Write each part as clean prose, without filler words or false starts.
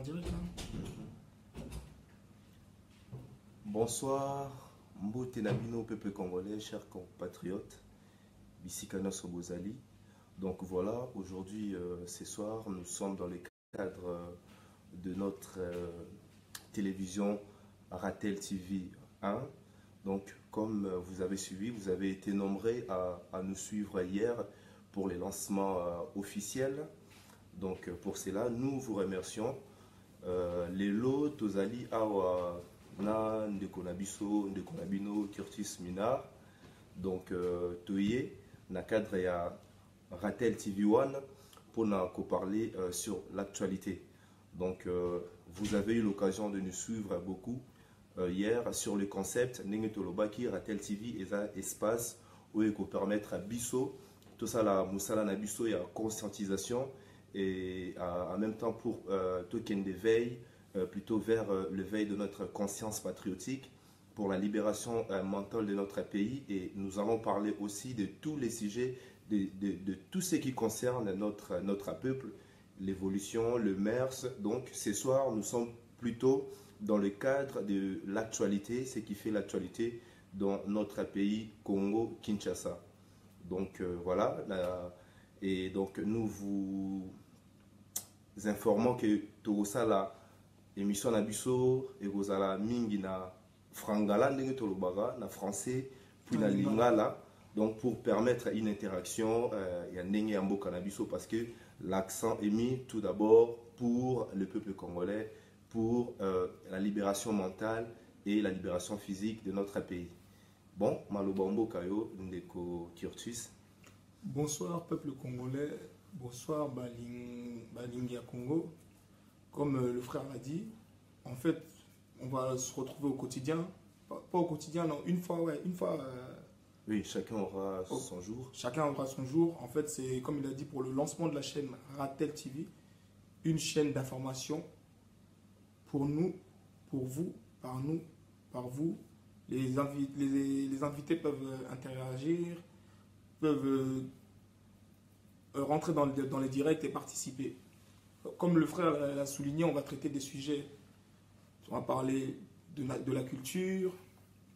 direct là. Bonsoir, Mbote Nabino, peuple congolais, chers compatriotes, Bissikana Sobozali. Donc voilà, aujourd'hui, ce soir, nous sommes dans le cadre de notre télévision Ratel TV 1. Donc, comme vous avez suivi, vous avez été nombreux à nous suivre hier pour les lancements officiels. Donc, pour cela, nous vous remercions. Les lots, Tozali, Awa, Na, Ndekonabiso, Ndekonabino, Curtis Minard. Donc, Toye, na cadre ya Ratel TV 1 pour nous parler sur l'actualité. Donc, vous avez eu l'occasion de nous suivre beaucoup hier sur le concept Nengetolobaki Ratel TV et un espace où il peut permettre à Bisso, tout ça, la Moussala na Bisso, il y a conscientisation et en même temps pour token d'éveil, plutôt vers l'éveil de notre conscience patriotique pour la libération mentale de notre pays. Et nous allons parler aussi de tous les sujets, de tout ce qui concerne notre peuple, l'évolution, le MERS. Donc ce soir, nous sommes plutôt dans le cadre de l'actualité, ce qui fait l'actualité dans notre pays, Congo, Kinshasa. Donc voilà, et donc nous vous informons que tout ça, la émission Nabiso, et vous allez mingi na frangala, na français, puis na lingala. Donc pour permettre une interaction, il y a Ndenge Ambo Canabiso parce que l'accent est mis tout d'abord pour le peuple congolais, pour la libération mentale et la libération physique de notre pays. Bon, Malobambo Kayo, Ndeko Curtis. Bonsoir peuple congolais, bonsoir Balingia Congo. Comme le frère l'a dit, en fait, on va se retrouver au quotidien. Pas au quotidien, non, une fois, ouais, une fois. Oui, chacun aura son jour. Chacun aura son jour. En fait, c'est comme il a dit pour le lancement de la chaîne Ratel TV, une chaîne d'information pour nous, pour vous, par nous, par vous. Les invités peuvent interagir, peuvent rentrer dans les directs et participer. Comme le frère l'a souligné, on va traiter des sujets. On va parler de la culture,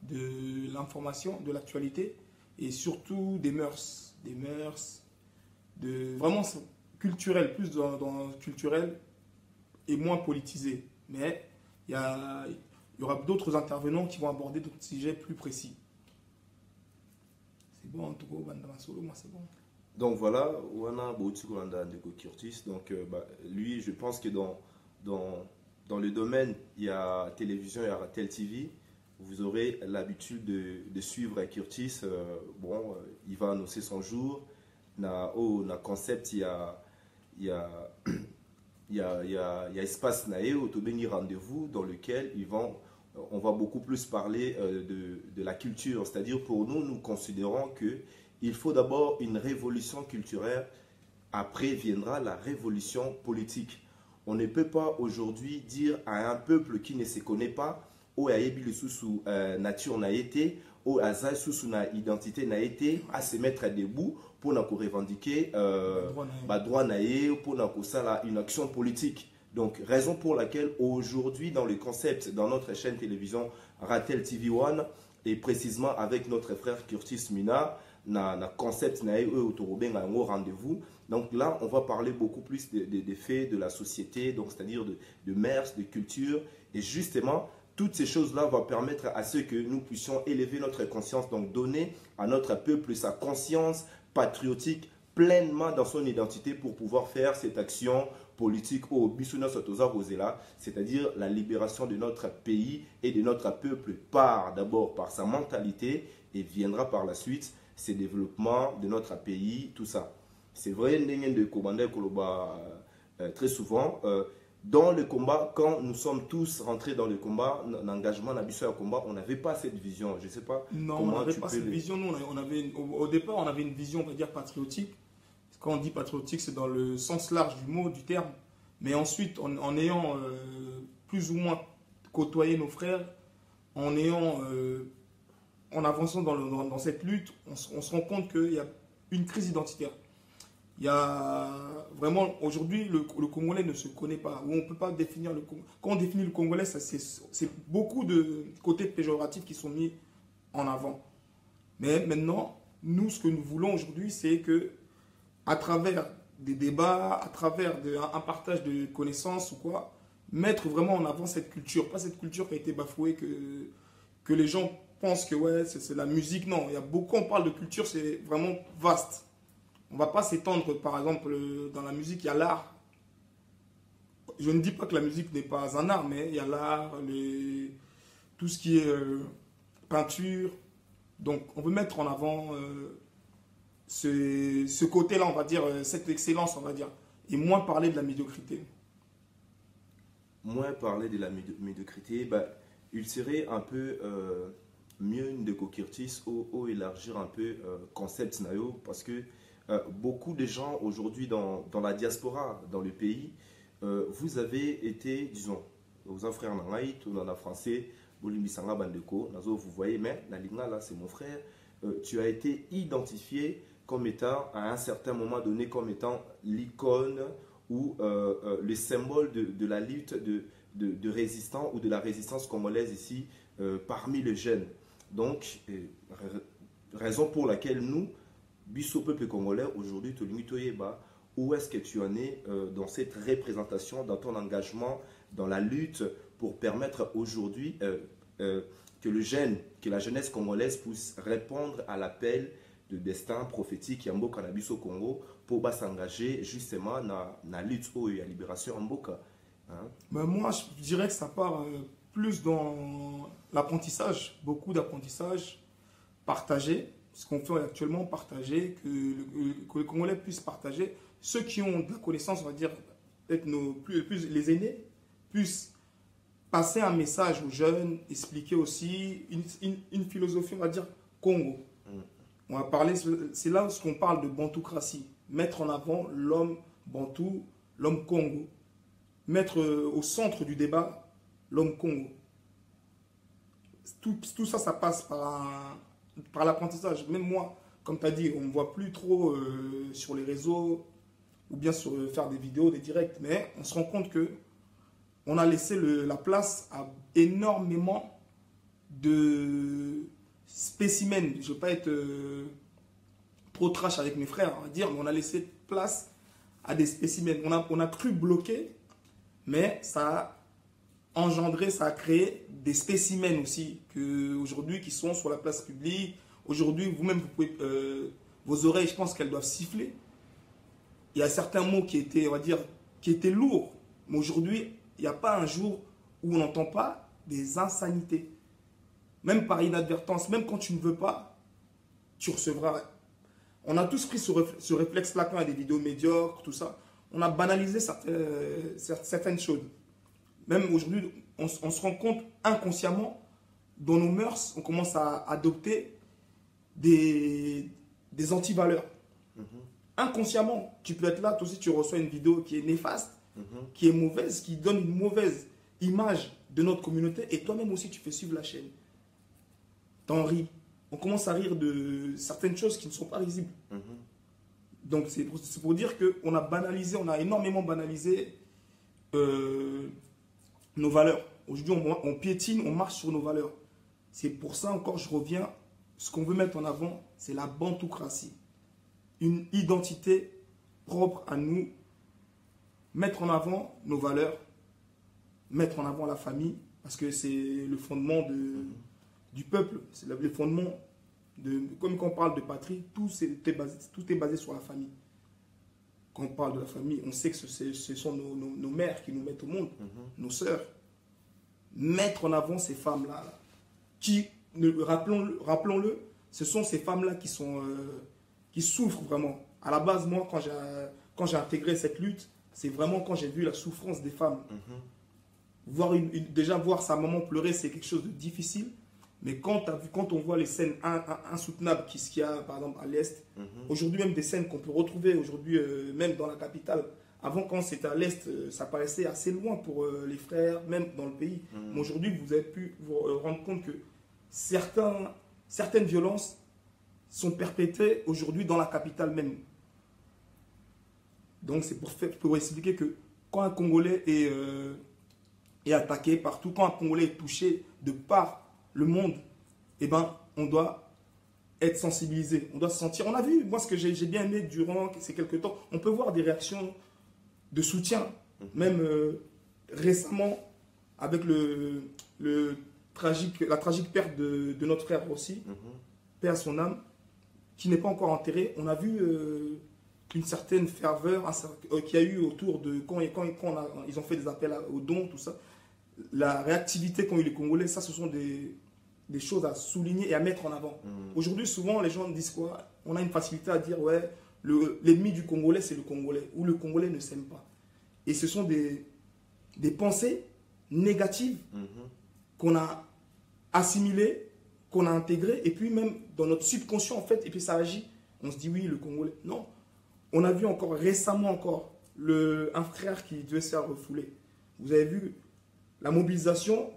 de l'information, de l'actualité et surtout des mœurs. Vraiment culturel, plus dans culturel et moins politisé. Mais il y aura d'autres intervenants qui vont aborder d'autres sujets plus précis. C'est bon, en tout cas, Solo, moi c'est bon. Donc voilà, Wana Boutikolanda Ndeko Curtis. Donc lui, je pense que dans le domaine, il y a télévision, il y a Ratel TV. Vous aurez l'habitude de suivre Curtis. Bon, il va annoncer son jour. Na concept, il y a espace nae au Tobeni rendez-vous dans lequel on va beaucoup plus parler de la culture. C'est-à-dire pour nous, nous considérons que il faut d'abord une révolution culturelle, après viendra la révolution politique. On ne peut pas aujourd'hui dire à un peuple qui ne se connaît pas, ou à Ebi le sous nature n'a été, ou à Zay sous na identité n'a été, à se mettre debout pour nous revendiquer droit naé, pour nous une action politique. Donc, raison pour laquelle aujourd'hui, dans le concept, dans notre chaîne télévision Ratel TV 1, et précisément avec notre frère Curtis Mina, na concept na au rendez-vous. Donc là, on va parler beaucoup plus des faits de la société, donc c'est-à-dire de mœurs, de culture. Et justement, toutes ces choses-là vont permettre à ce que nous puissions élever notre conscience, donc donner à notre peuple sa conscience patriotique pleinement dans son identité pour pouvoir faire cette action politique au Bissouna Sotoza Rosela, c'est-à-dire la libération de notre pays et de notre peuple d'abord par sa mentalité et viendra par la suite ces développements de notre pays, tout ça. C'est vrai, de Kobanda Koloba très souvent. Dans le combat, quand nous sommes tous rentrés dans le combat, l'engagement d'Abissou à combat, on n'avait pas cette vision. Je ne sais pas non, comment on n'avait pas cette vision. Nous, au départ, on avait une vision, on va dire, patriotique. Quand on dit patriotique, c'est dans le sens large du mot, du terme. Mais ensuite, en ayant plus ou moins côtoyé nos frères, en avançant dans cette lutte, on se rend compte qu'il y a une crise identitaire. Il y a vraiment, aujourd'hui, le Congolais ne se connaît pas. Ou on ne peut pas définir le Congolais. Quand on définit le Congolais, c'est beaucoup de côtés péjoratifs qui sont mis en avant. Mais maintenant, nous, ce que nous voulons aujourd'hui, c'est que, à travers des débats, à travers un partage de connaissances ou quoi, mettre vraiment en avant cette culture. Pas cette culture qui a été bafouée, que les gens pensent que ouais, c'est la musique. Non, il y a beaucoup, on parle de culture, c'est vraiment vaste. On ne va pas s'étendre, par exemple, dans la musique, il y a l'art. Je ne dis pas que la musique n'est pas un art, mais il y a l'art, tout ce qui est peinture. Donc, on veut mettre en avant ce côté-là, on va dire, cette excellence, on va dire, et moins parler de la médiocrité. Moins parler de la médiocrité, bah, il serait un peu mieux de Curtis ou élargir un peu concept nayo parce que beaucoup de gens aujourd'hui dans la diaspora, dans le pays, vous avez été, disons, aux frères Nangaï, tout dans la français, Bolimbisanga Bandeko, vous voyez, mais la Ligna là, c'est mon frère, tu as été identifié comme étant, à un certain moment donné, comme étant l'icône ou le symbole de la lutte de résistants ou de la résistance congolaise ici parmi les jeunes. Donc, raison pour laquelle nous, Bisso peuple congolais, aujourd'hui, où est-ce que tu en es dans cette représentation, dans ton engagement, dans la lutte pour permettre aujourd'hui que la jeunesse congolaise puisse répondre à l'appel de destin prophétique Yamboka na biso Congo pour s'engager justement dans la lutte et la libération en Mboka. Hein? Ben moi, je dirais que ça part plus dans l'apprentissage, beaucoup d'apprentissage partagé. Ce qu'on fait actuellement, partager, que les Congolais puissent partager. Ceux qui ont de la connaissance, on va dire, être les aînés, puissent passer un message aux jeunes, expliquer aussi une philosophie, on va dire, Congo. On va parler, c'est là où on parle de bantoocratie. Mettre en avant l'homme bantou, l'homme Congo. Mettre au centre du débat l'homme Congo. Tout ça, ça passe par l'apprentissage. Même moi, comme tu as dit, on ne me voit plus trop sur les réseaux ou bien faire des vidéos, des directs, mais on se rend compte que on a laissé la place à énormément de spécimens. Je ne veux pas être trop trash avec mes frères, on va dire, mais on a laissé place à des spécimens. On a cru bloquer, mais ça a engendré, ça a créé des spécimens aussi aujourd'hui qui sont sur la place publique. Aujourd'hui, vous-même, vous pouvez, vos oreilles, je pense qu'elles doivent siffler. Il y a certains mots qui étaient, on va dire, qui étaient lourds. Mais aujourd'hui, il n'y a pas un jour où on n'entend pas des insanités. Même par inadvertance, même quand tu ne veux pas, tu recevras. On a tous pris ce réflexe-là quand il y a des vidéos médiocres, tout ça. On a banalisé certaines choses. Même aujourd'hui, on se rend compte inconsciemment, dans nos mœurs, on commence à adopter des antivaleurs. Inconsciemment, tu peux être là, toi aussi tu reçois une vidéo qui est néfaste, qui est mauvaise, qui donne une mauvaise image de notre communauté, et toi-même aussi tu fais suivre la chaîne. T'en ris. On commence à rire de certaines choses qui ne sont pas risibles. Donc c'est pour dire qu'on a banalisé, on a énormément banalisé nos valeurs. Aujourd'hui, on piétine, on marche sur nos valeurs. C'est pour ça encore, je reviens, ce qu'on veut mettre en avant, c'est la bantoocratie. Une identité propre à nous, mettre en avant nos valeurs, mettre en avant la famille, parce que c'est le fondement du peuple, c'est le fondement, comme quand on parle de patrie, tout est basé sur la famille. Quand on parle de la famille, on sait que ce sont nos mères qui nous mettent au monde, nos sœurs. Mettre en avant ces femmes-là, qui, rappelons-le, ce sont ces femmes-là qui souffrent vraiment. À la base, moi, quand j'ai intégré cette lutte, c'est vraiment quand j'ai vu la souffrance des femmes. Déjà voir sa maman pleurer, c'est quelque chose de difficile. Mais quand on voit les scènes insoutenables qu'il y a, par exemple, à l'Est, aujourd'hui même des scènes qu'on peut retrouver aujourd'hui, même dans la capitale. Avant, quand c'était à l'Est, ça paraissait assez loin pour les frères, même dans le pays. Mais aujourd'hui, vous avez pu vous rendre compte que certaines violences sont perpétrées aujourd'hui dans la capitale même. Donc c'est pour expliquer que quand un Congolais est attaqué partout, quand un Congolais est touché de par le monde, eh ben, on doit être sensibilisé, on doit se sentir. On a vu, moi ce que j'ai bien aimé durant ces quelques temps, on peut voir des réactions de soutien, même récemment avec la tragique perte de notre frère aussi, paix à son âme, qui n'est pas encore enterré. On a vu une certaine ferveur qu'il y a eu autour de quand ils ont fait des appels aux dons, tout ça. La réactivité qu'ont eu les Congolais, ça ce sont des choses à souligner et à mettre en avant. Aujourd'hui, souvent, les gens disent quoi? On a une facilité à dire, ouais, l'ennemi du Congolais, c'est le Congolais, ou le Congolais ne s'aime pas. Et ce sont des pensées négatives qu'on a assimilées, qu'on a intégrées, et puis même dans notre subconscient, en fait, et puis ça agit. On se dit, oui, le Congolais. Non. On a vu récemment un frère qui devait se faire refouler. Vous avez vu la mobilisation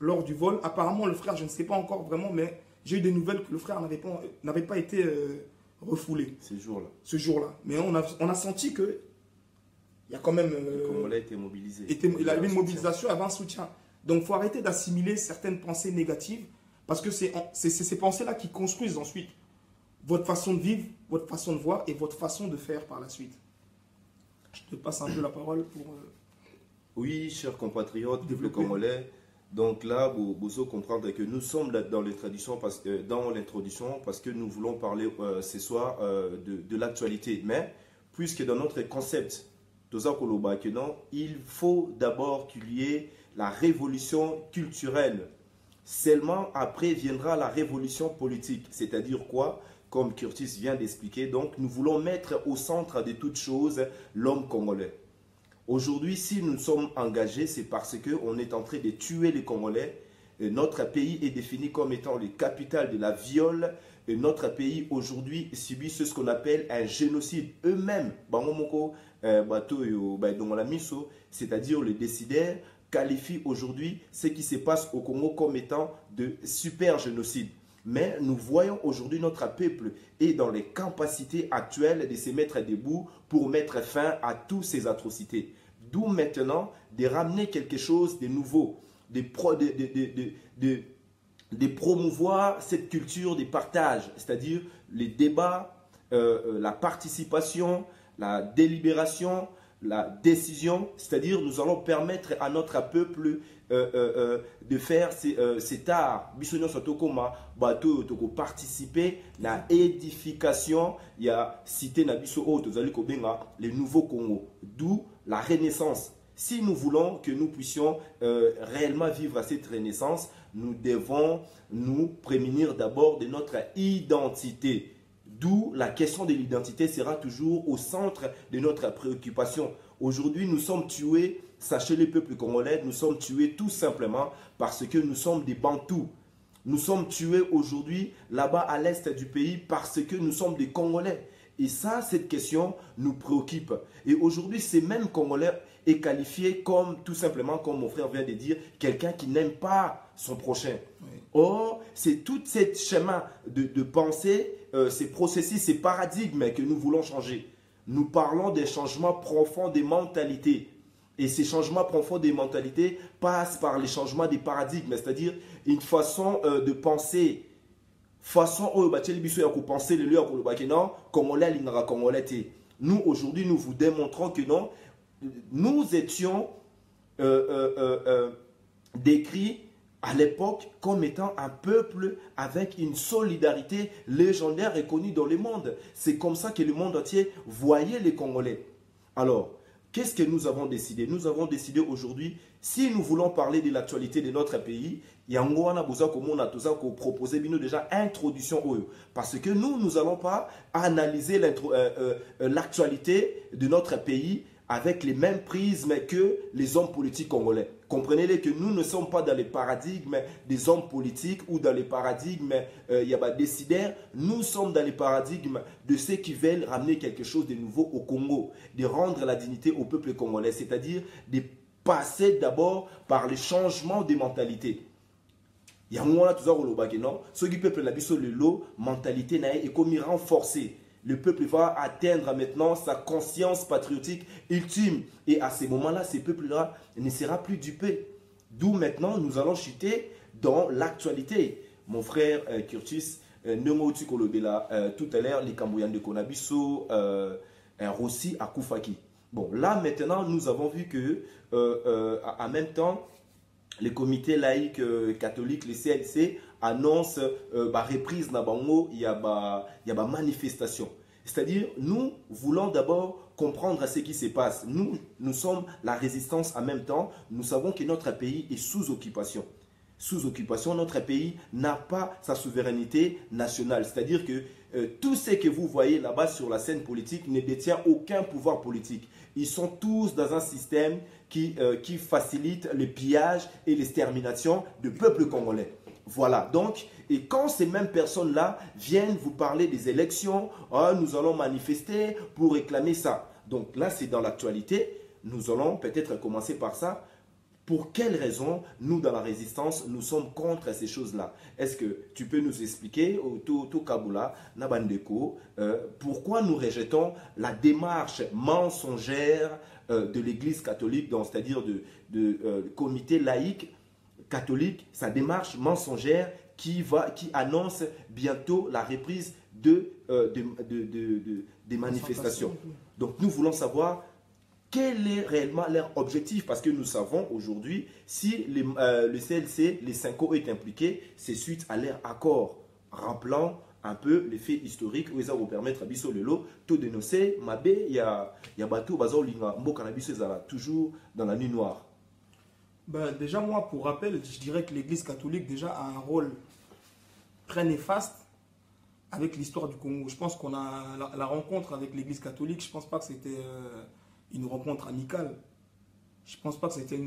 lors du vol. Apparemment, le frère, je ne sais pas encore vraiment, mais j'ai eu des nouvelles que le frère n'avait pas été refoulé. Ce jour-là. Mais on a senti que il y a quand même... le Congolais était mobilisé. Il a eu une mobilisation avant un soutien. Donc, il faut arrêter d'assimiler certaines pensées négatives parce que c'est ces pensées-là qui construisent ensuite votre façon de vivre, votre façon de voir et votre façon de faire par la suite. Je te passe un peu la parole pour... Oui, chers compatriotes, peuple congolais. Donc là, vous devez comprendre que nous sommes dans l'introduction parce que nous voulons parler ce soir de l'actualité. Mais puisque dans notre concept, il faut d'abord qu'il y ait la révolution culturelle. Seulement après viendra la révolution politique. C'est-à-dire quoi? Comme Curtis vient d'expliquer, donc nous voulons mettre au centre de toute chose l'homme congolais. Aujourd'hui, si nous sommes engagés, c'est parce qu'on est en train de tuer les Congolais. Et notre pays est défini comme étant le capital de la viol. Et notre pays, aujourd'hui, subit ce qu'on appelle un génocide. Eux-mêmes, c'est-à-dire les décideurs, qualifient aujourd'hui ce qui se passe au Congo comme étant de super génocide. Mais nous voyons aujourd'hui notre peuple est dans les capacités actuelles de se mettre debout pour mettre fin à toutes ces atrocités. D'où maintenant de ramener quelque chose de nouveau, de promouvoir cette culture de partage, c'est-à-dire les débats, la participation, la délibération, la décision, c'est-à-dire nous allons permettre à notre peuple de faire cet art. Participer à la édification, il y a cité le nouveau Congo, d'où la renaissance. Si nous voulons que nous puissions réellement vivre à cette renaissance, nous devons nous prémunir d'abord de notre identité. D'où la question de l'identité sera toujours au centre de notre préoccupation. Aujourd'hui, nous sommes tués, sachez les peuples congolais, nous sommes tués tout simplement parce que nous sommes des Bantous. Nous sommes tués aujourd'hui là-bas à l'est du pays parce que nous sommes des Congolais. Et ça, cette question nous préoccupe. Et aujourd'hui, ces mêmes Congolais est qualifié comme, tout simplement, comme mon frère vient de dire, quelqu'un qui n'aime pas son prochain. Oui. Or, c'est tout ce schéma de pensée, ces processus, ces paradigmes que nous voulons changer. Nous parlons des changements profonds des mentalités. Et ces changements profonds des mentalités passent par les changements des paradigmes, c'est-à-dire une façon de penser. Façon où penser le lieu non congolais lingara congolais. Nous aujourd'hui nous vous démontrons que non, nous étions décrits à l'époque comme étant un peuple avec une solidarité légendaire et connue dans le monde. C'est comme ça que le monde entier voyait les Congolais. Alors, qu'est-ce que nous avons décidé? Nous avons décidé aujourd'hui, si nous voulons parler de l'actualité de notre pays, il y a proposer déjà introduction. Parce que nous n'allons pas analyser l'actualité de notre pays avec les mêmes prismes que les hommes politiques congolais. Comprenez-les que nous ne sommes pas dans les paradigmes des hommes politiques ou dans les paradigmes décideurs. Nous sommes dans les paradigmes de ceux qui veulent ramener quelque chose de nouveau au Congo, de rendre la dignité au peuple congolais, c'est-à-dire de passer d'abord par le changement des mentalités. Il y a un moment là, tout ça, ceux qui peuplent la biso le lot, mentalité naïe et comme renforcée. Le peuple va atteindre maintenant sa conscience patriotique ultime. Et à ces moments-là, ces peuples-là ne seront plus dupés. D'où maintenant, nous allons chuter dans l'actualité. Mon frère Curtis, tout à l'heure, les Cambouyan de Konabiso, Rossi à Koufaki. Bon, là maintenant, nous avons vu que, en même temps, les comités laïcs catholiques, les CLC, annoncent reprise na bango, il y a manifestation. C'est-à-dire, nous voulons d'abord comprendre ce qui se passe. Nous sommes la résistance en même temps. Nous savons que notre pays est sous occupation. Sous occupation, notre pays n'a pas sa souveraineté nationale. C'est-à-dire que tout ce que vous voyez là-bas sur la scène politique ne détient aucun pouvoir politique. Ils sont tous dans un système qui facilite le pillage et l'extermination du peuple congolais. Voilà, donc, et quand ces mêmes personnes-là viennent vous parler des élections, oh, nous allons manifester pour réclamer ça. Donc là, c'est dans l'actualité. Nous allons peut-être commencer par ça. Pour quelles raisons, nous, dans la résistance, nous sommes contre ces choses-là? Est-ce que tu peux nous expliquer, tout Kabula, Nabandeko, pourquoi nous rejetons la démarche mensongère de l'Église catholique, c'est-à-dire du comité laïque catholique, sa démarche mensongère qui annonce bientôt la reprise des manifestations. Donc nous voulons savoir quel est réellement leur objectif, parce que nous savons aujourd'hui, si le CLC, les 5O est impliqué, c'est suite à leur accord, rappelant un peu les faits historiques où ça va vous permettre à Bisso Lelo, tout dénoncer, Mabé, il y a Batou, Bazo, Linga, Mbo Canabiso, toujours dans la nuit noire. Ben, déjà, moi, pour rappel, je dirais que l'Église catholique déjà a un rôle très néfaste avec l'histoire du Congo. Je pense qu'on a la rencontre avec l'Église catholique, je ne pense pas que c'était une rencontre amicale. Je ne pense pas que c'était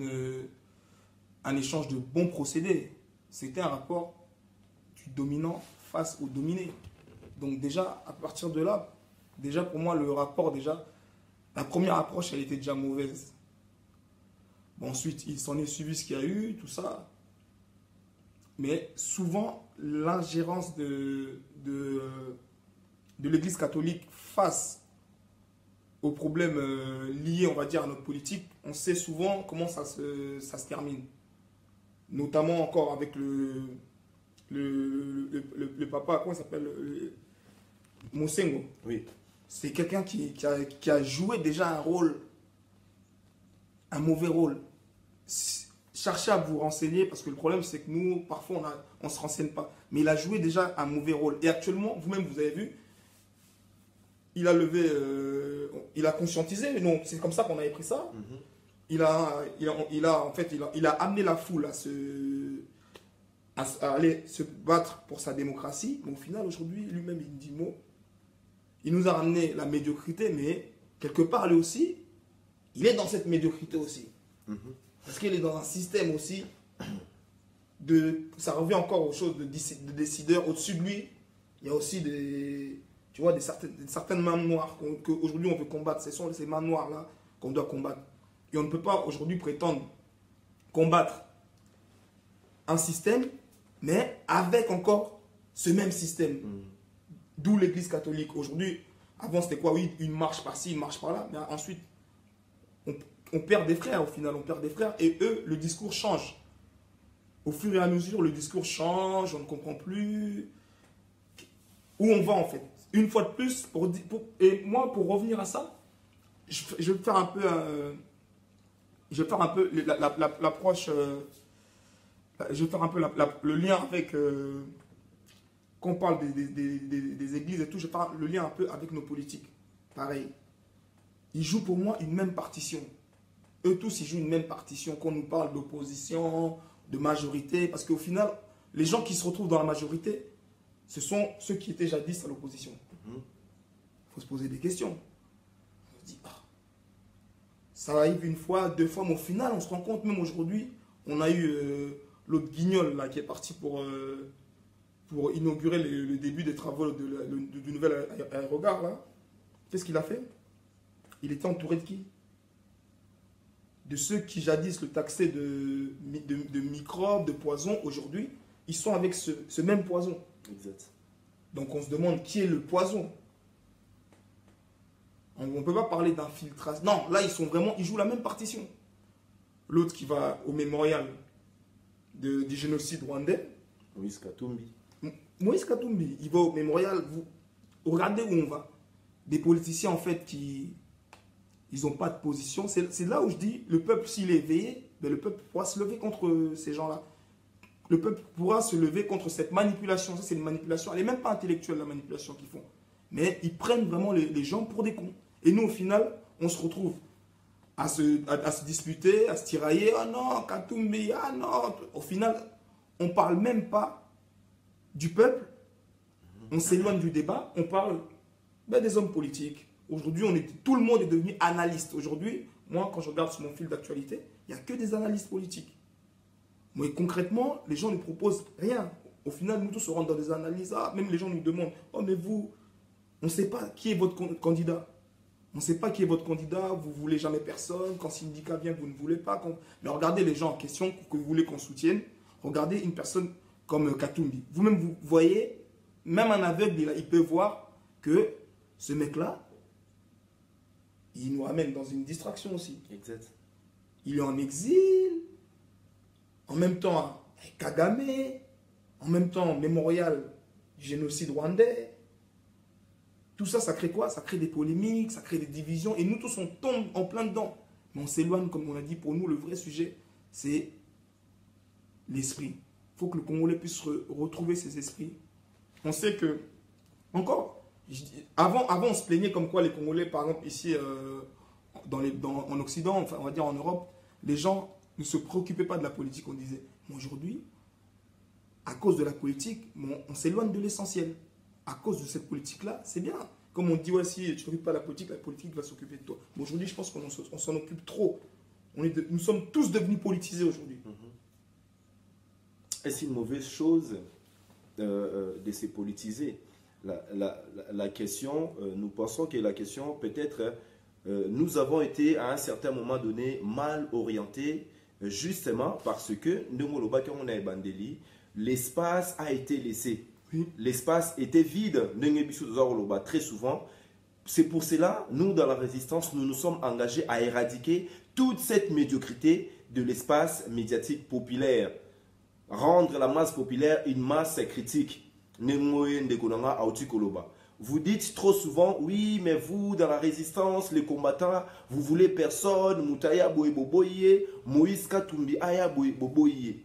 un échange de bons procédés. C'était un rapport du dominant face au dominé. Donc déjà, à partir de là, déjà pour moi, le rapport, déjà, la première approche, elle était déjà mauvaise. Bon, ensuite, il s'en est suivi ce qu'il y a eu, tout ça. Mais souvent, l'ingérence de l'Église catholique face aux problèmes liés, on va dire, à notre politique, on sait souvent comment ça se termine. Notamment encore avec le papa, comment il s'appelle, Mosengo. Oui. C'est quelqu'un qui a joué déjà un mauvais rôle. Cherchez à vous renseigner, parce que le problème c'est que nous, parfois on ne se renseigne pas. Mais il a joué déjà un mauvais rôle. Et actuellement, vous-même vous avez vu, il a levé, il a conscientisé, donc c'est comme ça qu'on avait pris ça. Il a amené la foule à aller se battre pour sa démocratie. Mais au final, aujourd'hui, lui-même, il dit mot. Il nous a ramené la médiocrité, mais quelque part, lui aussi, il est dans cette médiocrité aussi. Parce qu'il est dans un système aussi ça revient encore aux choses de décideurs. Au-dessus de lui, il y a aussi des certaines mains noires qu'aujourd'hui on veut combattre. Ce sont ces mains noires-là qu'on doit combattre. Et on ne peut pas aujourd'hui prétendre combattre un système, mais avec encore ce même système. D'où l'Église catholique. Aujourd'hui, avant c'était quoi? Oui, une marche par-ci, une marche par-là. Mais ensuite, on perd des frères au final, on perd des frères. Et eux, le discours change. Au fur et à mesure, le discours change, on ne comprend plus où on va en fait. Une fois de plus, et moi, pour revenir à ça, je vais faire un peu l'approche, je vais faire un peu le lien avec, quand on parle des églises et tout, je vais faire le lien un peu avec nos politiques. Pareil. Ils jouent pour moi une même partition. Eux tous, ils jouent une même partition. Quand on nous parle d'opposition, de majorité, parce qu'au final, les gens qui se retrouvent dans la majorité, ce sont ceux qui étaient jadis à l'opposition. Il faut se poser des questions. On se dit, ça arrive une fois, deux fois, mais au final, on se rend compte, même aujourd'hui, on a eu l'autre guignol là, qui est parti pour inaugurer le début des travaux du nouvel aérogare. Là. Qu'est-ce qu'il a fait? Il était entouré de qui? De ceux qui jadis le taxaient de microbes, de poisons. Aujourd'hui, ils sont avec ce même poison. Exact. Donc on se demande qui est le poison. On ne peut pas parler d'infiltration. Non, là, ils jouent la même partition. L'autre qui va au mémorial du génocide rwandais. Moïse Katumbi. Moïse Katumbi, il va au mémorial. Regardez où on va. Des politiciens, en fait, ils n'ont pas de position. C'est là où je dis, le peuple, s'il est éveillé, ben, le peuple pourra se lever contre ces gens-là. Le peuple pourra se lever contre cette manipulation. Ça, c'est une manipulation. Elle n'est même pas intellectuelle, la manipulation qu'ils font. Mais ils prennent vraiment les gens pour des cons. Et nous, au final, on se retrouve à se disputer, à se tirailler. Ah non, Katumbi, ah non. Au final, on ne parle même pas du peuple. On s'éloigne du débat. On parle des hommes politiques. Aujourd'hui, tout le monde est devenu analyste. Aujourd'hui, moi, quand je regarde sur mon fil d'actualité, il n'y a que des analystes politiques. Mais concrètement, les gens ne proposent rien. Au final, nous tous, on rentre dans des analyses. Ah, même les gens nous demandent, oh mais vous, on ne sait pas qui est votre candidat. On ne sait pas qui est votre candidat, vous ne voulez jamais personne. Quand syndicat vient, vous ne voulez pas. Mais regardez les gens en question que vous voulez qu'on soutienne. Regardez une personne comme Katumbi. Vous-même, vous voyez, même un aveugle, il peut voir que ce mec-là, il nous amène dans une distraction aussi. Exact. Il est en exil, en même temps Kagame, en même temps mémorial du génocide rwandais. Tout ça, ça crée quoi? Ça crée des polémiques, ça crée des divisions. Et nous tous, on tombe en plein dedans. Mais on s'éloigne, comme on a dit. Pour nous, le vrai sujet, c'est l'esprit. Il faut que le Congolais puisse retrouver ses esprits. On sait que, encore, avant, on se plaignait comme quoi les Congolais, par exemple, ici, en Occident, enfin, on va dire en Europe, les gens ne se préoccupaient pas de la politique, on disait. Mais aujourd'hui, à cause de la politique, on s'éloigne de l'essentiel. À cause de cette politique-là, c'est bien. Comme on dit, ouais, si tu ne t'occupes pas de la politique va s'occuper de toi. Mais aujourd'hui, je pense qu'on s'en occupe trop. Nous sommes tous devenus politisés aujourd'hui. Est-ce une mauvaise chose de se politiser? La question, nous pensons que la question, peut-être, nous avons été à un certain moment donné mal orientés, justement parce que, l'espace a été laissé. L'espace était vide, très souvent. C'est pour cela, nous, dans la résistance, nous nous sommes engagés à éradiquer toute cette médiocrité de l'espace médiatique populaire. Rendre la masse populaire une masse critique. Vous dites trop souvent, oui, mais vous, dans la résistance, les combattants, vous voulez personne, Moutaya Boye, Moïse Katumbi Aya Boye.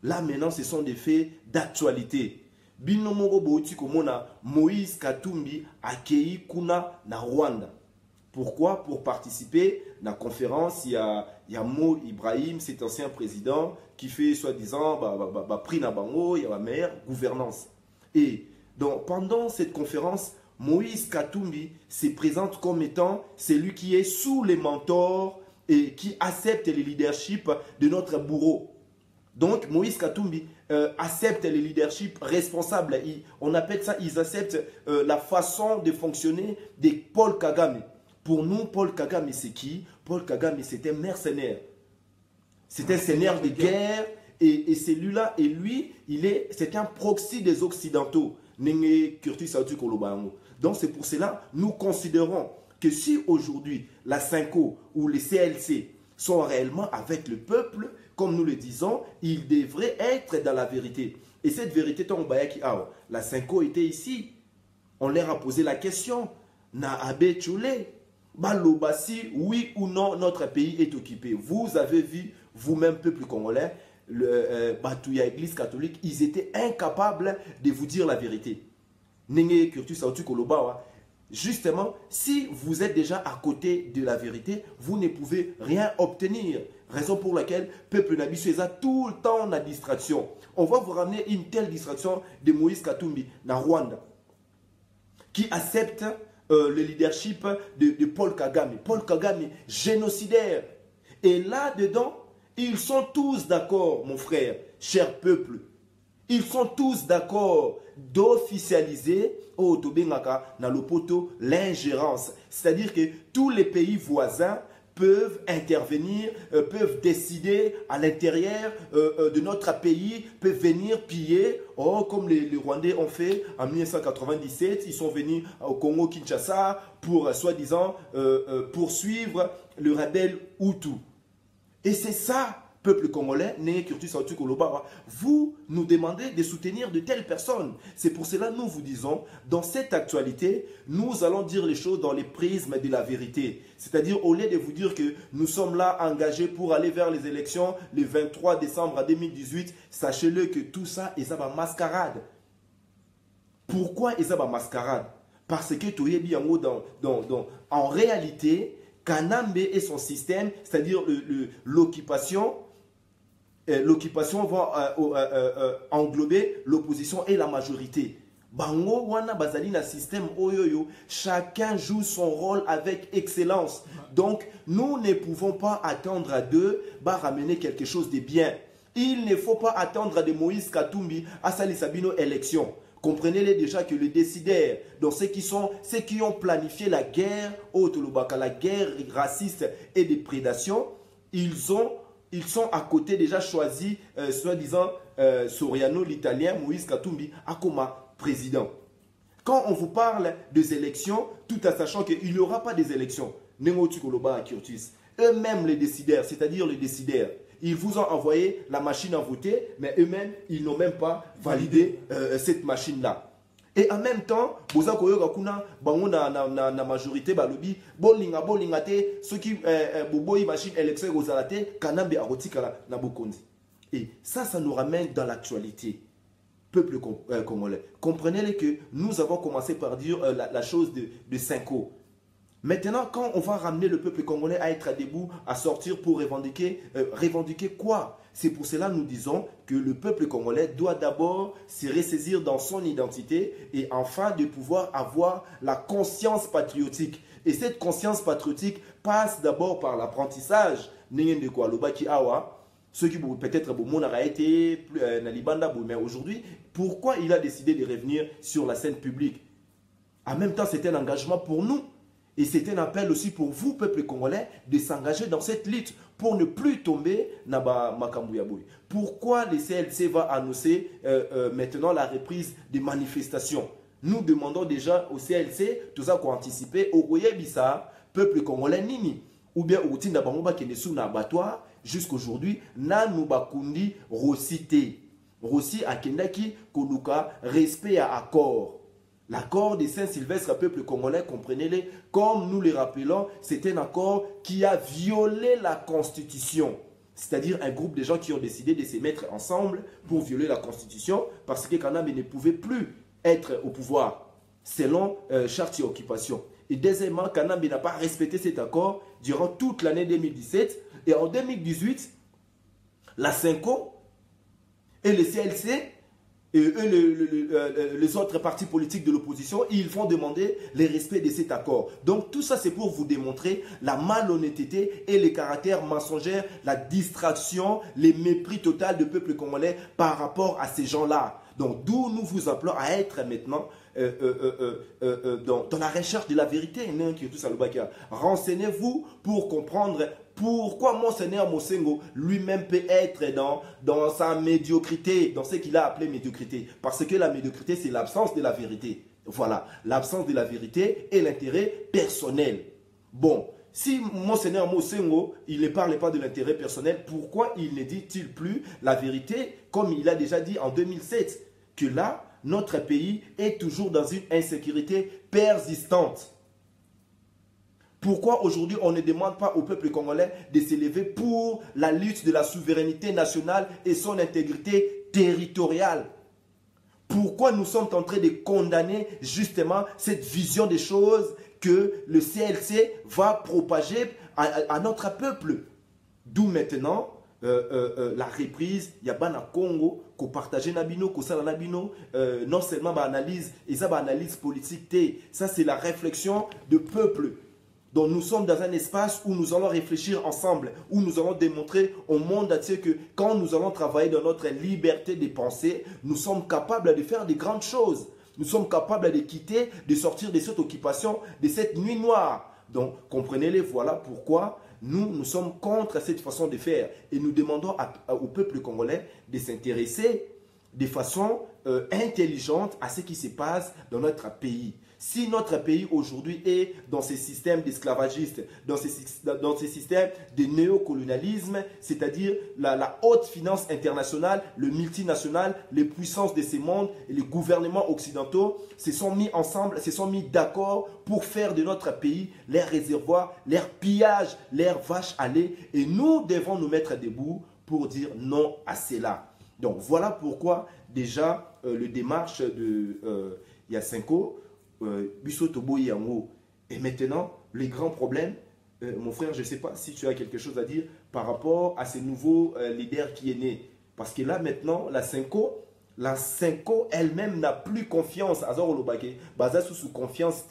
Là, maintenant, ce sont des faits d'actualité. Binomongo Bouti Komona, Moïse Katumbi accueilli Kuna na Rwanda. Pourquoi? Pour participer à la conférence, il y a Mo Ibrahim, cet ancien président, qui fait soi-disant prix na bango, il y a la meilleure gouvernance. Et donc, pendant cette conférence, Moïse Katumbi se présente comme étant celui qui est sous les mentors et qui accepte le leadership de notre bourreau. Donc, Moïse Katumbi accepte le leadership responsable. On appelle ça, ils acceptent la façon de fonctionner de Paul Kagame. Pour nous, Paul Kagame, c'est qui? Paul Kagame, c'était un mercenaire. C'est un seigneur de guerre. Et celui-là, et lui, c'est un proxy des Occidentaux. Donc, c'est pour cela, nous considérons que si aujourd'hui, la CENCO ou les CLC sont réellement avec le peuple, comme nous le disons, ils devraient être dans la vérité. Et cette vérité, la CENCO était ici. On leur a posé la question. Na Abe Tchoulé, Balobasi, oui ou non, notre pays est occupé. Vous avez vu, vous-même, peuple congolais, Batouya Église catholique, ils étaient incapables de vous dire la vérité. Justement, si vous êtes déjà à côté de la vérité, vous ne pouvez rien obtenir. Raison pour laquelle peuple Nabissu a tout le temps la distraction. On va vous ramener une telle distraction de Moïse Katumbi, na Rwanda, qui accepte le leadership de Paul Kagame. Paul Kagame, génocidaire. Et là-dedans, ils sont tous d'accord, mon frère, cher peuple. Ils sont tous d'accord d'officialiser l'ingérence. C'est-à-dire que tous les pays voisins peuvent intervenir, peuvent décider à l'intérieur de notre pays, peuvent venir piller, comme les Rwandais ont fait en 1997. Ils sont venus au Congo-Kinshasa pour, soi-disant, poursuivre le rebelle Hutu. Et c'est ça, peuple congolais, vous nous demandez de soutenir de telles personnes. C'est pour cela que nous vous disons, dans cette actualité, nous allons dire les choses dans les prismes de la vérité. C'est-à-dire, au lieu de vous dire que nous sommes là engagés pour aller vers les élections le 23 décembre 2018, sachez-le que tout ça est une mascarade. Pourquoi est-ce une mascarade? Parce que en réalité, Kanambe et son système, c'est-à-dire l'occupation va englober l'opposition et la majorité. Bango wana bazali na système oyoyo, chacun joue son rôle avec excellence. Donc nous ne pouvons pas attendre à d'eux ramener quelque chose de bien. Il ne faut pas attendre de Moïse Katumbi à Sali Sabino élection. Comprenez-les déjà que les décideurs, donc ceux qui ont planifié la guerre au Tolobaka, la guerre raciste et de prédation, ils sont à côté déjà choisi, soi-disant, Soriano, l'italien, Moïse Katumbi, comme président. Quand on vous parle des élections, tout en sachant qu'il n'y aura pas des élections, eux-mêmes les décideurs, c'est-à-dire les décideurs, ils vous ont envoyé la machine à voter, mais eux-mêmes, ils n'ont même pas validé cette machine-là. Et en même temps, vous avez la majorité, ceux qui ont machine élection, et ça nous ramène dans l'actualité. Peuple congolais. Comprenez-le que nous avons commencé par dire la chose de Cinco. Maintenant, quand on va ramener le peuple congolais à être debout, à sortir pour revendiquer quoi? C'est pour cela que nous disons que le peuple congolais doit d'abord se ressaisir dans son identité et enfin de pouvoir avoir la conscience patriotique. Et cette conscience patriotique passe d'abord par l'apprentissage. Ceux qui peut-être ont été mais aujourd'hui, pourquoi il a décidé de revenir sur la scène publique? En même temps, c'est un engagement pour nous. Et c'est un appel aussi pour vous, peuple congolais, de s'engager dans cette lutte pour ne plus tomber dans Makambuyaboui. Pourquoi le CLC va annoncer maintenant la reprise des manifestations? Nous demandons déjà au CLC, tout ça qu'on anticiper, au Goyebissa, peuple congolais nini, ou bien au Tinda Bangoba qui est sous l'abattoir, jusqu'aujourd'hui, Nanou Bakundi Rossité. Rossi à Kendaki, Koluka, respect à accord. L'accord des Saint-Sylvestre, peuple congolais, comprenez-les, comme nous les rappelons, c'est un accord qui a violé la Constitution. C'est-à-dire un groupe de gens qui ont décidé de se mettre ensemble pour violer la Constitution parce que Kanambe ne pouvait plus être au pouvoir selon charte et occupation. Et deuxièmement, Kanambe n'a pas respecté cet accord durant toute l'année 2017. Et en 2018, la Cinco et le CLC et les autres partis politiques de l'opposition, ils vont demander le respect de cet accord. Donc tout ça, c'est pour vous démontrer la malhonnêteté et les caractères mensongers, la distraction, les mépris total du peuple congolais par rapport à ces gens-là. Donc d'où nous vous appelons à être maintenant dans la recherche de la vérité. Renseignez-vous pour comprendre pourquoi Monseigneur Mosengo lui-même peut être dans sa médiocrité, dans ce qu'il a appelé médiocrité. Parce que la médiocrité, c'est l'absence de la vérité. Voilà, l'absence de la vérité et l'intérêt personnel. Bon, si Monseigneur Mosengo, il ne parle pas de l'intérêt personnel, pourquoi il ne dit-il plus la vérité, comme il a déjà dit en 2007, que là, notre pays est toujours dans une insécurité persistante? Pourquoi aujourd'hui on ne demande pas au peuple congolais de s'élever pour la lutte de la souveraineté nationale et son intégrité territoriale? Pourquoi nous sommes en train de condamner justement cette vision des choses que le CLC va propager à notre peuple? D'où maintenant la reprise, il y a bana Congo, qu'on partage nabino, qu'on sala nabino, non seulement analyse, et ça analyse politique, ça c'est la réflexion de peuple. Donc nous sommes dans un espace où nous allons réfléchir ensemble, où nous allons démontrer au monde entier que quand nous allons travailler dans notre liberté de penser, nous sommes capables de faire de grandes choses. Nous sommes capables de quitter, de sortir de cette occupation, de cette nuit noire. Donc comprenez-les, voilà pourquoi Nous sommes contre cette façon de faire et nous demandons au peuple congolais de s'intéresser de façon intelligente à ce qui se passe dans notre pays. Si notre pays aujourd'hui est dans ces systèmes d'esclavagistes, dans ces systèmes de néocolonialisme, c'est-à-dire la haute finance internationale, le multinational, les puissances de ce monde et les gouvernements occidentaux se sont mis ensemble, se sont mis d'accord pour faire de notre pays leurs réservoirs, leurs pillages, leurs vaches à lait. Et nous devons nous mettre debout pour dire non à cela. Donc voilà pourquoi déjà le démarche de Yasenko, et maintenant, les grands problèmes, mon frère, je ne sais pas si tu as quelque chose à dire par rapport à ce nouveau leader qui est né. Parce que là, maintenant, la Senko elle-même n'a plus confiance. Azor Olobake, basé sous confiance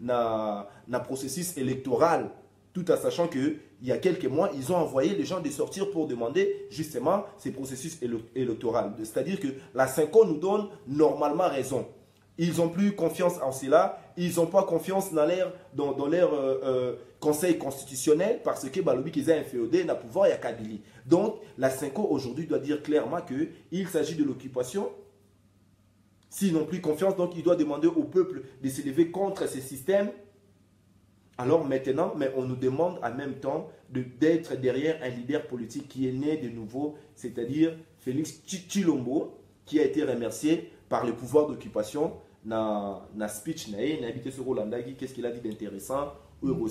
dans le processus électoral. Tout en sachant qu'il y a quelques mois, ils ont envoyé les gens de sortir pour demander justement ces processus électoraux. C'est-à-dire que la Senko nous donne normalement raison. Ils n'ont plus confiance en cela. Ils n'ont pas confiance dans leur conseil constitutionnel parce que Balobi qu'ils ont un féodé n'a pouvoir et à Kabili. Donc, la Senko aujourd'hui doit dire clairement qu'il s'agit de l'occupation. S'ils n'ont plus confiance, donc ils doivent demander au peuple de se lever contre ces systèmes. Alors maintenant, mais on nous demande en même temps d'être derrière un leader politique qui est né de nouveau, c'est-à-dire Félix Tshilombo, qui a été remercié par le pouvoir d'occupation. Na speech na habité sur Rolandagi, qu'est-ce qu'il a dit d'intéressant ou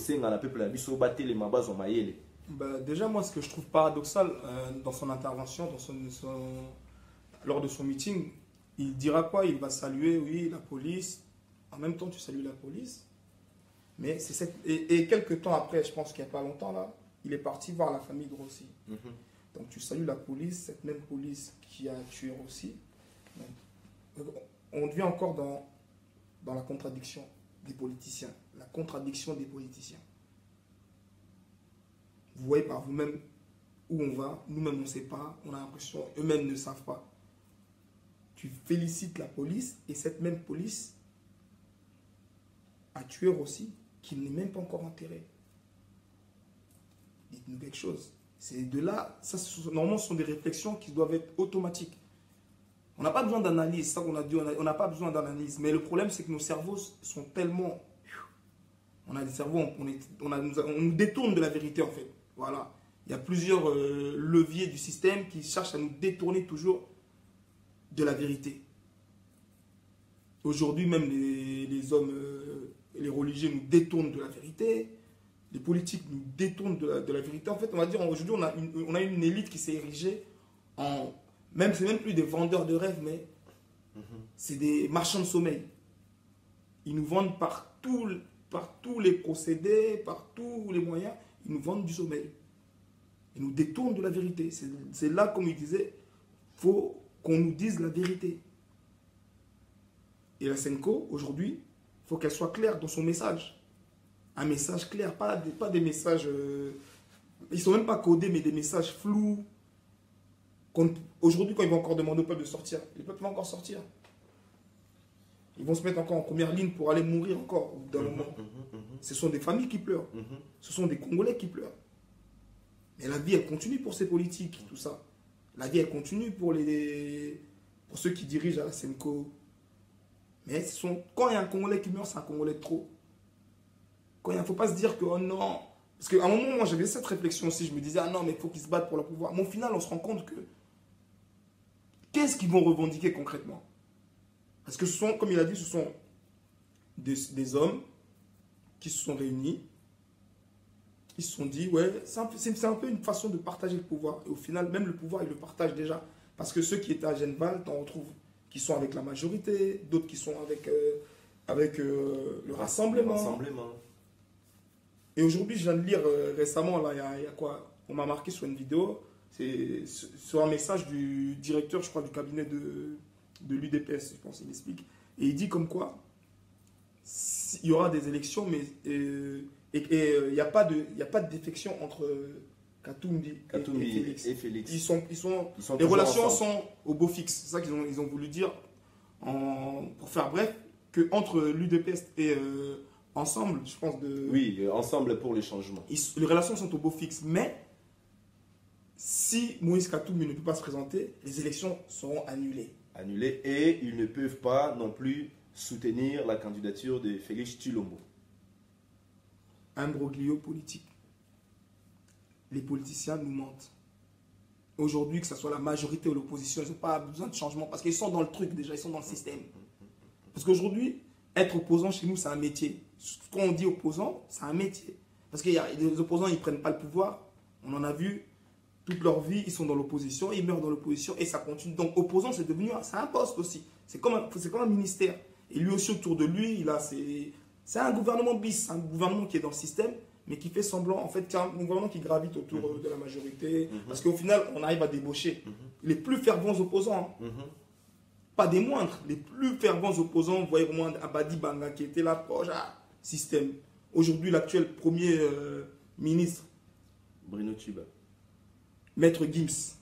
déjà moi ce que je trouve paradoxal dans son intervention, lors de son meeting, il dira quoi? Il va saluer, oui, la police. En même temps tu salues la police, mais c'est et quelques temps après, je pense qu'il n'y a pas longtemps là, il est parti voir la famille de Rossi. Donc tu salues la police, cette même police qui a tué Rossi. Donc, on devient encore dans la contradiction des politiciens. La contradiction des politiciens. Vous voyez par vous-même où on va. Nous-mêmes, on ne sait pas. On a l'impression, eux-mêmes ne savent pas. Tu félicites la police et cette même police a tué Rossi, qui n'est même pas encore enterré. Dites-nous quelque chose. C'est de là, ça, normalement, ce sont des réflexions qui doivent être automatiques. On n'a pas besoin d'analyse, ça qu'on a dit, on n'a pas besoin d'analyse. Mais le problème, c'est que nos cerveaux sont tellement... On a des cerveaux, on nous détourne de la vérité, en fait. Voilà. Il y a plusieurs leviers du système qui cherchent à nous détourner toujours de la vérité. Aujourd'hui, même les hommes, les religieux nous détournent de la vérité. Les politiques nous détournent de la vérité. En fait, on va dire, aujourd'hui, on a une élite qui s'est érigée en... c'est même plus des vendeurs de rêves, mais c'est des marchands de sommeil. Ils nous vendent par tous les procédés, par tous les moyens, ils nous vendent du sommeil. Ils nous détournent de la vérité. C'est là, comme il disait, il faut qu'on nous dise la vérité. Et la Senko, aujourd'hui, il faut qu'elle soit claire dans son message. Un message clair, pas des messages... ils ne sont même pas codés, mais des messages flous. Aujourd'hui, quand ils vont encore demander au peuple de sortir, le peuple va encore sortir. Ils vont se mettre encore en première ligne pour aller mourir encore d'un moment. Ce sont des familles qui pleurent. Ce sont des Congolais qui pleurent. Mais la vie, elle continue pour ces politiques, tout ça. La vie, elle continue pour ceux qui dirigent à la Senko. Mais quand il y a un Congolais qui meurt, c'est un Congolais de trop. Quand il ne faut pas se dire que, oh non... Parce qu'à un moment, moi, j'avais cette réflexion aussi. Je me disais, ah non, mais il faut qu'ils se battent pour le pouvoir. Mais au final, on se rend compte que... Qu'est-ce qu'ils vont revendiquer concrètement? Parce que comme il a dit, ce sont des hommes qui se sont réunis. Ils se sont dit, ouais, c'est un peu une façon de partager le pouvoir. Et au final, même le pouvoir, ils le partagent déjà. Parce que ceux qui étaient à Genval, on retrouve qui sont avec la majorité, d'autres qui sont avec le rassemblement. Et aujourd'hui, je viens de lire récemment, là, il y a quoi? On m'a marqué sur une vidéo, c'est sur un message du directeur, je crois, du cabinet de l'UDPS, je pense, il explique. Et il dit comme quoi, il y aura des élections, mais il n'y a pas de défection entre Katumbi et Félix. Les relations sont au beau fixe. C'est ça qu'ils ont voulu dire, pour faire bref, qu'entre l'UDPS et ensemble, je pense. Oui, ensemble pour les changements. Les relations sont au beau fixe, mais si Moïse Katumbi ne peut pas se présenter, les élections seront annulées. Annulées, et ils ne peuvent pas non plus soutenir la candidature de Félix Tshilombo. Un broglio politique. Les politiciens nous mentent. Aujourd'hui, que ce soit la majorité ou l'opposition, ils n'ont pas besoin de changement parce qu'ils sont dans le truc déjà, ils sont dans le système. Parce qu'aujourd'hui, être opposant chez nous, c'est un métier. Quand on dit opposant, c'est un métier. Parce que les opposants, ils ne prennent pas le pouvoir. On en a vu toute leur vie, ils sont dans l'opposition, ils meurent dans l'opposition et ça continue. Donc opposant, c'est devenu un poste aussi. C'est comme un ministère. Et lui aussi, autour de lui, c'est un gouvernement bis, un gouvernement qui est dans le système, mais qui fait semblant, en fait, c'est un gouvernement qui gravite autour de la majorité. Parce qu'au final, on arrive à débaucher les plus fervents opposants. Pas des moindres, les plus fervents opposants. Vous voyez au moins Abadi Banga qui était là, proche, système. Aujourd'hui, l'actuel premier ministre, Bruno Tchiba. Maître Gims.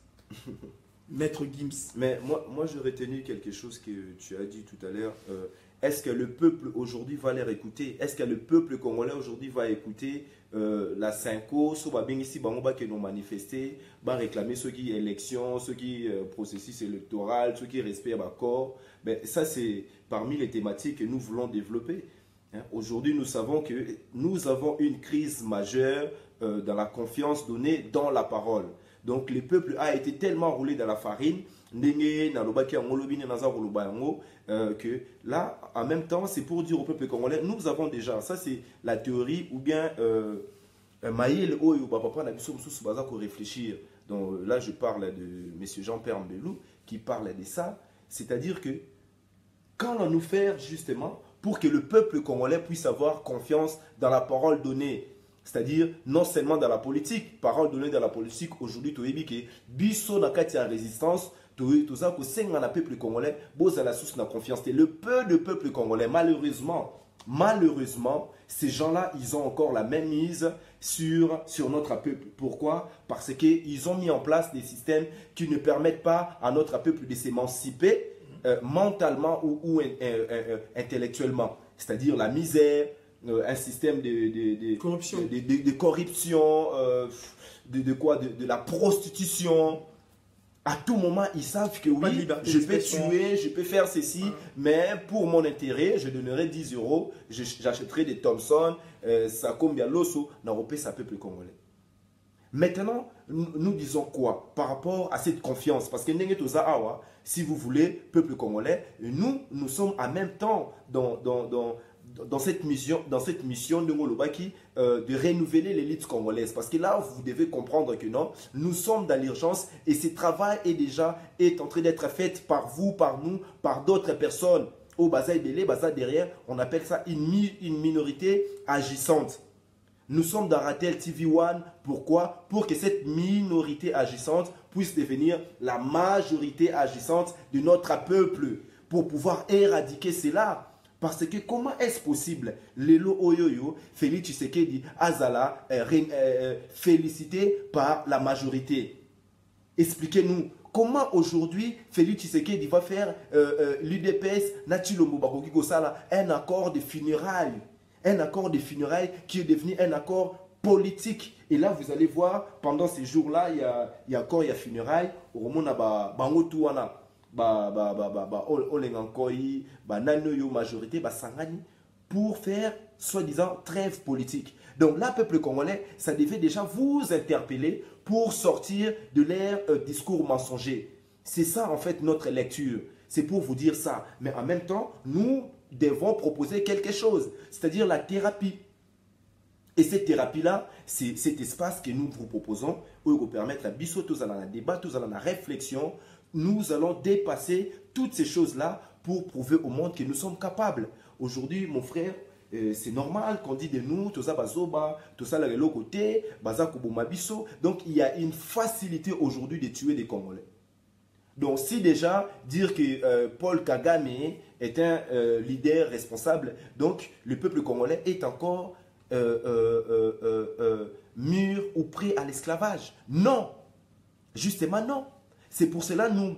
Maître Gims. Mais moi j'ai retenu quelque chose que tu as dit tout à l'heure. Est-ce que le peuple aujourd'hui va les écouter? Est-ce que le peuple congolais aujourd'hui va écouter la Cinco, ceux qui ont manifesté, va réclamer ceux qui élections, ceux qui processus électoral, ceux qui respectent l'accord? Ça, c'est parmi les thématiques que nous voulons développer. Aujourd'hui, nous savons que nous avons une crise majeure dans la confiance donnée dans la parole. Donc, le peuple a été tellement roulé dans la farine que là, en même temps, c'est pour dire au peuple congolais, nous avons déjà, ça c'est la théorie, ou bien Maïl ou Papa Nabiso réfléchir. Donc là, je parle de M. Jean-Pierre Mbelou qui parle de ça, c'est-à-dire que quand on nous fait justement pour que le peuple congolais puisse avoir confiance dans la parole donnée, c'est-à-dire non seulement dans la politique, parole donnée dans la politique, aujourd'hui, tu as que biso na kati ya résistance, tout ça, que c'est un peuple congolais, beau à la source de confiance. Le peu de peuple congolais, malheureusement, ces gens-là, ils ont encore la même mise sur notre peuple. Pourquoi? Parce qu'ils ont mis en place des systèmes qui ne permettent pas à notre peuple de s'émanciper mentalement ou intellectuellement. C'est-à-dire la misère, un système de corruption, de la prostitution. À tout moment, ils savent que oui, je peux tuer, je peux faire ceci, mais pour mon intérêt, je donnerai 10 €, j'achèterai des Thompson, ça combien l'osso, n'auront ça peuple congolais. Maintenant, nous disons quoi par rapport à cette confiance? Parce que si vous voulez, peuple congolais, nous sommes en même temps dans cette mission de Ngolobaki de renouveler l'élite congolaise. Parce que là, vous devez comprendre que non, nous sommes dans l'urgence et ce travail est en train d'être fait par vous, par nous, par d'autres personnes. Au Baza Ebele, Baza derrière, on appelle ça une minorité agissante. Nous sommes dans Ratel TV One. Pourquoi? Pour que cette minorité agissante puisse devenir la majorité agissante de notre peuple. Pour pouvoir éradiquer cela. Parce que comment est-ce possible, Lelo Oyoyo, Félix Tshisekedi, Azala, félicité par la majorité? Expliquez-nous, comment aujourd'hui Félix Tshisekedi va faire l'UDPS, Natshilombo Bakoki Gosala, un accord de funérailles? Un accord de funérailles qui est devenu un accord politique. Et là, vous allez voir, pendant ces jours-là, il y a encore funérailles, au moment où Bangotuana. Majorité sangani pour faire soi-disant trêve politique. Donc là, peuple congolais, ça devait déjà vous interpeller pour sortir de leur discours mensonger. C'est ça en fait notre lecture. C'est pour vous dire ça. Mais en même temps, nous devons proposer quelque chose, c'est-à-dire la thérapie. Et cette thérapie-là, c'est cet espace que nous vous proposons pour vous permettre à biso, tous allons débat, tous allons réflexion. Nous allons dépasser toutes ces choses-là pour prouver au monde que nous sommes capables. Aujourd'hui, mon frère, c'est normal qu'on dit de nous, tout ça, bazoba, tout ça, le côté, bazakubumabiso. Donc, il y a une facilité aujourd'hui de tuer des Congolais. Donc, si déjà dire que Paul Kagame est un leader responsable, donc le peuple congolais est encore mûr ou prêt à l'esclavage. Non, justement non. C'est pour cela nous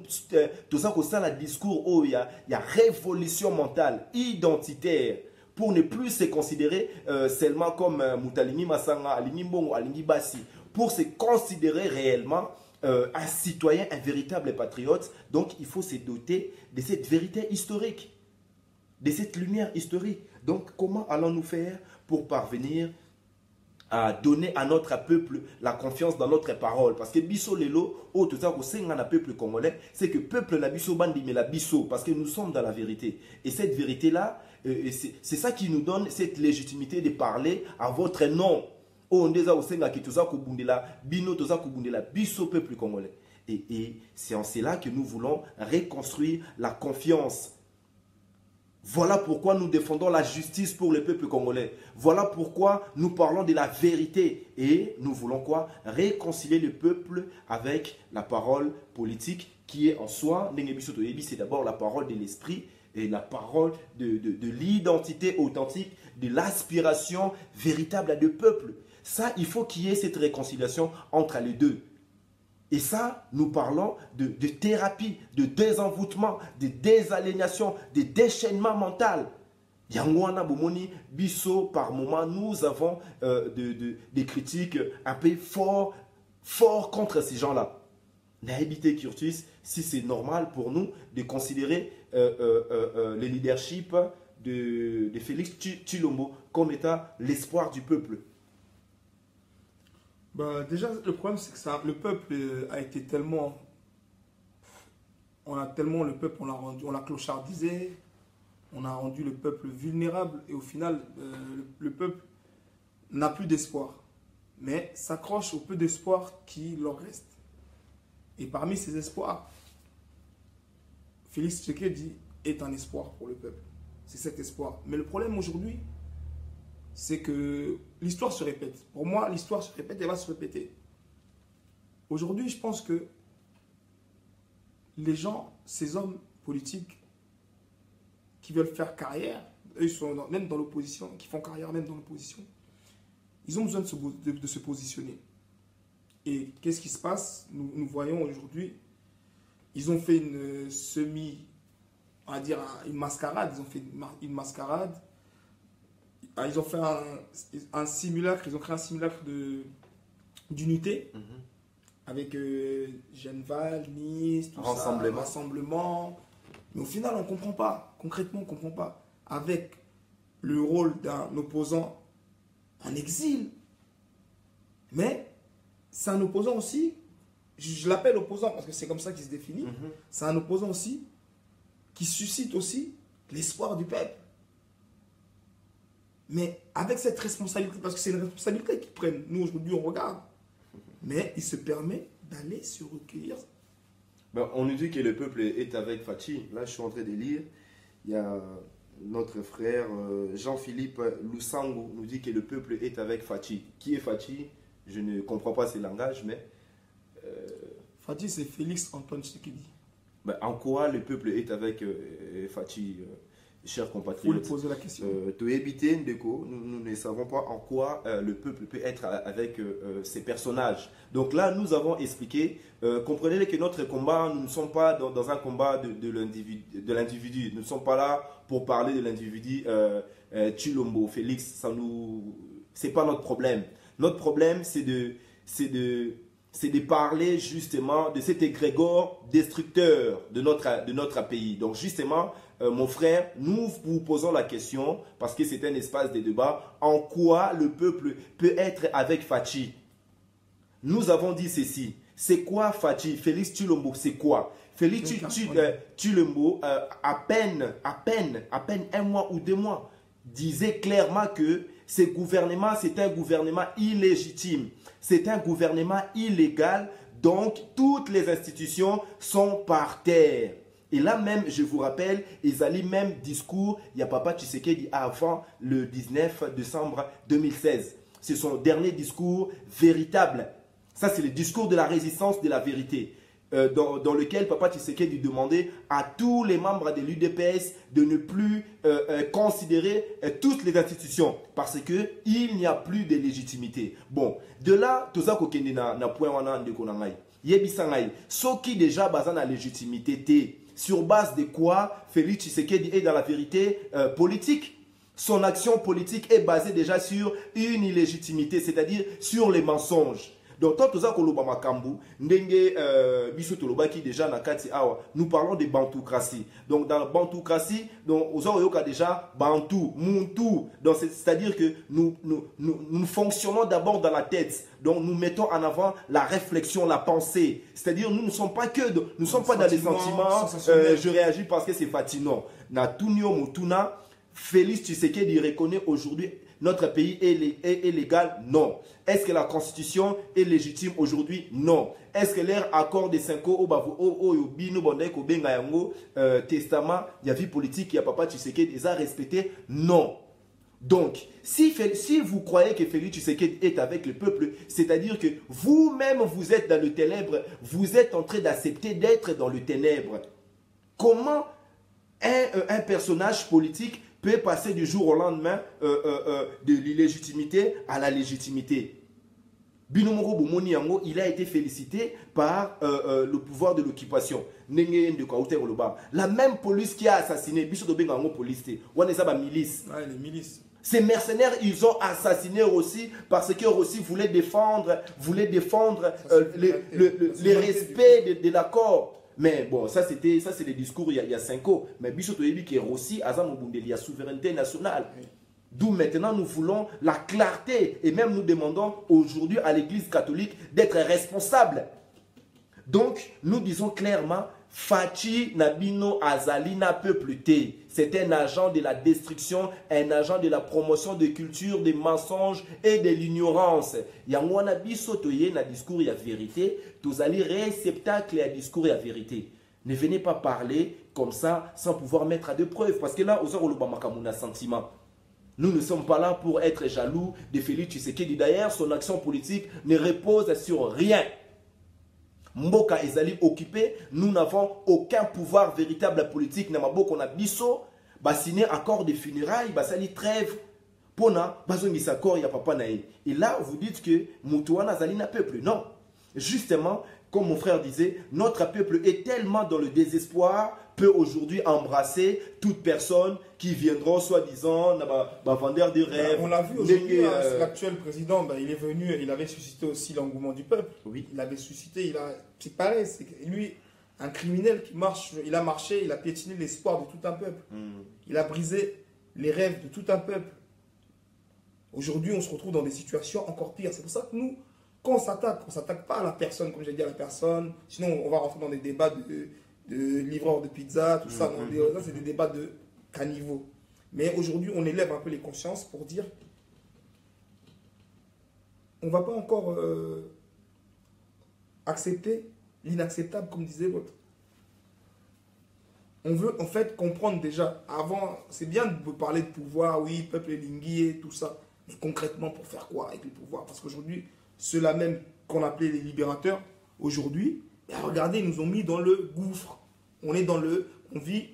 tout ça le discours où il y a révolution mentale, identitaire, pour ne plus se considérer seulement comme Moutalini Masanga, Alini Mbongo, Alini Bassi, pour se considérer réellement un citoyen, un véritable patriote. Donc il faut se doter de cette vérité historique, de cette lumière historique. Donc comment allons-nous faire pour parvenir à donner à notre peuple la confiance dans notre parole? Parce que biso lelo, oh tout ça, peuple congolais, c'est que peuple na biso bandi mais la biso, parce que nous sommes dans la vérité. Et cette vérité-là, c'est ça qui nous donne cette légitimité de parler à votre nom. Oh, on osenga ki toza kubundela bino toza kubundela biso peuple congolais. Et c'est en cela que nous voulons reconstruire la confiance. Voilà pourquoi nous défendons la justice pour le peuple congolais. Voilà pourquoi nous parlons de la vérité. Et nous voulons quoi? Réconcilier le peuple avec la parole politique qui est en soi. C'est d'abord la parole de l'esprit et la parole de l'identité authentique, de l'aspiration véritable du peuple. Ça, il faut qu'il y ait cette réconciliation entre les deux. Et ça, nous parlons de thérapie, de désenvoûtement, de désaliénation, de déchaînement mental. Yangwana Bomoni, Bisso, par moment, nous avons des critiques un peu fort contre ces gens-là. Naïbité Curtis, si c'est normal pour nous de considérer le leadership de Félix Tshilombo comme étant l'espoir du peuple. Bah, déjà, le problème, c'est que ça, le peuple a été tellement... le peuple, on l'a clochardisé, on a rendu le peuple vulnérable et au final, le peuple n'a plus d'espoir. Mais s'accroche au peu d'espoir qui leur reste. Et parmi ces espoirs, Félix Tshisekedi est un espoir pour le peuple. C'est cet espoir. Mais le problème aujourd'hui, c'est que l'histoire se répète. Pour moi, l'histoire se répète et va se répéter. Aujourd'hui, je pense que les gens, ces hommes politiques qui veulent faire carrière, eux, ils sont même dans l'opposition, qui font carrière même dans l'opposition, ils ont besoin de se positionner. Et qu'est-ce qui se passe? Nous voyons aujourd'hui, ils ont fait une on va dire une mascarade, ils ont fait une mascarade. Ils ont fait un simulacre, ils ont créé un simulacre d'unité avec Genval, Nice, tout rassemblement. Ça, rassemblement. Mais au final, on ne comprend pas. Concrètement, on ne comprend pas. Avec le rôle d'un opposant en exil. Mais c'est un opposant aussi, je l'appelle opposant parce que c'est comme ça qu'il se définit. C'est un opposant aussi qui suscite aussi l'espoir du peuple. Mais avec cette responsabilité, parce que c'est une responsabilité qu'ils prennent. Nous, aujourd'hui, on regarde. Mais il se permet d'aller se recueillir. Ben, on nous dit que le peuple est avec Fachi. Là, je suis en train de lire. Il y a notre frère Jean-Philippe Lusango nous dit que le peuple est avec Fachi. Qui est Fachi? Je ne comprends pas ces langages, mais... Fachi, c'est Félix Antoine Tshisekedi. Ben, en quoi le peuple est avec Fachi, chers compatriotes? Il faut lui poser la question. Nous ne savons pas en quoi le peuple peut être avec ces personnages. Donc là, nous avons expliqué, comprenez que notre combat, nous ne sommes pas dans un combat de l'individu. Nous ne sommes pas là pour parler de l'individu Tshilombo, Félix. C'est pas notre problème. Notre problème, c'est de parler justement de cet égrégore destructeur de notre pays. Donc justement, mon frère, nous vous posons la question, parce que c'est un espace de débat, en quoi le peuple peut être avec Fachi? Nous avons dit ceci. C'est quoi Fachi? Félix Tshilombo, c'est quoi? Félix Tshilombo, à peine 1 mois ou 2 mois, disait clairement que ce gouvernement, c'est un gouvernement illégitime. C'est un gouvernement illégal, donc toutes les institutions sont par terre. Et là même, je vous rappelle, ils allaient même discours, il y a Papa Tshisekedi avant le 19 décembre 2016. C'est son dernier discours véritable. Ça, c'est le discours de la résistance de la vérité. Dans lequel Papa Tshisekedi demandait à tous les membres de l'UDPS de ne plus considérer toutes les institutions parce qu'il n'y a plus de légitimité. Bon, de là, tout ça kokende na point wana ndeko na ngai. Yebisa ngai, soki déjà baza na légitimité té, sur base de quoi Félix Tshisekedi est dans la vérité politique. Son action politique est basée déjà sur une illégitimité, c'est-à-dire sur les mensonges. Donc, tant que nous parlons de bantoucratie. Donc, dans la bantoucratie, on a déjà bantou, muntu. Donc, c'est-à-dire que nous fonctionnons d'abord dans la tête. Donc, nous mettons en avant la réflexion, la pensée. C'est-à-dire, nous ne sommes pas dans les sentiments. Je réagis parce que c'est fatigant. Na tunio mutuna, Félix Tshisekedi reconnaît aujourd'hui notre pays est légal? Non. Est-ce que la constitution est légitime aujourd'hui? Non. Est-ce que leur accord de 5 ans au testament, il y a vie politique, il y a papa Tshisekedi, ils ont respecté? Non. Donc, si vous croyez que Félix Tshisekedi est avec le peuple, c'est-à-dire que vous-même vous êtes dans le ténèbre, vous êtes en train d'accepter d'être dans le ténèbre. Comment un personnage politique peut passer du jour au lendemain de l'illégitimité à la légitimité? Binomoro Boumoni Yango, il a été félicité par le pouvoir de l'occupation. La même police qui a assassiné, milice. Ouais, les milices. Ces mercenaires, ils ont assassiné aussi parce que Rossi voulait défendre les respects de l'accord. Mais bon, ça c'est le discours il y a 5 ans. Mais Bissot Oyebi qui est aussi il y a souveraineté nationale. Oui. D'où maintenant nous voulons la clarté. Et même nous demandons aujourd'hui à l'Église catholique d'être responsable. Donc, nous disons clairement, Fachi Nabino Azalina peuple T. C'est un agent de la destruction, un agent de la promotion de culture, des mensonges et de l'ignorance. Yangwana biso toye na discours ya vérité, tozali réceptacle à discours ya vérité. Ne venez pas parler comme ça sans pouvoir mettre à de preuves. Parce que là, aux a sentiment. Nous ne sommes pas là pour être jaloux de Félix Tshisekedi. D'ailleurs, son action politique ne repose sur rien. Mboka ezali occupé, nous n'avons aucun pouvoir véritable politique. Namabo qu'on a biso, signé accord de funérailles, sali trêve. Pona, bazongisa accord ya papa nae. Et là, vous dites que Moutouana zali na peuple. Non. Justement, comme mon frère disait, notre peuple est tellement dans le désespoir, peut aujourd'hui embrasser toute personne qui viendra, soi-disant, vendeur de rêves. On l'a vu aujourd'hui, l'actuel président, il est venu, il avait suscité aussi l'engouement du peuple. Oui. Il avait suscité, c'est pareil, c'est lui, un criminel qui marche, il a marché, il a piétiné l'espoir de tout un peuple. Il a brisé les rêves de tout un peuple. Aujourd'hui, on se retrouve dans des situations encore pires. C'est pour ça que nous, quand on s'attaque pas à la personne, comme j'ai dit à la personne, sinon on va rentrer dans des débats de livreurs de pizza, tout ça. Ça, c'est des débats de caniveau. Mais aujourd'hui, on élève un peu les consciences pour dire on ne va pas encore accepter l'inacceptable, comme disait l'autre. On veut en fait comprendre déjà, avant, c'est bien de parler de pouvoir, oui, peuple linguier, tout ça. Concrètement, pour faire quoi avec le pouvoir? Parce qu'aujourd'hui, ceux-là même qu'on appelait les libérateurs, aujourd'hui, regardez, ils nous ont mis dans le gouffre. On vit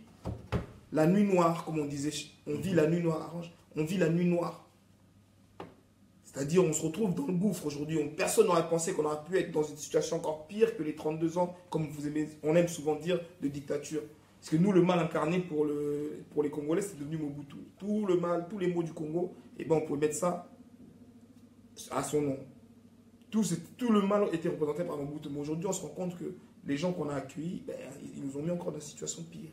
la nuit noire, comme on disait. On vit la nuit noire, on vit la nuit noire. C'est-à-dire, on se retrouve dans le gouffre aujourd'hui. Personne n'aurait pensé qu'on aurait pu être dans une situation encore pire que les 32 ans, comme on aime souvent dire, de dictature. Parce que nous, le mal incarné pour les Congolais, c'est devenu Mobutu. Tout le mal, tous les maux du Congo, on peut mettre ça à son nom. Tout le mal était représenté par Mobutu. Mais aujourd'hui, on se rend compte que les gens qu'on a accueillis, ils nous ont mis encore dans une situation pire.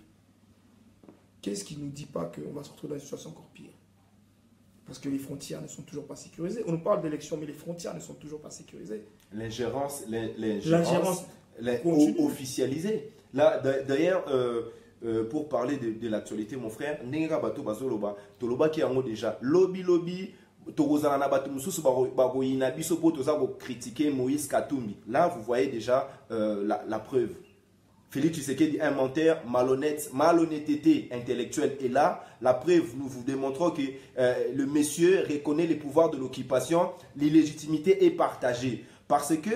Qu'est-ce qui ne nous dit pas qu'on va se retrouver dans une situation encore pire? Parce que les frontières ne sont toujours pas sécurisées. On nous parle d'élections, mais les frontières ne sont toujours pas sécurisées. L'ingérence officialisée. Là, d'ailleurs, pour parler de l'actualité, mon frère, Nenga Bato Bazoloba, Toloba qui a déjà lobby. Critiquer Moïse Katumbi. Là, vous voyez déjà la preuve. Félix Tshisekedi, un menteur, malhonnêteté intellectuelle. Et là, la preuve, nous vous démontrons que le monsieur reconnaît les pouvoirs de l'occupation, l'illégitimité est partagée. Parce que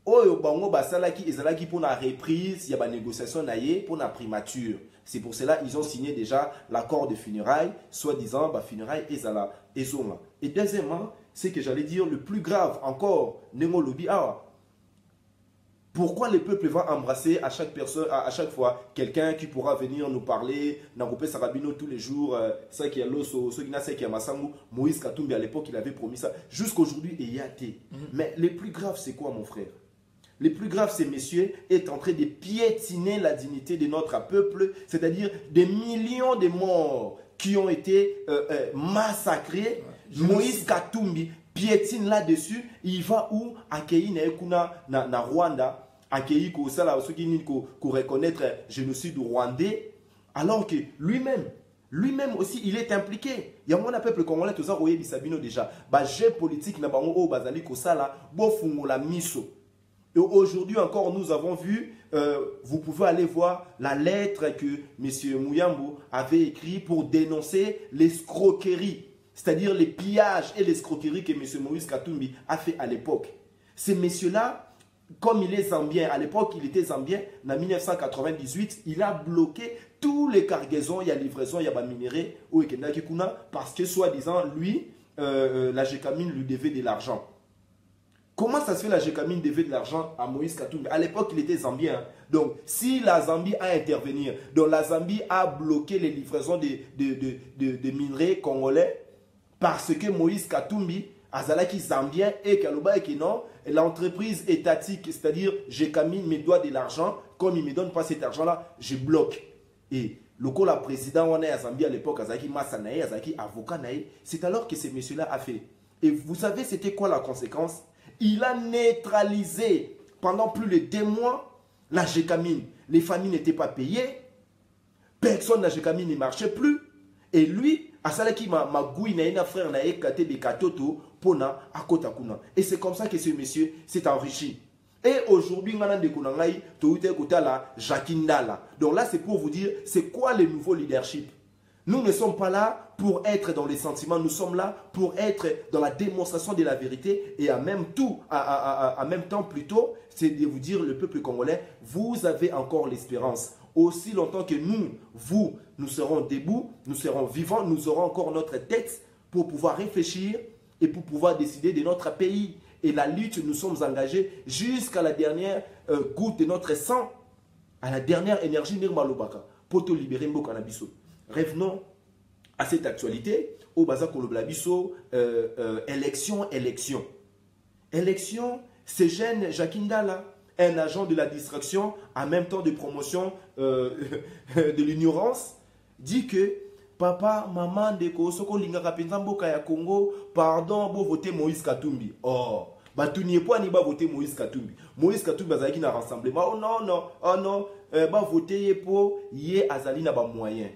pour la reprise, il y a une négociation pour la primature. C'est pour cela qu'ils ont signé déjà l'accord de funérailles, soi-disant, funérailles et zoma. Et deuxièmement, c'est que j'allais dire le plus grave encore, Nengo Lobi, Pourquoi le peuple va embrasser à chaque personne, à chaque fois, quelqu'un qui pourra venir nous parler, Nangopé Sarabino tous les jours, ça qui est l'osso, ce qui est Massangu, Moïse Katumbi à l'époque, il avait promis ça. Jusqu'aujourd'hui, il y a été. Mais le plus grave, c'est quoi, mon frère? Le plus grave, c'est messieurs, est en train de piétiner la dignité de notre peuple, c'est-à-dire des millions de morts qui ont été massacrés. Moïse Katumbi piétine là-dessus. Il va où? Accueillir na Rwanda, accueillir ceux qui reconnaître le génocide rwandais, alors que lui-même aussi, il est impliqué. Il y a un peuple congolais, tout ça, Bisabino déjà. Jeu politique, na bango bazali kosala, bo fungola miso. Et aujourd'hui encore, nous avons vu, vous pouvez aller voir la lettre que M. Mouyambo avait écrite pour dénoncer l'escroquerie, c'est-à-dire les pillages et l'escroquerie que M. Moïse Katumbi a fait à l'époque. Ces messieurs-là, comme il est zambien, à l'époque il était zambien, en 1998, il a bloqué tous les cargaisons, il y a livraison, il y a minéraux, parce que soi-disant, lui, la Gécamine lui devait de l'argent. Comment ça se fait la Gécamine devait de l'argent à Moïse Katumbi? À l'époque, il était zambien. Donc, si la Zambie a intervenu, donc la Zambie a bloqué les livraisons de minerais congolais parce que Moïse Katumbi, Azalaki zambien et Kalouba et non, l'entreprise étatique, c'est-à-dire Gécamine me doit de l'argent, comme il ne me donne pas cet argent-là, je bloque. Et le président on est à Zambie à l'époque, Azalaki Massanae, Azalaki avocat Nae, c'est alors que ce monsieur-là a fait. Et vous savez, c'était quoi la conséquence? Il a neutralisé pendant plus de 2 mois la Gécamine. Les familles n'étaient pas payées. Personne na Gécamine ne marchait plus. Et lui, Asalaki Magoui na frère na ekate de katoto pona akota kuna. Et c'est comme ça que ce monsieur s'est enrichi. Et aujourd'hui, donc là, c'est pour vous dire, c'est quoi le nouveau leadership? Nous ne sommes pas là pour être dans les sentiments, nous sommes là pour être dans la démonstration de la vérité et en même temps plutôt, c'est de vous dire, le peuple congolais, vous avez encore l'espérance. Aussi longtemps que nous serons debout, nous serons vivants, nous aurons encore notre tête pour pouvoir réfléchir et pour pouvoir décider de notre pays. Et la lutte, nous sommes engagés jusqu'à la dernière goutte de notre sang, à la dernière énergie Nirmalobaka, pour te libérer Mbokanabiso. Revenons à cette actualité. Au Baza Koloblabiso, élection. Élection, c'est jeune Jakindala, un agent de la distraction, en même temps de promotion de l'ignorance, dit que papa, maman, Deko, Soko Linga Kapenzambo Kaya Congo, pardon, vous votez Moïse Katumbi. Oh, tu n'y es pas ni va voter Moïse Katumbi. Moïse Katumbi a un rassemblement. Oh non, voter pour Yé Azali n'a pas moyen.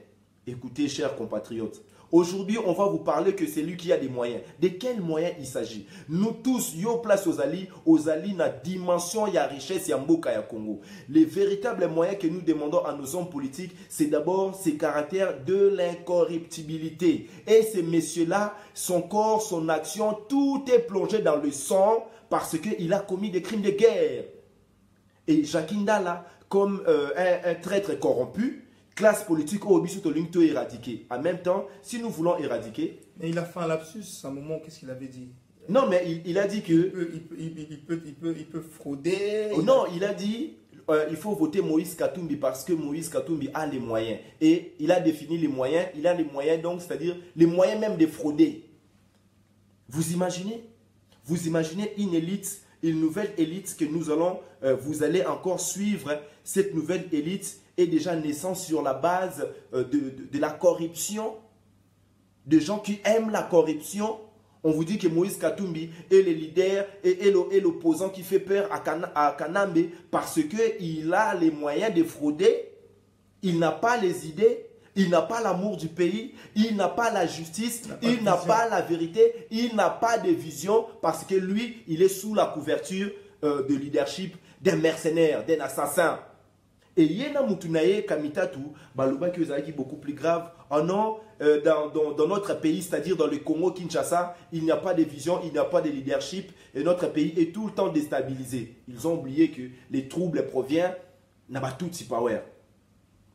Écoutez, chers compatriotes, aujourd'hui, on va vous parler que c'est lui qui a des moyens. De quels moyens il s'agit? Nous tous, yo place aux alliés na dimension, ya richesse, ya mboka ya Congo. Les véritables moyens que nous demandons à nos hommes politiques, c'est d'abord ces caractères de l'incorruptibilité. Et ces messieurs-là, son corps, son action, tout est plongé dans le sang parce qu'il a commis des crimes de guerre. Et Jakindala, comme un traître corrompu, classe politique au Bissotolingto éradiquer. En même temps, si nous voulons éradiquer... Mais il a fait un lapsus à un moment, qu'est-ce qu'il avait dit? Non, mais il a dit que... Il peut frauder... Non, il a dit il faut voter Moïse Katumbi parce que Moïse Katumbi a les moyens. Et il a défini les moyens. Il a les moyens, donc, c'est-à-dire les moyens même de frauder. Vous imaginez une élite, une nouvelle élite que nous allons... vous allez encore suivre cette nouvelle élite est déjà naissant sur la base de la corruption, de gens qui aiment la corruption. On vous dit que Moïse Katumbi est le leader et l'opposant qui fait peur à Kanambe parce qu'il a les moyens de frauder, il n'a pas les idées, il n'a pas l'amour du pays, il n'a pas la justice, il n'a pas la vérité, il n'a pas de vision parce que lui, il est sous la couverture de leadership d'un mercenaire, d'un assassin. Et Yena Mutunaye Kamitatu, Baluba qui est beaucoup plus grave. Oh non, dans notre pays, c'est-à-dire dans le Congo, Kinshasa, il n'y a pas de vision, il n'y a pas de leadership et notre pays est tout le temps déstabilisé. Ils ont oublié que les troubles proviennent n'a pas tout si power.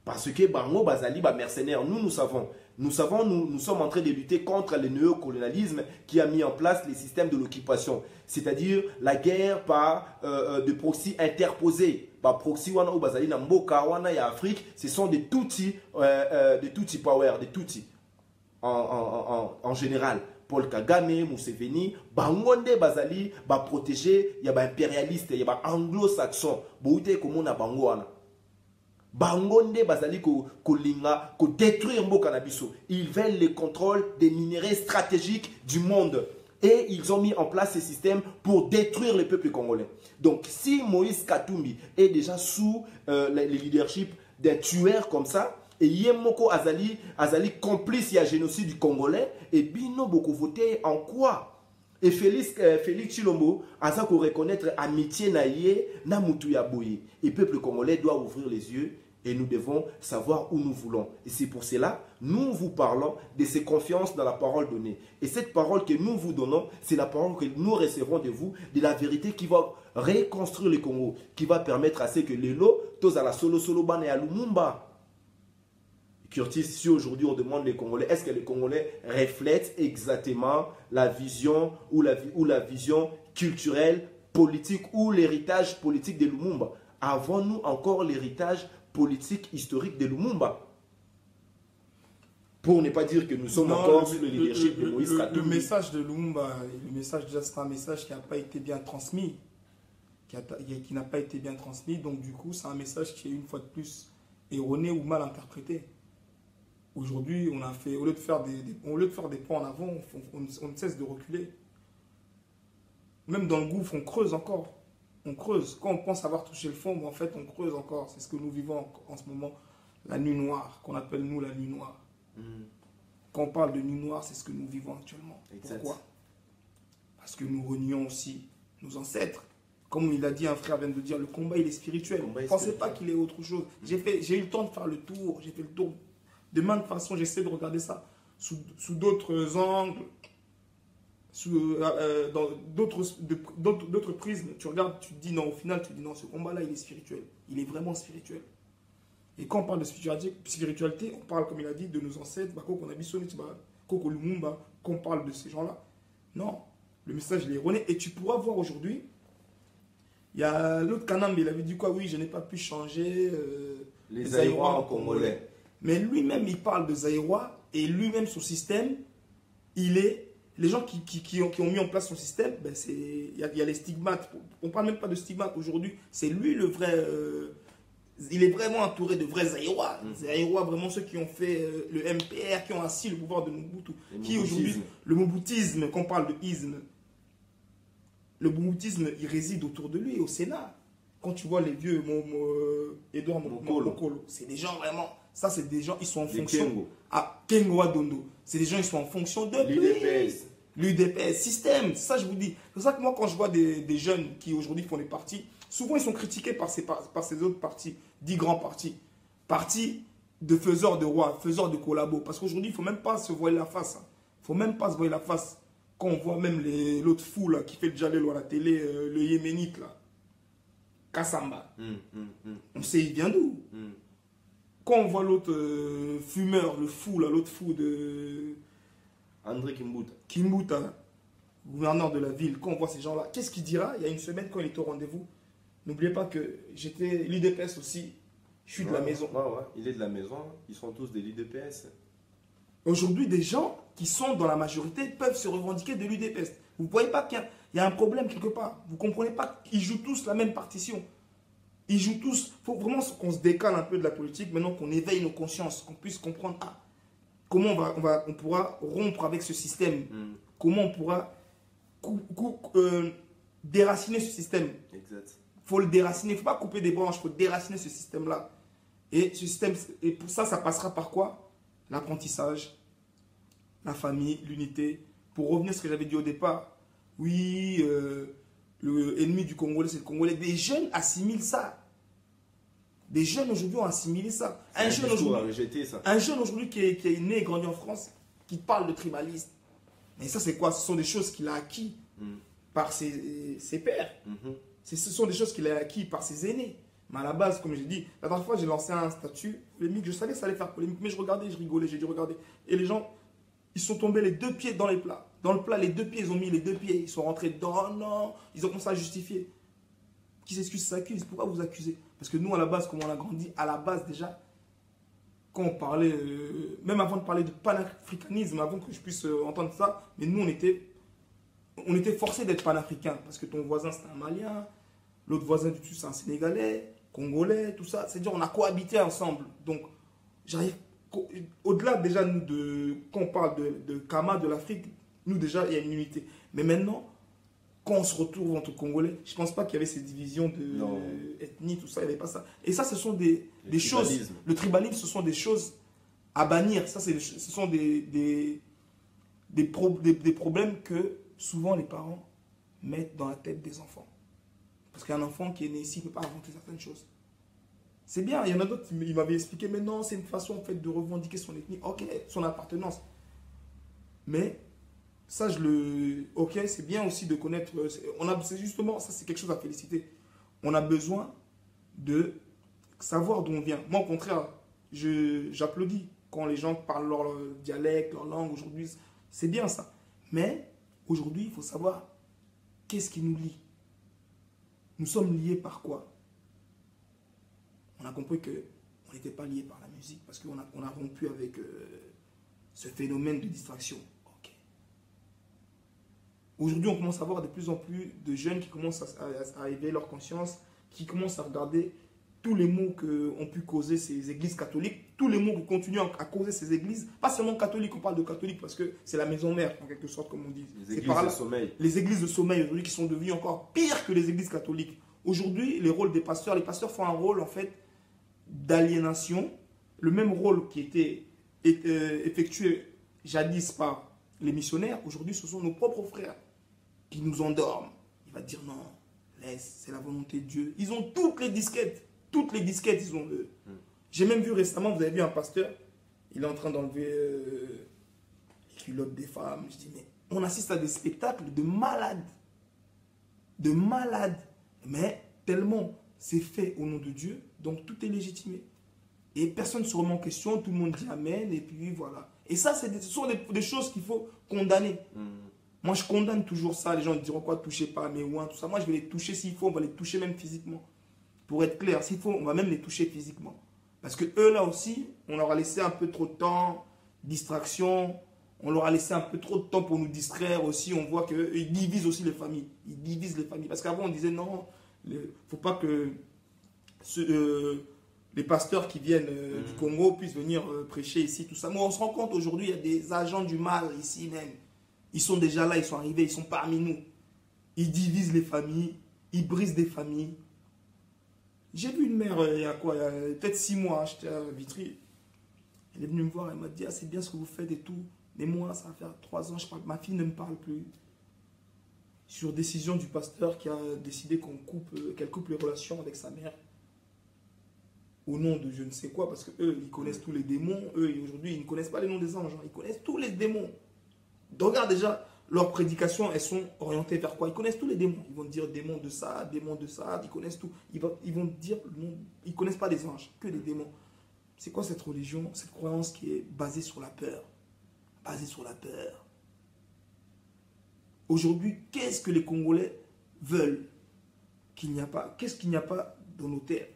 Parce que Bango Bazali, mercenaire, nous savons. Nous savons, nous sommes en train de lutter contre le néocolonialisme qui a mis en place les systèmes de l'occupation, c'est-à-dire la guerre par de proxy interposés. Par proxy wana ou bazali na mboka wana ya Afrique, ce sont des tutsi power, des tutsi en général. Paul Kagame, Museveni, bangonde bazali ba protéger ya ba impérialiste, ya ba anglo-saxon, boute comme na bango wana. Bangonde bazali ko linga ko détruire mboka na biso. Ils veulent le contrôle des minéraux stratégiques du monde. Et ils ont mis en place ces systèmes pour détruire le peuple congolais. Donc, si Moïse Katumbi est déjà sous le leadership d'un tueur comme ça, et Yemoko Azali complice du génocide du Congolais, et Bino Boko voté en quoi? Et Félix Chilombo a ça qu'on reconnaître amitié naïe na mutu ya boye. Et le peuple congolais doit ouvrir les yeux et nous devons savoir où nous voulons. Et c'est pour cela, nous vous parlons de ces confiances dans la parole donnée. Et cette parole que nous vous donnons, c'est la parole que nous recevrons de vous, de la vérité qui va reconstruire le Congo, qui va permettre à ce que les lots, tous à la solo ban et à Lumumba. Curtis, si aujourd'hui on demande les Congolais, est-ce que les Congolais reflètent exactement la vision ou la vision culturelle, politique ou l'héritage politique de Lumumba? Avons-nous encore l'héritage politique historique de Lumumba? Pour ne pas dire que nous sommes encore sous le leadership de Moïse Katumbi. Le message de Lumumba, c'est un message qui n'a pas été bien transmis. Qui n'a pas été bien transmis. Donc du coup, c'est un message qui est une fois de plus erroné ou mal interprété. Aujourd'hui, au lieu de faire des pas en avant, on ne cesse de reculer. Même dans le gouffre, on creuse encore. On creuse. Quand on pense avoir touché le fond, mais en fait, on creuse encore. C'est ce que nous vivons en ce moment. La nuit noire, qu'on appelle nous la nuit noire. Quand on parle de nuit noire, c'est ce que nous vivons actuellement. Exact. Pourquoi? Parce que nous renions aussi nos ancêtres. Comme il a dit, un frère vient de dire, le combat, il est spirituel. Ne pensez pas qu'il est autre chose. J'ai eu le temps de faire le tour. J'ai fait le tour. De maintes façons, j'essaie de regarder ça sous d'autres angles, dans d'autres prismes. Tu regardes, tu te dis non, au final, tu te dis non, ce combat-là, il est spirituel. Il est vraiment spirituel. Et quand on parle de spiritualité, on parle, comme il a dit, de nos ancêtres, Koko Koko Lumumba, qu'on parle de ces gens-là. Non, le message il est erroné. Et tu pourras voir aujourd'hui, il y a l'autre Kanambe, il avait dit quoi? Oui, je n'ai pas pu changer les Aïrois en congolais. Mais lui-même, il parle de Zaïrois et lui-même, son système, les gens qui ont mis en place son système, ben il y a les stigmates. On ne parle même pas de stigmates aujourd'hui. C'est lui le vrai. Il est vraiment entouré de vrais Zaïrois. Zaïrois, vraiment ceux qui ont fait le MPR, qui ont assis le pouvoir de Mobutu. Qui aujourd'hui, le Mobutisme, quand on parle de isme, le Mobutisme, il réside autour de lui, au Sénat. Quand tu vois les vieux Edouard Mokolo, c'est des gens vraiment. Ça, c'est des gens, ils sont en fonction. À Kengo Adondo. C'est des gens, ils sont en fonction de l'UDPS, système. Ça, je vous dis. C'est pour ça que moi, quand je vois des jeunes qui aujourd'hui font des partis, souvent ils sont critiqués par ces autres partis, 10 grands partis. Partis de faiseurs de rois, faiseurs de collabos. Parce qu'aujourd'hui, il ne faut même pas se voir la face. Il ne faut même pas se voir la face. Quand on voit même l'autre fou là, qui fait le jalel à la télé, le Yéménite là, Kassamba. On sait il vient d'où. Quand on voit l'autre fumeur, le fou là, l'autre fou de André Kimbuta, gouverneur de la ville, quand on voit ces gens-là, qu'est-ce qu'il dira? Il y a une semaine, quand il était au rendez-vous, n'oubliez pas que j'étais l'UDPS aussi, je suis de la maison. Ouais, il est de la maison, ils sont tous de l'UDPS. Aujourd'hui, des gens qui sont dans la majorité peuvent se revendiquer de l'UDPS. Vous ne voyez pas qu'il y a un problème quelque part. Vous ne comprenez pas qu'ils jouent tous la même partition. Ils jouent tous. Il faut vraiment qu'on se décale un peu de la politique, maintenant qu'on éveille nos consciences, qu'on puisse comprendre comment on pourra rompre avec ce système. Comment on pourra déraciner ce système. Exact. Il faut le déraciner. Il ne faut pas couper des branches, il faut déraciner ce système-là. Et pour ça, ça passera par quoi? L'apprentissage, la famille, l'unité. Pour revenir à ce que j'avais dit au départ, oui, le ennemi du Congolais, c'est le Congolais. Des jeunes assimilent ça. Des jeunes aujourd'hui ont assimilé ça. Un jeune aujourd'hui qui est né et grandi en France, qui parle de tribalisme. Mais ça, c'est quoi? Ce sont des choses qu'il a acquis par ses pères. Ce sont des choses qu'il a acquis par ses aînés. Mais à la base, comme j'ai dit, la dernière fois, j'ai lancé un statut polémique. Je savais que ça allait faire polémique, mais je regardais, je rigolais, j'ai dit regarder. Et les gens, ils sont tombés les deux pieds dans les plats. Dans le plat, les deux pieds, ils ont mis les deux pieds. Ils sont rentrés dedans, oh non, ils ont commencé à justifier. Qui s'excuse s'accuse. Pourquoi vous accusez? Parce que nous, à la base, comme on a grandi, à la base déjà, quand on parlait, même avant de parler de panafricanisme, avant que je puisse entendre ça, mais nous, on était forcés d'être panafricains. Parce que ton voisin, c'était un Malien, l'autre voisin du dessus, c'est un Sénégalais, Congolais, tout ça. C'est-à-dire, on a cohabité ensemble. Donc, j'arrive, au-delà déjà, nous, quand on parle de Kama, de l'Afrique, nous, déjà, il y a une unité. Mais maintenant, quand on se retrouve entre Congolais, je ne pense pas qu'il y avait ces divisions d'ethnie, tout ça, il n'y avait pas ça. Et ça, ce sont des choses. Le tribalisme, ce sont des choses à bannir. Ça, ce sont des problèmes que souvent les parents mettent dans la tête des enfants. Parce qu'un enfant qui est né ici ne peut pas inventer certaines choses. C'est bien, il y en a d'autres, il m'avait expliqué, mais non, c'est une façon en fait, de revendiquer son ethnie, ok, son appartenance. Mais ça, ok, c'est bien aussi de connaître. C'est justement, ça, c'est quelque chose à féliciter. On a besoin de savoir d'où on vient. Moi, au contraire, j'applaudis quand les gens parlent leur dialecte, leur langue. Aujourd'hui, c'est bien ça. Mais aujourd'hui, il faut savoir qu'est-ce qui nous lie. Nous sommes liés par quoi? On a compris qu'on n'était pas liés par la musique parce qu'on a rompu avec ce phénomène de distraction. Aujourd'hui, on commence à voir de plus en plus de jeunes qui commencent à éveiller leur conscience, qui commencent à regarder tous les maux qu'ont pu causer ces églises catholiques, tous les maux que continuent à causer ces églises, pas seulement catholiques, on parle de catholiques parce que c'est la maison mère, en quelque sorte, comme on dit. Les églises de sommeil. Les églises de sommeil, aujourd'hui, qui sont devenues encore pires que les églises catholiques. Aujourd'hui, les pasteurs font un rôle, en fait, d'aliénation, le même rôle qui était effectué jadis par les missionnaires, aujourd'hui, ce sont nos propres frères qui nous endorment. Il va dire non, laisse, c'est la volonté de Dieu. Ils ont toutes les disquettes, ils ont. J'ai même vu récemment, vous avez vu un pasteur, il est en train d'enlever les culottes des femmes. Je dis, mais on assiste à des spectacles de malades. Mais tellement c'est fait au nom de Dieu, donc tout est légitimé. Et personne ne se remet en question, tout le monde dit Amen, et puis voilà. Et ça, ce sont des choses qu'il faut condamner. Moi, je condamne toujours ça. Les gens diront quoi, touchez pas mes ouins, tout ça. Moi, je vais les toucher s'il faut, on va les toucher même physiquement. Pour être clair, s'il faut, on va même les toucher physiquement. Parce que eux, là aussi, on leur a laissé un peu trop de temps, distraction, on leur a laissé un peu trop de temps pour nous distraire aussi. On voit qu'ils divisent aussi les familles. Ils divisent les familles. Parce qu'avant, on disait non, il ne faut pas que les pasteurs qui viennent du Congo puissent venir prêcher ici, tout ça. Mais on se rend compte aujourd'hui, il y a des agents du mal ici même. Ils sont déjà là, ils sont arrivés, ils sont parmi nous. Ils divisent les familles, ils brisent des familles. J'ai vu une mère, il y a peut-être 6 mois, j'étais à Vitry. Elle est venue me voir, elle m'a dit, ah, c'est bien ce que vous faites et tout. Mais moi, ça va faire 3 ans, ma fille ne me parle plus. Sur décision du pasteur qui a décidé qu'elle coupe les relations avec sa mère. Au nom de je ne sais quoi, parce qu'eux, ils connaissent tous les démons. Eux, aujourd'hui, ils ne connaissent pas les noms des anges. Ils connaissent tous les démons. Donc, regarde déjà, leurs prédications, elles sont orientées vers quoi? Ils connaissent tous les démons. Ils vont dire démons de ça, ils connaissent tout. Ils vont dire, ils ne connaissent pas les anges, que les démons. C'est quoi cette religion, cette croyance qui est basée sur la peur? Basée sur la peur. Aujourd'hui, qu'est-ce que les Congolais veulent qu'il n'y a pas? Qu'est-ce qu'il n'y a pas dans nos terres?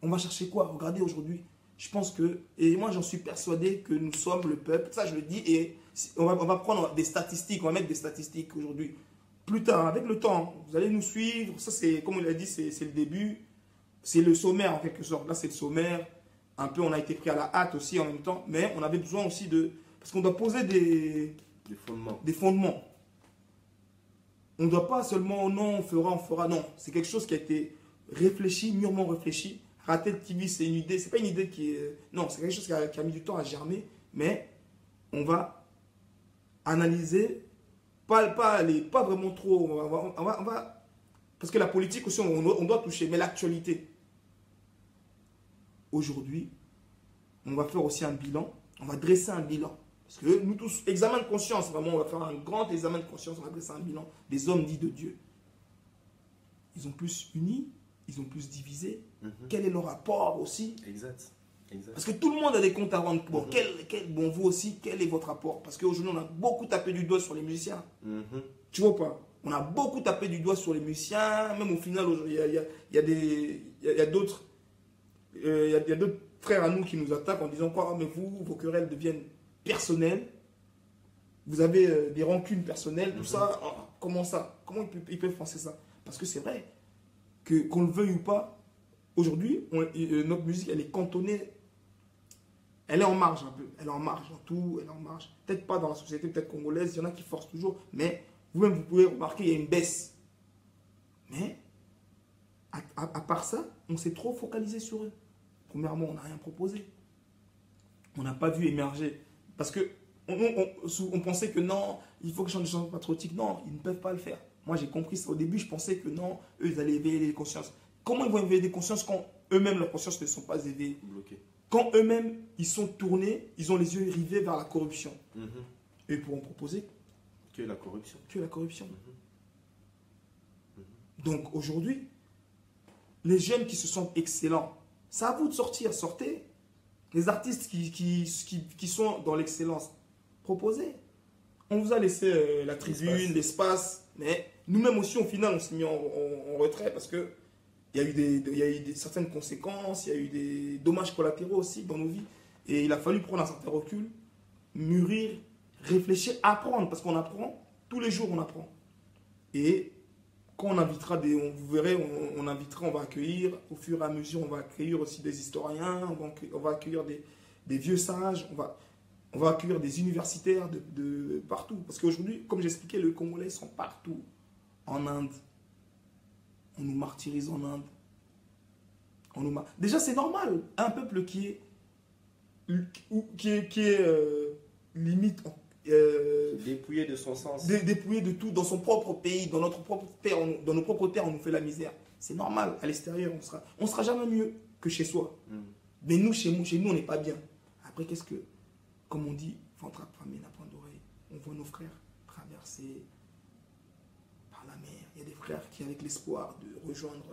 On va chercher quoi? Regardez aujourd'hui. Je pense que, et moi j'en suis persuadé que nous sommes le peuple, ça je le dis, et on va prendre des statistiques, on va mettre des statistiques aujourd'hui. Plus tard, avec le temps, vous allez nous suivre, ça c'est, comme on l'a dit, c'est le début, c'est le sommaire en quelque sorte. Là c'est le sommaire, un peu on a été pris à la hâte aussi en même temps, mais on avait besoin aussi de, parce qu'on doit poser des fondements. On ne doit pas seulement, oh non, on fera, non. C'est quelque chose qui a été réfléchi, mûrement réfléchi. Ratel TV, c'est une idée, c'est pas une idée qui est... Non, c'est quelque chose qui a mis du temps à germer, mais on va analyser, pas vraiment trop, on va parce que la politique aussi, on doit toucher, mais l'actualité. Aujourd'hui, on va faire aussi un bilan, on va dresser un bilan. Parce que nous tous, examen de conscience, vraiment, on va faire un grand examen de conscience, on va dresser un bilan des hommes dits de Dieu. Ils ont plus uni, ils ont plus divisé. Quel est leur rapport aussi? Exact. Parce que tout le monde a des comptes à rendre. Bon, bon, vous aussi, quel est votre rapport? Parce qu'aujourd'hui, on a beaucoup tapé du doigt sur les musiciens. Tu vois pas? On a beaucoup tapé du doigt sur les musiciens. Même au final, il y a d'autres frères à nous qui nous attaquent en disant quoi? Ah, mais vous, vos querelles deviennent personnelles. Vous avez des rancunes personnelles, tout ça. Oh, comment ça? Comment ils peuvent penser ça? Parce que c'est vrai que qu'on le veuille ou pas, aujourd'hui, notre musique, elle est cantonnée. Elle est en marge un peu. Elle est en marge dans tout. Elle est en marge. Peut-être pas dans la société, peut-être congolaise. Il y en a qui forcent toujours. Mais vous-même, vous pouvez remarquer, il y a une baisse. Mais, à part ça, on s'est trop focalisé sur eux. Premièrement, on n'a rien proposé. On n'a pas vu émerger. Parce que on pensait que non, il faut que je chante des chansons patriotiques. Non, ils ne peuvent pas le faire. Moi, j'ai compris ça. Au début, je pensais que non, eux, ils allaient éveiller les consciences. Comment ils vont éveiller des consciences quand eux-mêmes, leurs consciences ne sont pas éveillées? Bloqué. Quand eux-mêmes, ils sont tournés, ils ont les yeux rivés vers la corruption. Et ils pourront proposer que la corruption. Que la corruption. Donc aujourd'hui, les jeunes qui se sentent excellents, c'est à vous de sortir, sortez. Les artistes qui sont dans l'excellence, proposez. On vous a laissé la tribune, l'espace, mais nous-mêmes aussi, au final, on s'est mis en retrait parce que il y a eu certaines conséquences, il y a eu des dommages collatéraux aussi dans nos vies. Et il a fallu prendre un certain recul, mûrir, réfléchir, apprendre. Parce qu'on apprend, tous les jours on apprend. Et quand on invitera vous verrez, on invitera, on va accueillir, au fur et à mesure, on va accueillir aussi des historiens, on va accueillir des vieux sages, on va accueillir des universitaires de partout. Parce qu'aujourd'hui, comme j'expliquais, les Congolais sont partout. En Inde, on nous martyrise en Inde. Déjà, c'est normal. Un peuple qui est limite dépouillé de son sens. Dépouillé de tout dans son propre pays, dans notre propre terre, dans nos propres terres, on nous fait la misère. C'est normal. À l'extérieur, on sera jamais mieux que chez soi. Mais nous, chez nous, on n'est pas bien. Après, qu'est-ce que, comme on dit, ventre à famille n'a point d'oreille. On voit nos frères traverser par la mer. Il y a des frères qui, avec l'espoir de rejoindre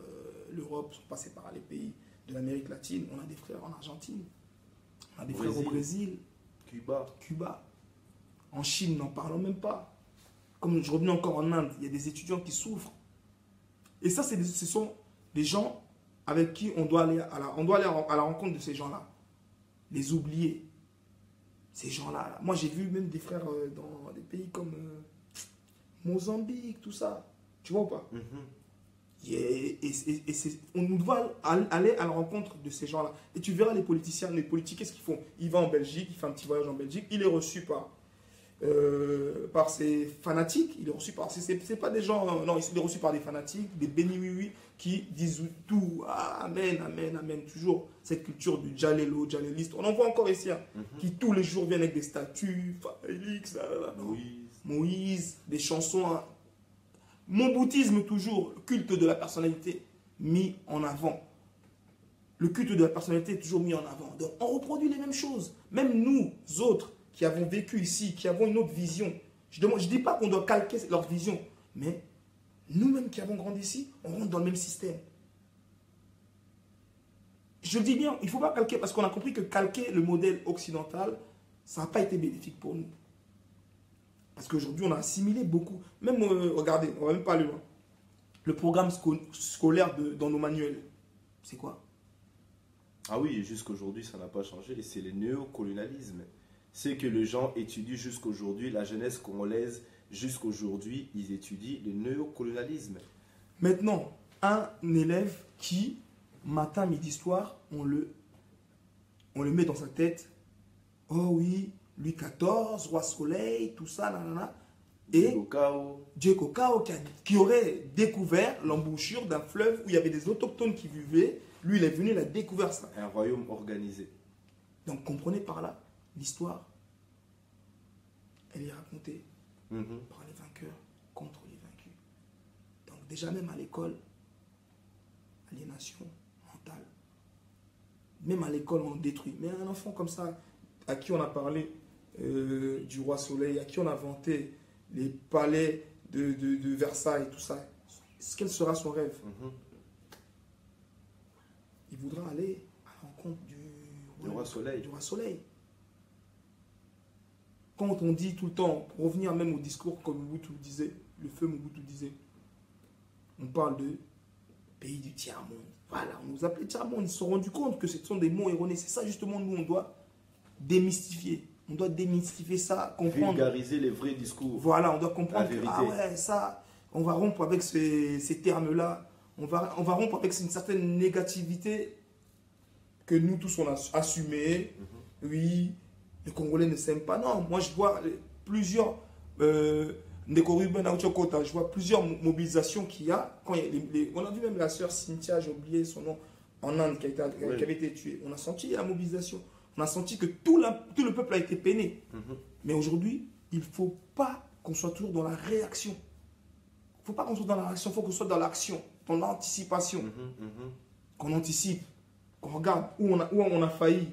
l'Europe, sont passés par les pays de l'Amérique latine. On a des frères en Argentine. On a des frères au Brésil. Cuba. En Chine, n'en parlons même pas. Comme je reviens encore en Inde, il y a des étudiants qui souffrent. Et ça, ce sont des gens avec qui on doit aller à la rencontre de ces gens-là. Les oublier. Ces gens-là. Moi, j'ai vu même des frères dans des pays comme Mozambique, tout ça. Tu vois ou pas? On doit aller à la rencontre de ces gens-là. Et tu verras les politiciens, les politiques, qu'est-ce qu'ils font? Il va en Belgique, il fait un petit voyage en Belgique, il est reçu par ces fanatiques, il est reçu par... C'est pas des gens... Non, il est reçu par des fanatiques, des béni-oui-oui, qui disent tout. Ah, amen, amen, amen. Toujours cette culture du djalelo, djaléliste. On en voit encore ici, hein, qui tous les jours viennent avec des statues, Félix, Moïse, des chansons... Hein. Mon bouddhisme, toujours, le culte de la personnalité mis en avant. Le culte de la personnalité est toujours mis en avant. Donc, on reproduit les mêmes choses. Même nous, autres, qui avons vécu ici, qui avons une autre vision. Je ne dis pas qu'on doit calquer leur vision, mais nous-mêmes qui avons grandi ici, on rentre dans le même système. Je le dis bien, il ne faut pas calquer, parce qu'on a compris que calquer le modèle occidental, ça n'a pas été bénéfique pour nous. Parce qu'aujourd'hui, on a assimilé beaucoup. Même, regardez, on ne va même pas aller loin. Le programme scolaire dans nos manuels, c'est quoi? Ah oui, jusqu'aujourd'hui, ça n'a pas changé. C'est le néocolonialisme. C'est que les gens étudient jusqu'aujourd'hui, la jeunesse congolaise, jusqu'aujourd'hui, ils étudient le néocolonialisme. Maintenant, un élève qui, matin, midi, soir, on le met dans sa tête. Oh oui, Louis XIV, Roi Soleil, tout ça, nanana. Et Diego Cao, qui aurait découvert l'embouchure d'un fleuve où il y avait des autochtones qui vivaient. Lui, il est venu, il a découvert ça. Un royaume organisé. Donc, comprenez par là, l'histoire, elle est racontée par les vainqueurs contre les vaincus. Donc, déjà même à l'école, aliénation mentale. Même à l'école, on détruit. Mais un enfant comme ça, à qui on a parlé du roi Soleil, à qui on a vanté les palais de Versailles, tout ça, quel sera son rêve? il voudra aller à l'encontre du roi Soleil. Du roi Soleil. Quand on dit tout le temps, pour revenir même au discours comme Mobutu disait, le feu Mobutu disait, on parle de pays du tiers-monde. Voilà, on nous appelait tiers-monde. Ils se sont rendus compte que ce sont des mots erronés. C'est ça justement, nous, on doit démystifier. On doit démystifier ça, comprendre. Vulgariser les vrais discours. Voilà, on doit comprendre que, ah ouais, ça, on va rompre avec ces termes-là. On va rompre avec une certaine négativité que nous tous, on a assumé. Oui, les Congolais ne s'aiment pas. Non, moi, je vois plusieurs... je vois plusieurs mobilisations qu'il y a. Quand on a vu même la sœur Cynthia, j'ai oublié son nom, en Inde, qui avait été tuée. On a senti la mobilisation. On a senti que tout le peuple a été peiné. Mais aujourd'hui, il ne faut pas qu'on soit toujours dans la réaction. Il ne faut pas qu'on soit dans la réaction, il faut qu'on soit dans l'action, dans l'anticipation. Qu'on anticipe, qu'on regarde où on a failli.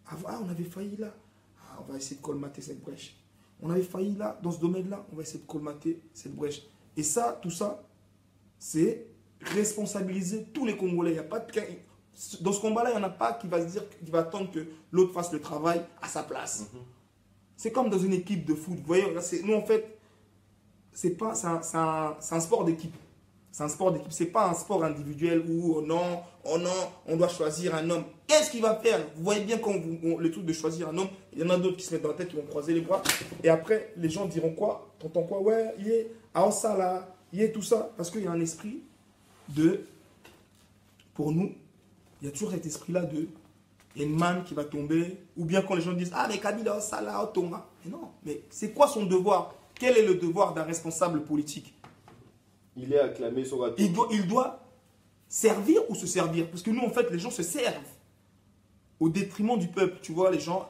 Ah, on avait failli là. Ah, on va essayer de colmater cette brèche. On avait failli là, dans ce domaine-là, on va essayer de colmater cette brèche. Et ça, tout ça, c'est responsabiliser tous les Congolais. Il y a pas dans ce combat-là, il n'y en a pas qui va se dire, qui va attendre que l'autre fasse le travail à sa place. C'est comme dans une équipe de foot. Vous voyez, nous en fait, c'est un sport d'équipe. C'est un sport d'équipe, c'est pas un sport individuel où non, on doit choisir un homme. Qu'est-ce qu'il va faire? Vous voyez bien quand le truc de choisir un homme, il y en a d'autres qui se mettent dans la tête, qui vont croiser les bras. Et après, les gens diront quoi? T'entends quoi? Ouais, il est à ça là, il est tout ça. Parce qu'il y a un esprit pour nous, il y a toujours cet esprit-là de une manne qui va tomber. Ou bien quand les gens disent, ah mais Kabila, ça là, Thomas. Mais non, mais c'est quoi son devoir? Quel est le devoir d'un responsable politique? Il est acclamé sur la il doit servir ou se servir. Parce que nous, en fait, les gens se servent au détriment du peuple. Tu vois, les gens,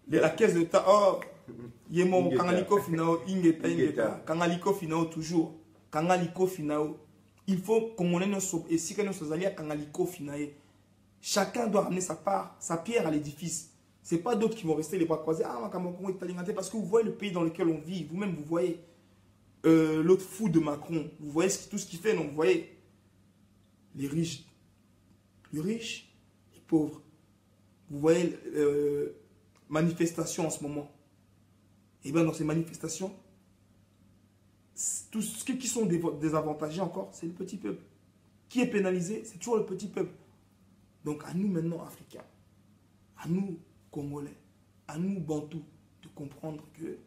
la caisse de ta... Oh, Yemo, Kangaliko Finao, Ingeta, Kangaliko Finao toujours. Kangaliko Finao. Il faut qu'on ait nos... Et si nous sommes allés à Kangaliko Finae, chacun doit ramener sa part, sa pierre à l'édifice. Ce n'est pas d'autres qui vont rester les bras croisés. Ah, parce que vous voyez le pays dans lequel on vit. Vous-même, vous voyez... l'autre fou de Macron, vous voyez tout ce qu'il fait, non? Vous voyez les riches, plus riches, les pauvres. Vous voyez manifestations en ce moment. Et bien dans ces manifestations, tous ceux qui sont désavantagés encore, c'est le petit peuple. Qui est pénalisé? C'est toujours le petit peuple. Donc à nous maintenant, Africains, à nous, Congolais, à nous, Bantous, de comprendre que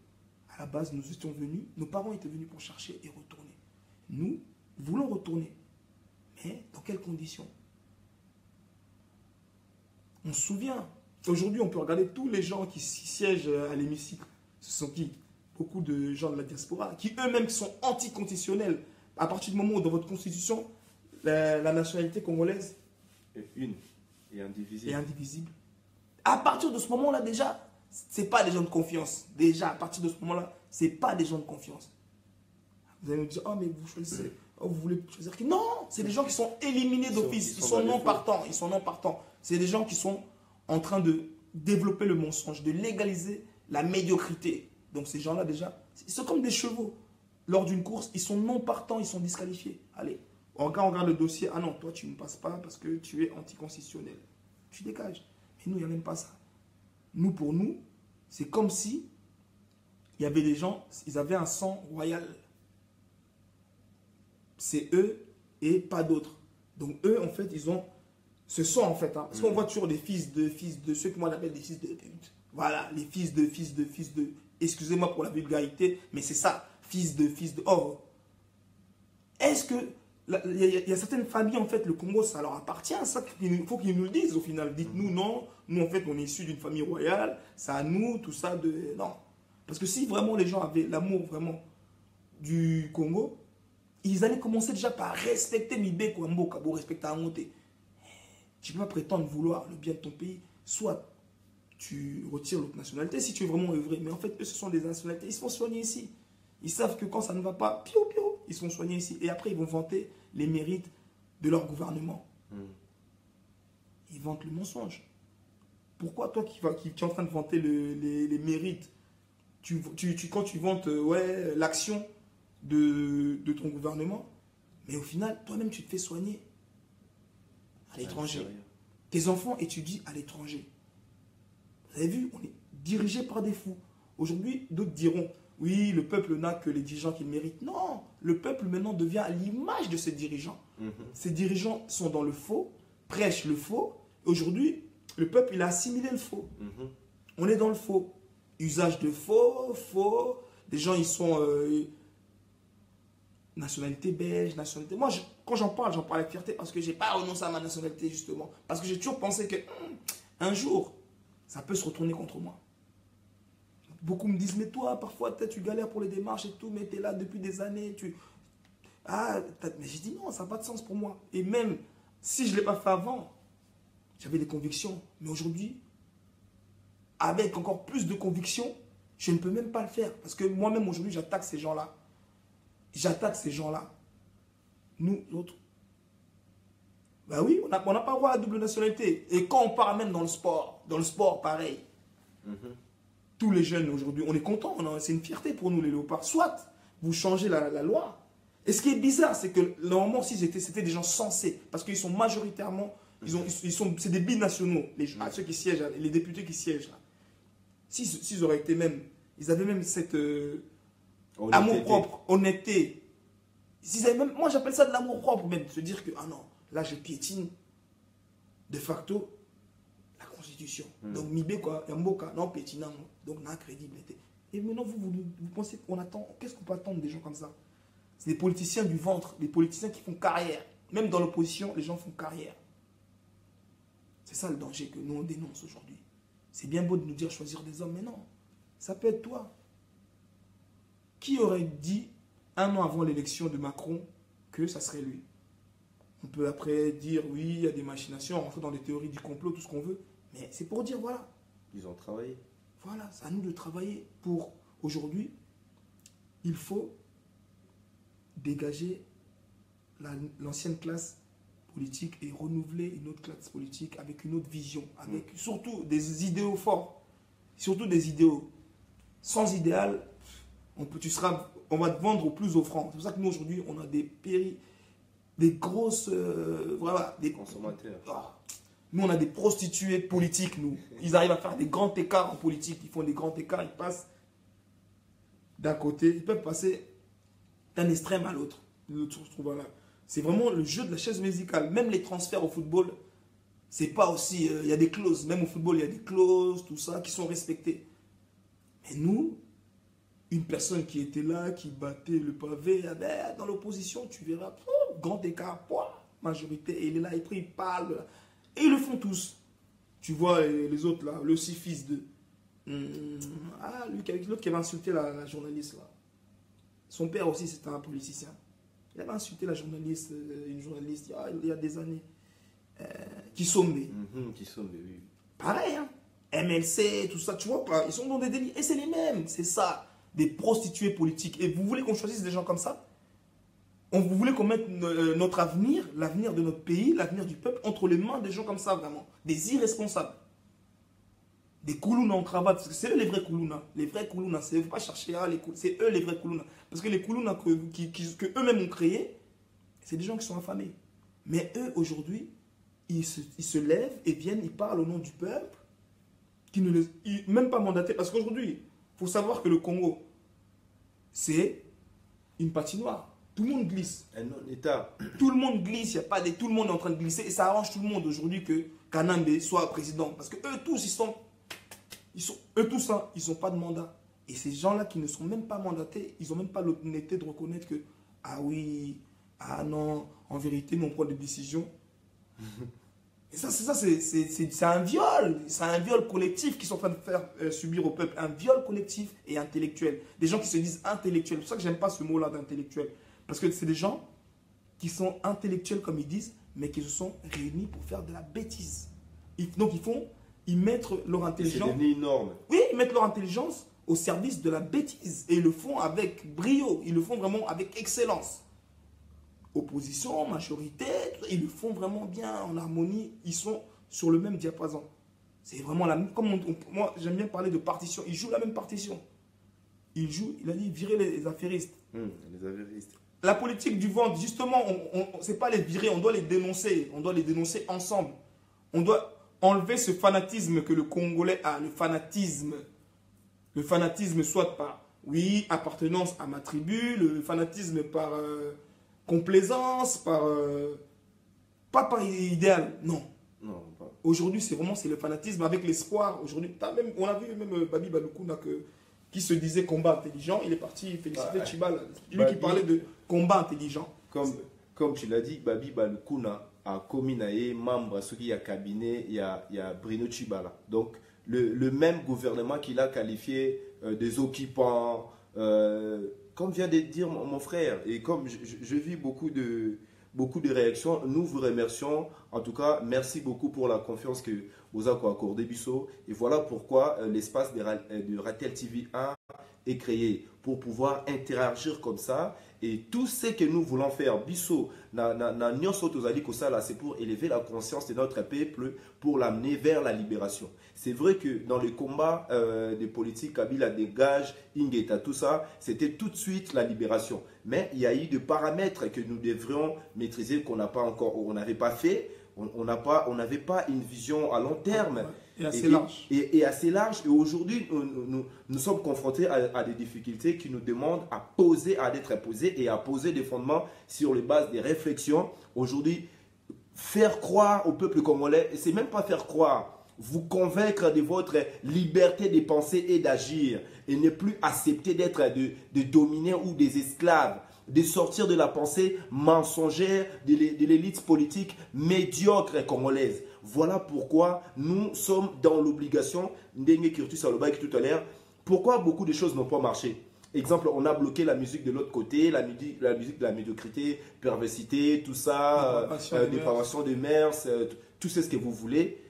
à la base, nous étions venus, nos parents étaient venus pour chercher et retourner. Nous voulons retourner. Mais dans quelles conditions? On se souvient. Aujourd'hui, on peut regarder tous les gens qui siègent à l'hémicycle. Ce sont qui? Beaucoup de gens de la diaspora, qui eux-mêmes sont anticonstitutionnels. À partir du moment où dans votre constitution, la nationalité congolaise est une et indivisible. Et indivisible. À partir de ce moment-là, déjà, ce n'est pas des gens de confiance. Déjà, à partir de ce moment-là, ce n'est pas des gens de confiance. Vous allez me dire, oh, mais vous choisissez, oh, vous voulez choisir qui? Non, c'est des gens qui sont éliminés d'office. Ils sont non partants. Ils sont non partants. C'est des gens qui sont en train de développer le mensonge, de légaliser la médiocrité. Donc ces gens-là, déjà, ils sont comme des chevaux. Lors d'une course, ils sont non partants, ils sont disqualifiés. Allez, quand on regarde le dossier, ah non, toi, tu ne passes pas parce que tu es anticonstitutionnel. Tu dégages. Mais nous, il n'y a même pas ça. Nous, pour nous, c'est comme si il y avait des gens, ils avaient un sang royal. C'est eux et pas d'autres. Donc eux, en fait, ils ont ce sang, en fait. Hein, parce qu'on voit toujours des fils de ceux que moi j'appelle des fils de pute. Voilà, les fils de. Excusez-moi pour la vulgarité, mais c'est ça, fils de. Oh, est-ce que il y a certaines familles, en fait, le Congo, ça leur appartient, ça, il faut qu'ils nous le disent au final. Dites-nous, non, nous, en fait, on est issus d'une famille royale, c'est à nous, tout ça, non. Parce que si vraiment les gens avaient l'amour, vraiment, du Congo, ils allaient commencer déjà par respecter Mibé Kwamboka, pour respecter Amonte. Tu ne peux pas prétendre vouloir le bien de ton pays, soit tu retires l'autre nationalité, si tu veux vraiment œuvrer, mais en fait, eux, ce sont des nationalités, ils se font soigner ici. Ils savent que quand ça ne va pas, ils se font soigner ici. Et après, ils vont vanter les mérites de leur gouvernement. Ils vantent le mensonge. Pourquoi toi qui es en train de vanter les mérites, quand tu vantes l'action de ton gouvernement, mais au final, toi-même, tu te fais soigner. l'étranger. Tes enfants étudient à l'étranger. Vous avez vu, on est dirigé par des fous. Aujourd'hui, d'autres diront, oui, le peuple n'a que les dirigeants qu'il mérite. Non, le peuple maintenant devient à l'image de ses dirigeants. Ces dirigeants sont dans le faux, prêchent le faux. Aujourd'hui, le peuple, il a assimilé le faux. On est dans le faux. Usage de faux, faux. Des gens, ils sont nationalité belge, nationalité... Moi, quand j'en parle avec fierté parce que je n'ai pas renoncé à ma nationalité, justement. Parce que j'ai toujours pensé que un jour, ça peut se retourner contre moi. Beaucoup me disent, mais toi, parfois, tu galères pour les démarches et tout, mais tu es là depuis des années. Mais j'ai dit non, ça n'a pas de sens pour moi. Et même si je ne l'ai pas fait avant, j'avais des convictions. Mais aujourd'hui, avec encore plus de convictions, je ne peux même pas le faire. Parce que moi-même, aujourd'hui, j'attaque ces gens-là. J'attaque ces gens-là. Nous, autres. Ben oui, on n'a pas le droit à la double nationalité. Et quand on parle même dans le sport, pareil. Tous les jeunes aujourd'hui, on est contents. C'est une fierté pour nous, les léopards. Soit vous changez la loi. Et ce qui est bizarre, c'est que normalement, si c'était des gens sensés, parce qu'ils sont majoritairement, c'est des binationaux, ceux qui siègent, les députés qui siègent là. S'ils auraient été même, ils avaient même cette amour propre, honnêteté. Moi, j'appelle ça de l'amour propre même, se dire que, ah non, là, je piétine de facto la Constitution. Donc, Mibé, quoi, Mboka, non, piétinant, donc, n'a crédibilité. Et maintenant, vous pensez qu'on attend, qu'est-ce qu'on peut attendre des gens comme ça? C'est des politiciens du ventre, des politiciens qui font carrière. Même dans l'opposition, les gens font carrière. C'est ça le danger que nous, on dénonce aujourd'hui. C'est bien beau de nous dire choisir des hommes, mais non, ça peut être toi. Qui aurait dit, un an avant l'élection de Macron, que ça serait lui? On peut après dire, oui, il y a des machinations, rentrer dans des théories du complot, tout ce qu'on veut. Mais c'est pour dire, voilà. Ils ont travaillé. Voilà, c'est à nous de travailler pour aujourd'hui. Il faut dégager l'ancienne classe politique et renouveler une autre classe politique avec une autre vision, avec surtout des idéaux forts, surtout des idéaux. Sans idéal, on va te vendre au plus offrant. C'est pour ça que nous aujourd'hui, on a des grosses, voilà, des consommateurs. Nous, on a des prostituées politiques, nous. Ils arrivent à faire des grands écarts en politique, ils font des grands écarts, ils passent d'un côté, ils peuvent passer d'un extrême à l'autre. C'est vraiment le jeu de la chaise musicale. Même les transferts au football, c'est pas aussi... Il y a des clauses. Même au football, il y a des clauses, tout ça, qui sont respectées. Mais nous, une personne qui était là, qui battait le pavé, dans l'opposition, tu verras, grand écart, majorité, et il est là, il parle. Et ils le font tous. Tu vois les autres là, le six fils de... l'autre qui avait insulté la journaliste là. Son père aussi, c'était un politicien. Il avait insulté la journaliste, une journaliste, il y a des années. Kisombe. Kisombe, oui. Pareil, hein. MLC, tout ça, tu vois pas. Ils sont dans des délits. Et c'est les mêmes, c'est ça. Des prostituées politiques. Et vous voulez qu'on choisisse des gens comme ça? Vous voulez qu'on mette notre avenir, l'avenir de notre pays, l'avenir du peuple, entre les mains des gens comme ça, vraiment. Des irresponsables. Des koulounas en cravate, parce que c'est eux les vrais koulounas. Les vrais koulounas, il ne faut pas chercher, c'est eux les vrais koulounas. Parce que les koulounas que eux-mêmes ont créés, c'est des gens qui sont affamés. Mais eux, aujourd'hui, ils se lèvent et viennent, ils parlent au nom du peuple, qui ne même pas mandatés. Parce qu'aujourd'hui, il faut savoir que le Congo, c'est une patinoire. Tout le monde glisse. Un non-État. Tout le monde glisse, tout le monde est en train de glisser. Et ça arrange tout le monde aujourd'hui que Kanambe soit président. Parce que eux tous, ils n'ont pas de mandat. Et ces gens-là qui ne sont même pas mandatés, ils n'ont même pas l'honnêteté de reconnaître que, ah oui, ah non, en vérité, nous on prend des décisions. Et ça, c'est un viol. C'est un viol collectif qu'ils sont en train de faire subir au peuple. Un viol collectif et intellectuel. Des gens qui se disent intellectuels. C'est pour ça que j'aime pas ce mot-là d'intellectuel. Parce que c'est des gens qui sont intellectuels comme ils disent, mais qui se sont réunis pour faire de la bêtise. Donc ils mettent leur intelligence... C'est devenu une norme. Oui, ils mettent leur intelligence au service de la bêtise. Et ils le font avec brio. Ils le font vraiment avec excellence. Opposition, majorité, ils le font vraiment bien, en harmonie. Ils sont sur le même diapason. C'est vraiment la même... Moi, j'aime bien parler de partition. Ils jouent la même partition. Il a dit virer les affairistes. Les affairistes. la politique du ventre, justement, c'est pas les virer, on doit les dénoncer. On doit les dénoncer ensemble. On doit enlever ce fanatisme que le Congolais a, le fanatisme. Le fanatisme soit par, oui, appartenance à ma tribu, le fanatisme par complaisance, par... pas par idéal, non. Non, pas. Aujourd'hui, c'est le fanatisme avec l'espoir. Aujourd'hui, on a vu même Babi Balukuna qui se disait combat intelligent. Il est parti féliciter Chibal. Lui qui parlait de combat intelligent. Comme tu l'as dit, Babi Balukuna a commis membre à ce qui a cabinet, il y a Bruno Chibala. Donc, le même gouvernement qu'il a qualifié des occupants, comme vient de dire mon frère, et comme je vis beaucoup de réactions, nous vous remercions. En tout cas, merci beaucoup pour la confiance que vous avez accordé, Bissot. Et voilà pourquoi l'espace de Ratel TV 1 est créé, pour pouvoir interagir comme ça. Et tout ce que nous voulons faire, Bissot, c'est pour élever la conscience de notre peuple, pour l'amener vers la libération. C'est vrai que dans les combats des politiques, Kabila dégage, Ingeta, tout ça, c'était tout de suite la libération. Mais il y a eu des paramètres que nous devrions maîtriser, qu'on n'a pas encore, on n'avait pas fait. On n'avait pas une vision à long terme. Et assez large. Et assez large. Et aujourd'hui, nous sommes confrontés à des difficultés qui nous demandent d'être posés et à poser des fondements sur les bases des réflexions. Aujourd'hui, faire croire au peuple congolais, c'est même pas faire croire, vous convaincre de votre liberté de penser et d'agir et ne plus accepter d'être de dominés ou des esclaves, de sortir de la pensée mensongère de l'élite politique médiocre congolaise. Voilà pourquoi nous sommes dans l'obligation, Ndenge Kirtus Alobaki tout à l'heure, pourquoi beaucoup de choses n'ont pas marché. Exemple, on a bloqué la musique de l'autre côté, la musique de la médiocrité, perversité, tout ça, dépravation des mœurs, tout ce que vous voulez.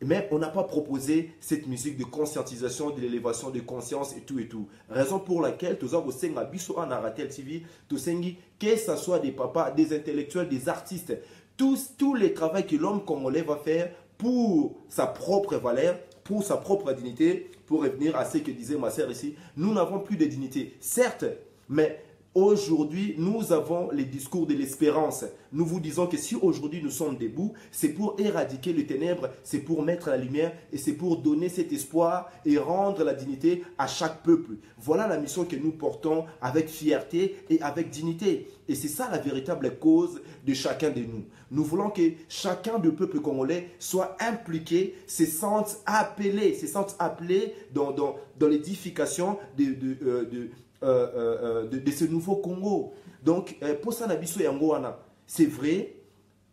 Mais on n'a pas proposé cette musique de conscientisation, de l'élévation de conscience et tout et tout. Raison pour laquelle, tous en Ratel TV, que ce soit des papas, des intellectuels, des artistes, tous les travaux que l'homme congolais va faire pour sa propre valeur, pour sa propre dignité, pour revenir à ce que disait ma sœur ici, nous n'avons plus de dignité, certes, mais aujourd'hui, nous avons les discours de l'espérance. Nous vous disons que si aujourd'hui nous sommes debout, c'est pour éradiquer les ténèbres, c'est pour mettre la lumière et c'est pour donner cet espoir et rendre la dignité à chaque peuple. Voilà la mission que nous portons avec fierté et avec dignité. Et c'est ça la véritable cause de chacun de nous. Nous voulons que chacun du peuple congolais soit impliqué, se sente appelé dans l'édification de ce nouveau Congo. Donc, pour ça, c'est vrai,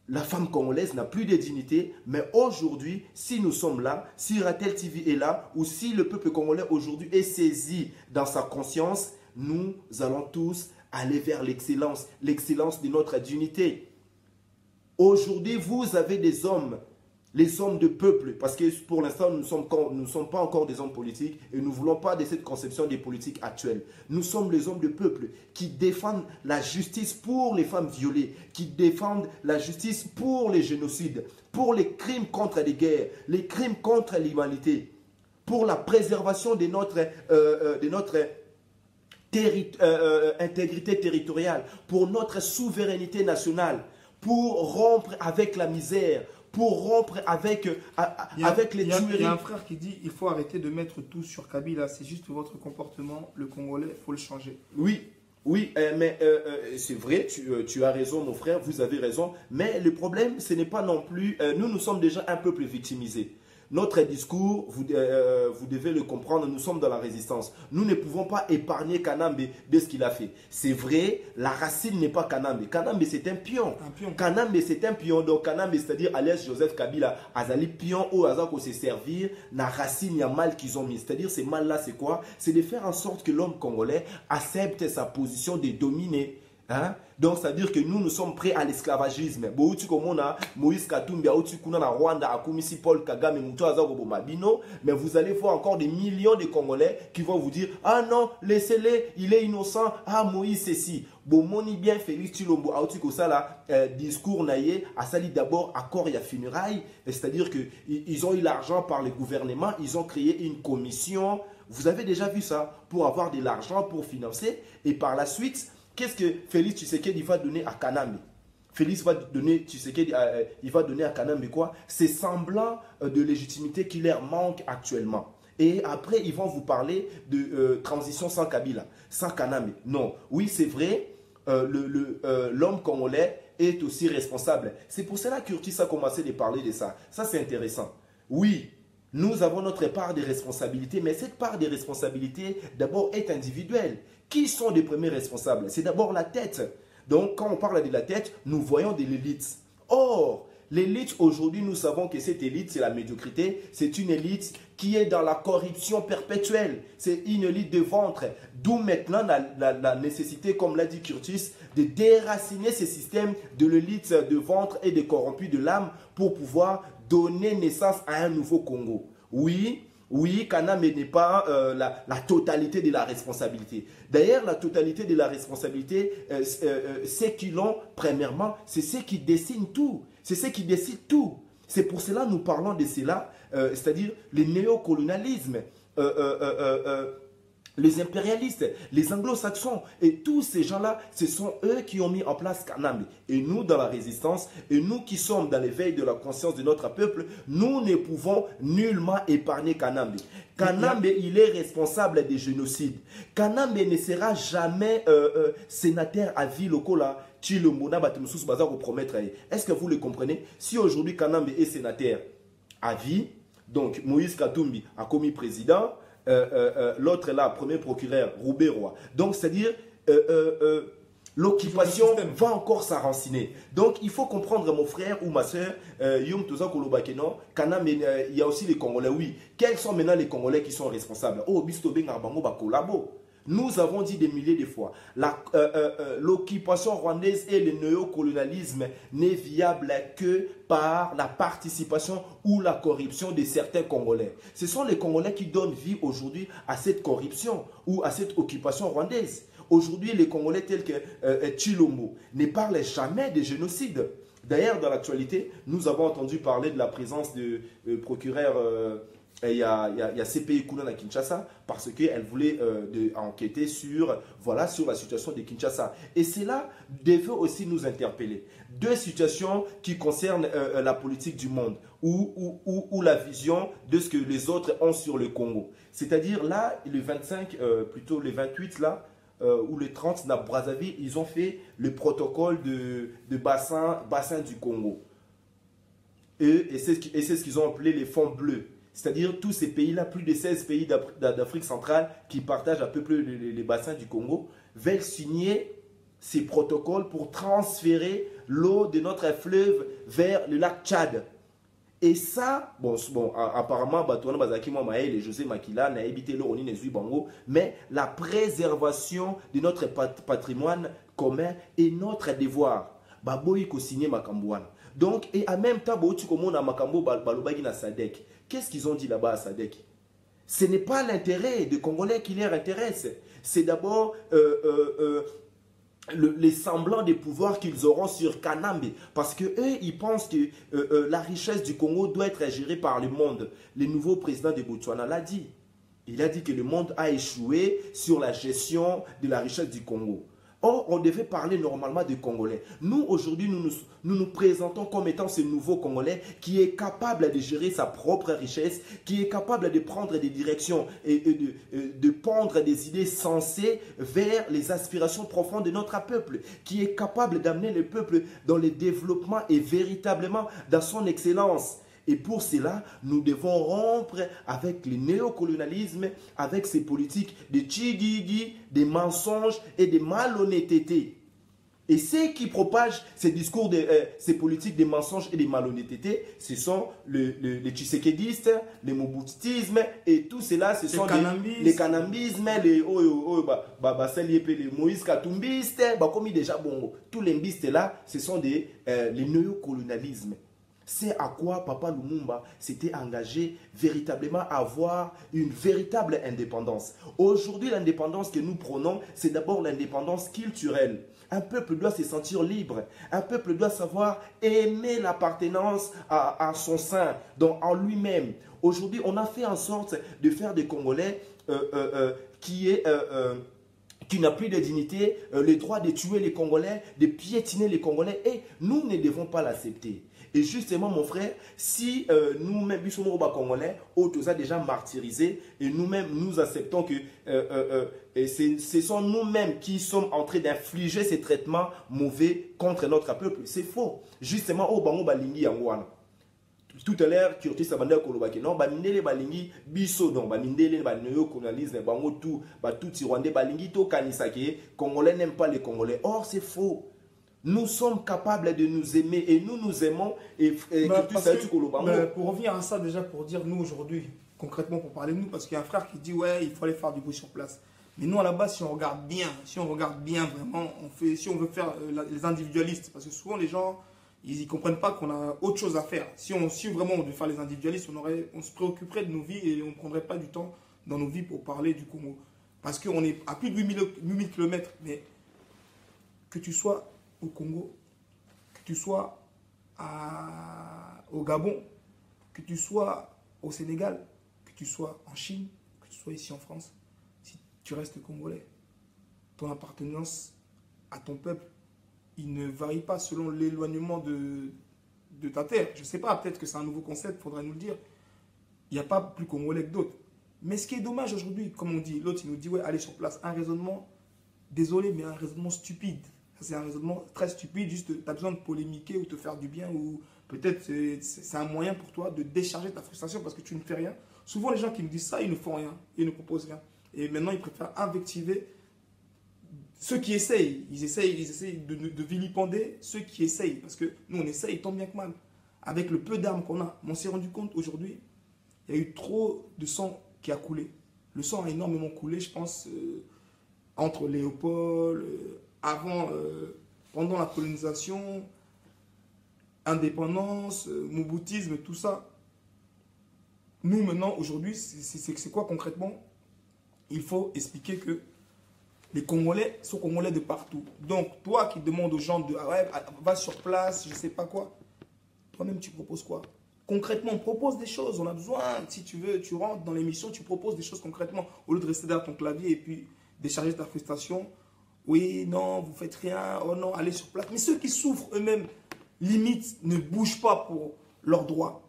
la femme congolaise n'a plus de dignité, mais aujourd'hui, si nous sommes là, si Ratel TV est là, ou si le peuple congolais aujourd'hui est saisi dans sa conscience, nous allons tous aller vers l'excellence de notre dignité. Aujourd'hui, vous avez des hommes, les hommes de peuple, parce que pour l'instant, nous ne sommes pas encore des hommes politiques et nous ne voulons pas de cette conception des politiques actuelles. Nous sommes les hommes de peuple qui défendent la justice pour les femmes violées, qui défendent la justice pour les génocides, pour les crimes contre les guerres, les crimes contre l'humanité, pour la préservation de notre intégrité territoriale, pour notre souveraineté nationale, pour rompre avec la misère, pour rompre avec les tueries. Il y a un frère qui dit il faut arrêter de mettre tout sur Kabila, c'est juste votre comportement, le Congolais, il faut le changer. Oui, mais c'est vrai, tu as raison mon frère, vous avez raison, mais le problème ce n'est pas non plus, nous sommes déjà un peuple victimisé. Notre discours, vous devez le comprendre, nous sommes dans la résistance. Nous ne pouvons pas épargner Kanambe de ce qu'il a fait. C'est vrai, la racine n'est pas Kanambe. Kanambe, c'est un pion. Kanambe, c'est un pion. Donc, Kanambe, c'est-à-dire alias Joseph Kabila, Azali pion ou Azako se servir, la racine, il y a mal qu'ils ont mis. C'est-à-dire, ce mal-là, c'est quoi? C'est de faire en sorte que l'homme congolais accepte sa position de dominer. Hein? Donc, c'est-à-dire que nous sommes prêts à l'esclavagisme. Moïse Katumbi, Rwanda, Paul Kagame, mais vous allez voir encore des millions de Congolais qui vont vous dire ah non, laissez-le, il est innocent. Ah, Moïse, c'est si. Bomoni bien Félix Chilombo, discours naïe, a sali d'abord accord et à funérailles. C'est-à-dire qu'ils ont eu l'argent par le gouvernement, ils ont créé une commission. Vous avez déjà vu ça pour avoir de l'argent pour financer et par la suite. qu'est-ce que Félix Tshisekedi va donner à Kanambe? Félix va donner, Tshisekedi, il va donner à Kanambe quoi? C'est semblant de légitimité qui leur manque actuellement. Et après, ils vont vous parler de transition sans Kabila, sans Kanambe. Non, oui, c'est vrai, l'homme congolais est aussi responsable. C'est pour cela que Curtis a commencé de parler de ça. Ça, c'est intéressant. Oui, nous avons notre part de responsabilité, mais cette part de responsabilité, d'abord, est individuelle. Qui sont les premiers responsables? C'est d'abord la tête. Donc, quand on parle de la tête, nous voyons de l'élite. Or, l'élite, aujourd'hui, nous savons que cette élite, c'est la médiocrité. C'est une élite qui est dans la corruption perpétuelle. C'est une élite de ventre. D'où maintenant la nécessité, comme l'a dit Curtis, de déraciner ces systèmes de l'élite de ventre et de corrompus de l'âme pour pouvoir donner naissance à un nouveau Congo. Oui, Kanambe n'est pas la totalité de la responsabilité. D'ailleurs, la totalité de la responsabilité, ceux qui l'ont, premièrement, c'est ceux qui dessinent tout. C'est ceux qui décident tout. C'est pour cela que nous parlons de cela, c'est-à-dire le néocolonialisme, les impérialistes, les anglo-saxons et tous ces gens-là, ce sont eux qui ont mis en place Kanambe. Et nous, dans la résistance, et nous qui sommes dans l'éveil de la conscience de notre peuple, nous ne pouvons nullement épargner Kanambe. Kanambe, il est responsable des génocides. Kanambe ne sera jamais sénateur à vie locola. Est-ce que vous le comprenez? Si aujourd'hui Kanambe est sénateur à vie, donc Moïse Katumbi a commis président, l'autre là, premier procureur, Roubaix-Roi. Donc, c'est-à-dire, l'occupation va encore s'enraciner. Donc, il faut comprendre, mon frère ou ma soeur, il y a aussi les Congolais, oui. Quels sont maintenant les Congolais qui sont responsables? Oh, Bistobe Ngarbango Bakolabo. Nous avons dit des milliers de fois, l'occupation rwandaise et le néocolonialisme n'est viable que par la participation ou la corruption de certains Congolais. Ce sont les Congolais qui donnent vie aujourd'hui à cette corruption ou à cette occupation rwandaise. Aujourd'hui, les Congolais tels que Tshilombo ne parlent jamais de génocide. D'ailleurs, dans l'actualité, nous avons entendu parler de la présence de procureur... Il y a CPI Kounan à Kinshasa parce qu'elle voulait enquêter sur la situation de Kinshasa. Et cela devait aussi nous interpeller. Deux situations qui concernent la politique du monde ou la vision de ce que les autres ont sur le Congo. C'est-à-dire là, le 25, plutôt le 28 là, ou le 30 dans Brazzaville, ils ont fait le protocole de bassin du Congo. Et c'est ce qu'ils ont appelé les fonds bleus. C'est-à-dire tous ces pays-là, plus de 16 pays d'Afrique centrale qui partagent à peu près les bassins du Congo, veulent signer ces protocoles pour transférer l'eau de notre fleuve vers le lac Tchad. Et ça, apparemment, José Makila n'a évité l'eau, mais la préservation de notre patrimoine commun est notre devoir. Donc, et en même temps, qu'est-ce qu'ils ont dit là-bas à Sadek? Ce n'est pas l'intérêt des Congolais qui leur intéresse. C'est d'abord les semblants de pouvoir qu'ils auront sur Kanambe. Parce qu'eux, ils pensent que la richesse du Congo doit être gérée par le monde. Le nouveau président de Botswana l'a dit. Il a dit que le monde a échoué sur la gestion de la richesse du Congo. Or, on devait parler normalement des Congolais. Nous, aujourd'hui, nous présentons comme étant ce nouveau Congolais qui est capable de gérer sa propre richesse, qui est capable de prendre des directions et de pondre des idées sensées vers les aspirations profondes de notre peuple, qui est capable d'amener le peuple dans le développement et véritablement dans son excellence. Et pour cela, nous devons rompre avec le néocolonialisme, avec ces politiques de tchigigi, des mensonges et des malhonnêtetés. Et ceux qui propagent ces discours, ces politiques de mensonges et de malhonnêtetés, ce sont les tshisekédistes, les mobutismes et tout cela, ce sont les kanambismes, les Moïse Katumbistes, tous les mbistes là, ce sont les néocolonialismes. C'est à quoi Papa Lumumba s'était engagé véritablement à avoir une véritable indépendance. Aujourd'hui, l'indépendance que nous prenons, c'est d'abord l'indépendance culturelle. Un peuple doit se sentir libre. Un peuple doit savoir aimer l'appartenance à son sein, donc en lui-même. Aujourd'hui, on a fait en sorte de faire des Congolais qui qui n'a plus de dignité, le droit de tuer les Congolais, de piétiner les Congolais. Et nous ne devons pas l'accepter. Et justement, mon frère, si nous-mêmes, nous sommes Congolais, autres a déjà martyrisés, et nous-mêmes, nous acceptons que ce sont nous-mêmes qui sommes en train d'infliger ces traitements mauvais contre notre peuple. C'est faux. Justement, au Bango Balingi Yangwana. Tout à l'heure, Curtis Sabanda Kolobaki, non, Bamindele Balingi, Biso, non, Bamindele, néocolonialisme, Bango tout, tout Rwandais, Balingi, to Kanisake, Congolais n'aiment pas les Congolais. Or, c'est faux. Nous sommes capables de nous aimer et nous nous aimons. Et pour revenir à ça, déjà, pour dire nous aujourd'hui, concrètement, pour parler de nous, parce qu'il y a un frère qui dit, ouais, il faut aller faire du bruit sur place. Mais nous, à la base, si on regarde bien vraiment, si on veut faire les individualistes, parce que souvent les gens, ils ne comprennent pas qu'on a autre chose à faire. Si vraiment on devait faire les individualistes, on se préoccuperait de nos vies et on ne prendrait pas du temps dans nos vies pour parler du Congo. Parce qu'on est à plus de 8000 km, mais que tu sois au Congo, que tu sois au Gabon, que tu sois au Sénégal, que tu sois en Chine, que tu sois ici en France, si tu restes congolais, ton appartenance à ton peuple, il ne varie pas selon l'éloignement de ta terre. Je ne sais pas, peut-être que c'est un nouveau concept, il faudrait nous le dire. Il n'y a pas plus congolais que d'autres. Mais ce qui est dommage aujourd'hui, comme on dit, l'autre il nous dit, ouais, allez sur place. Un raisonnement, désolé, mais un raisonnement stupide. C'est un raisonnement très stupide, juste tu as besoin de polémiquer ou te faire du bien, ou peut-être c'est un moyen pour toi de décharger ta frustration parce que tu ne fais rien. Souvent les gens qui nous disent ça, ils ne font rien, ils ne proposent rien. Et maintenant ils préfèrent invectiver ceux qui essayent. Ils essayent de vilipender ceux qui essayent, parce que nous on essaye tant bien que mal, avec le peu d'armes qu'on a. Mais on s'est rendu compte aujourd'hui, il y a eu trop de sang qui a coulé. Le sang a énormément coulé, je pense, entre Léopold... avant, pendant la colonisation, indépendance, mouboutisme, tout ça. Nous, maintenant, aujourd'hui, c'est quoi concrètement? Il faut expliquer que les Congolais sont Congolais de partout. Donc, toi qui demandes aux gens de ouais, va sur place, je ne sais pas quoi, toi-même, tu proposes quoi? Concrètement, on propose des choses, on a besoin. Si tu veux, tu rentres dans l'émission, tu proposes des choses concrètement, au lieu de rester derrière ton clavier et puis décharger ta frustration. Oui, non, vous faites rien, oh non, allez sur place. Mais ceux qui souffrent eux-mêmes, limite, ne bougent pas pour leurs droits.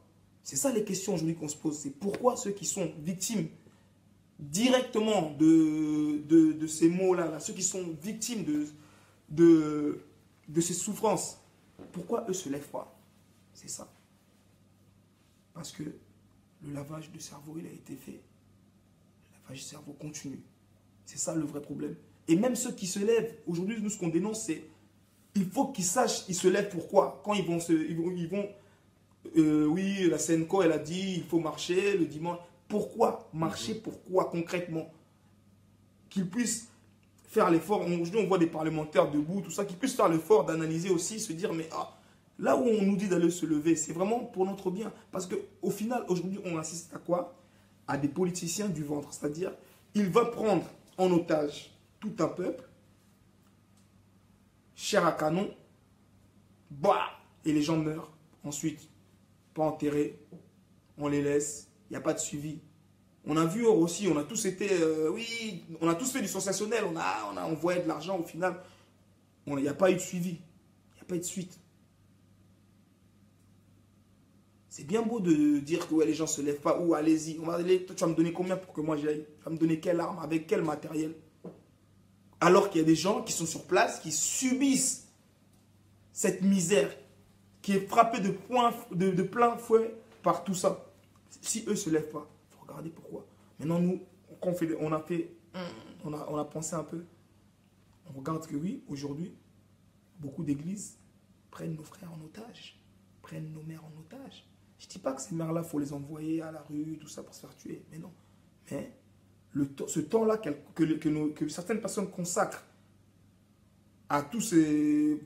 C'est ça les questions aujourd'hui qu'on se pose. C'est pourquoi ceux qui sont victimes directement de ces mots-là, ceux qui sont victimes de ces souffrances, pourquoi eux ne se lèvent pas? C'est ça. Parce que le lavage du cerveau, il a été fait. Le lavage du cerveau continue. C'est ça le vrai problème. Et même ceux qui se lèvent, aujourd'hui, nous, ce qu'on dénonce, c'est il faut qu'ils sachent, ils se lèvent pourquoi. Quand ils vont oui, la Senko, elle a dit, il faut marcher le dimanche. Pourquoi marcher? Pourquoi concrètement? Qu'ils puissent faire l'effort. Aujourd'hui, on voit des parlementaires debout, tout ça, qu'ils puissent faire l'effort d'analyser aussi, se dire, mais là où on nous dit d'aller se lever, c'est vraiment pour notre bien. Parce qu'au final, aujourd'hui, on assiste à quoi? À des politiciens du ventre. C'est-à-dire, il va prendre en otage tout un peuple, chair à canon, bah, et les gens meurent. Ensuite, pas enterrés, on les laisse, il n'y a pas de suivi. On a vu aussi, on a tous été, oui, on a tous fait du sensationnel, on a envoyé de l'argent, au final, il n'y a pas eu de suivi, il n'y a pas eu de suite. C'est bien beau de dire que ouais, les gens ne se lèvent pas, ou allez-y, toi tu vas me donner combien pour que moi j'y aille? Tu vas me donner quelle arme, avec quel matériel? Alors qu'il y a des gens qui sont sur place, qui subissent cette misère, qui est frappée de plein fouet par tout ça. Si eux ne se lèvent pas, il faut regarder pourquoi. Maintenant, nous, on a pensé un peu. On regarde que oui, aujourd'hui, beaucoup d'églises prennent nos frères en otage, prennent nos mères en otage. Je ne dis pas que ces mères-là, il faut les envoyer à la rue, tout ça, pour se faire tuer. Mais non. Mais ce temps-là que certaines personnes consacrent à tous ces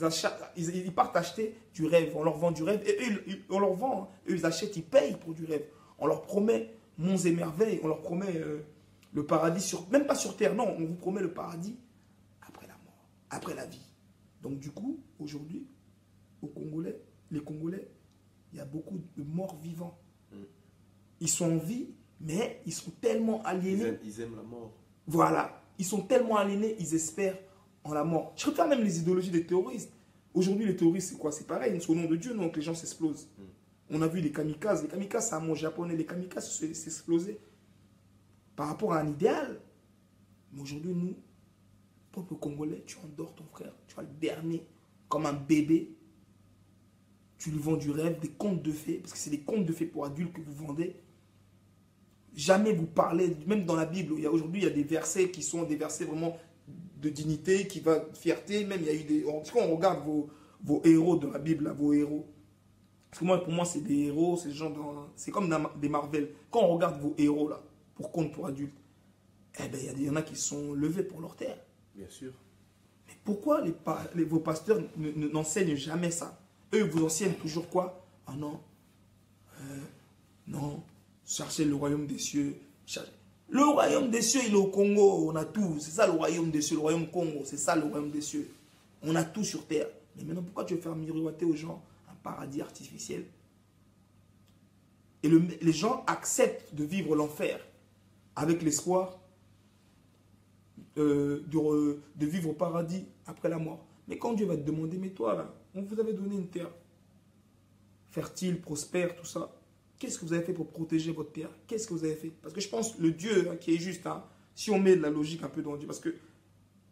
achats, ils partent acheter du rêve, on leur vend du rêve, et eux, on leur vend, hein. Eux, ils achètent, ils payent pour du rêve. On leur promet monts et merveilles, on leur promet le paradis, même pas sur terre, non, on vous promet le paradis après la mort, après la vie. Donc du coup, aujourd'hui, les Congolais, il y a beaucoup de morts vivants. Ils sont en vie, Mais ils sont tellement aliénés. Ils aiment la mort. Voilà. Ils sont tellement aliénés, ils espèrent en la mort. Je regarde même les idéologies des terroristes. Aujourd'hui, les terroristes, c'est quoi? C'est pareil, c'est au nom de Dieu, donc les gens s'explosent. On a vu les kamikazes. Les kamikazes, c'est un mot japonais. Les kamikazes s'exploser par rapport à un idéal. Mais aujourd'hui, nous, peuple congolais, tu endors ton frère, tu vas le berner comme un bébé. Tu lui vends du rêve, des contes de fées, parce que c'est des contes de fées pour adultes que vous vendez. Jamais vous parlez, même dans la Bible, aujourd'hui, il y a des versets qui sont des versets vraiment de dignité, qui va de fierté. Même il y a eu des. Quand on regarde vos héros de la Bible, là, vos héros. Parce que pour moi, c'est des héros, c'est comme des Marvel. Quand on regarde vos héros, là, pour contes pour adultes, eh ben, il y en a qui sont levés pour leur terre. Bien sûr. Mais pourquoi vos pasteurs n'enseignent jamais ça? Eux, ils vous enseignent toujours quoi? Ah non, non, cherchez le royaume des cieux. Le royaume des cieux, il est au Congo, on a tout. C'est ça le royaume des cieux, le royaume Congo, c'est ça le royaume des cieux. On a tout sur terre. Mais maintenant, pourquoi tu veux faire miroiter aux gens un paradis artificiel? Et les gens acceptent de vivre l'enfer avec l'espoir de vivre au paradis après la mort. Mais quand Dieu va te demander, mais toi là, on vous avait donné une terre fertile, prospère, tout ça. Qu'est-ce que vous avez fait pour protéger votre terre? Qu'est-ce que vous avez fait? Parce que je pense le Dieu qui est juste, hein, si on met de la logique un peu dans Dieu, parce que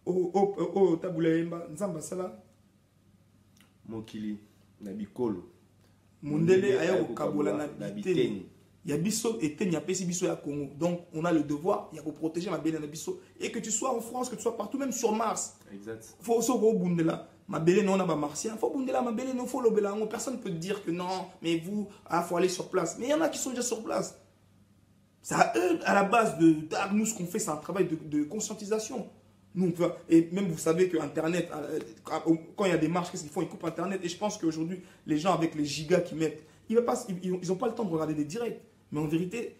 au Tabulaemba, Nzamba Sala, Mokili, Nabikolo, Mundele aya au Kabola Nabiteni. Il y a biso et il y a pesi biso ya Congo. Donc on a le devoir, il y a pour protéger ma belle biso. Et que tu sois en France, que tu sois partout, même sur Mars. Exact. Faut aussi au Bundela. Ma belle non a pas martien. Faut Bundela, ma belle non faut l'obéla. Personne ne peut te dire que non, mais vous, faut aller sur place. Mais il y en a qui sont déjà sur place. C'est à eux, à la base de nous, ce qu'on fait, c'est un travail de conscientisation. Nous, et même vous savez que Internet, quand il y a des marches, qu'est-ce qu'ils font? Ils coupent Internet. Et je pense qu'aujourd'hui, les gens avec les gigas qu'ils mettent, ils n'ont pas le temps de regarder des directs. Mais en vérité,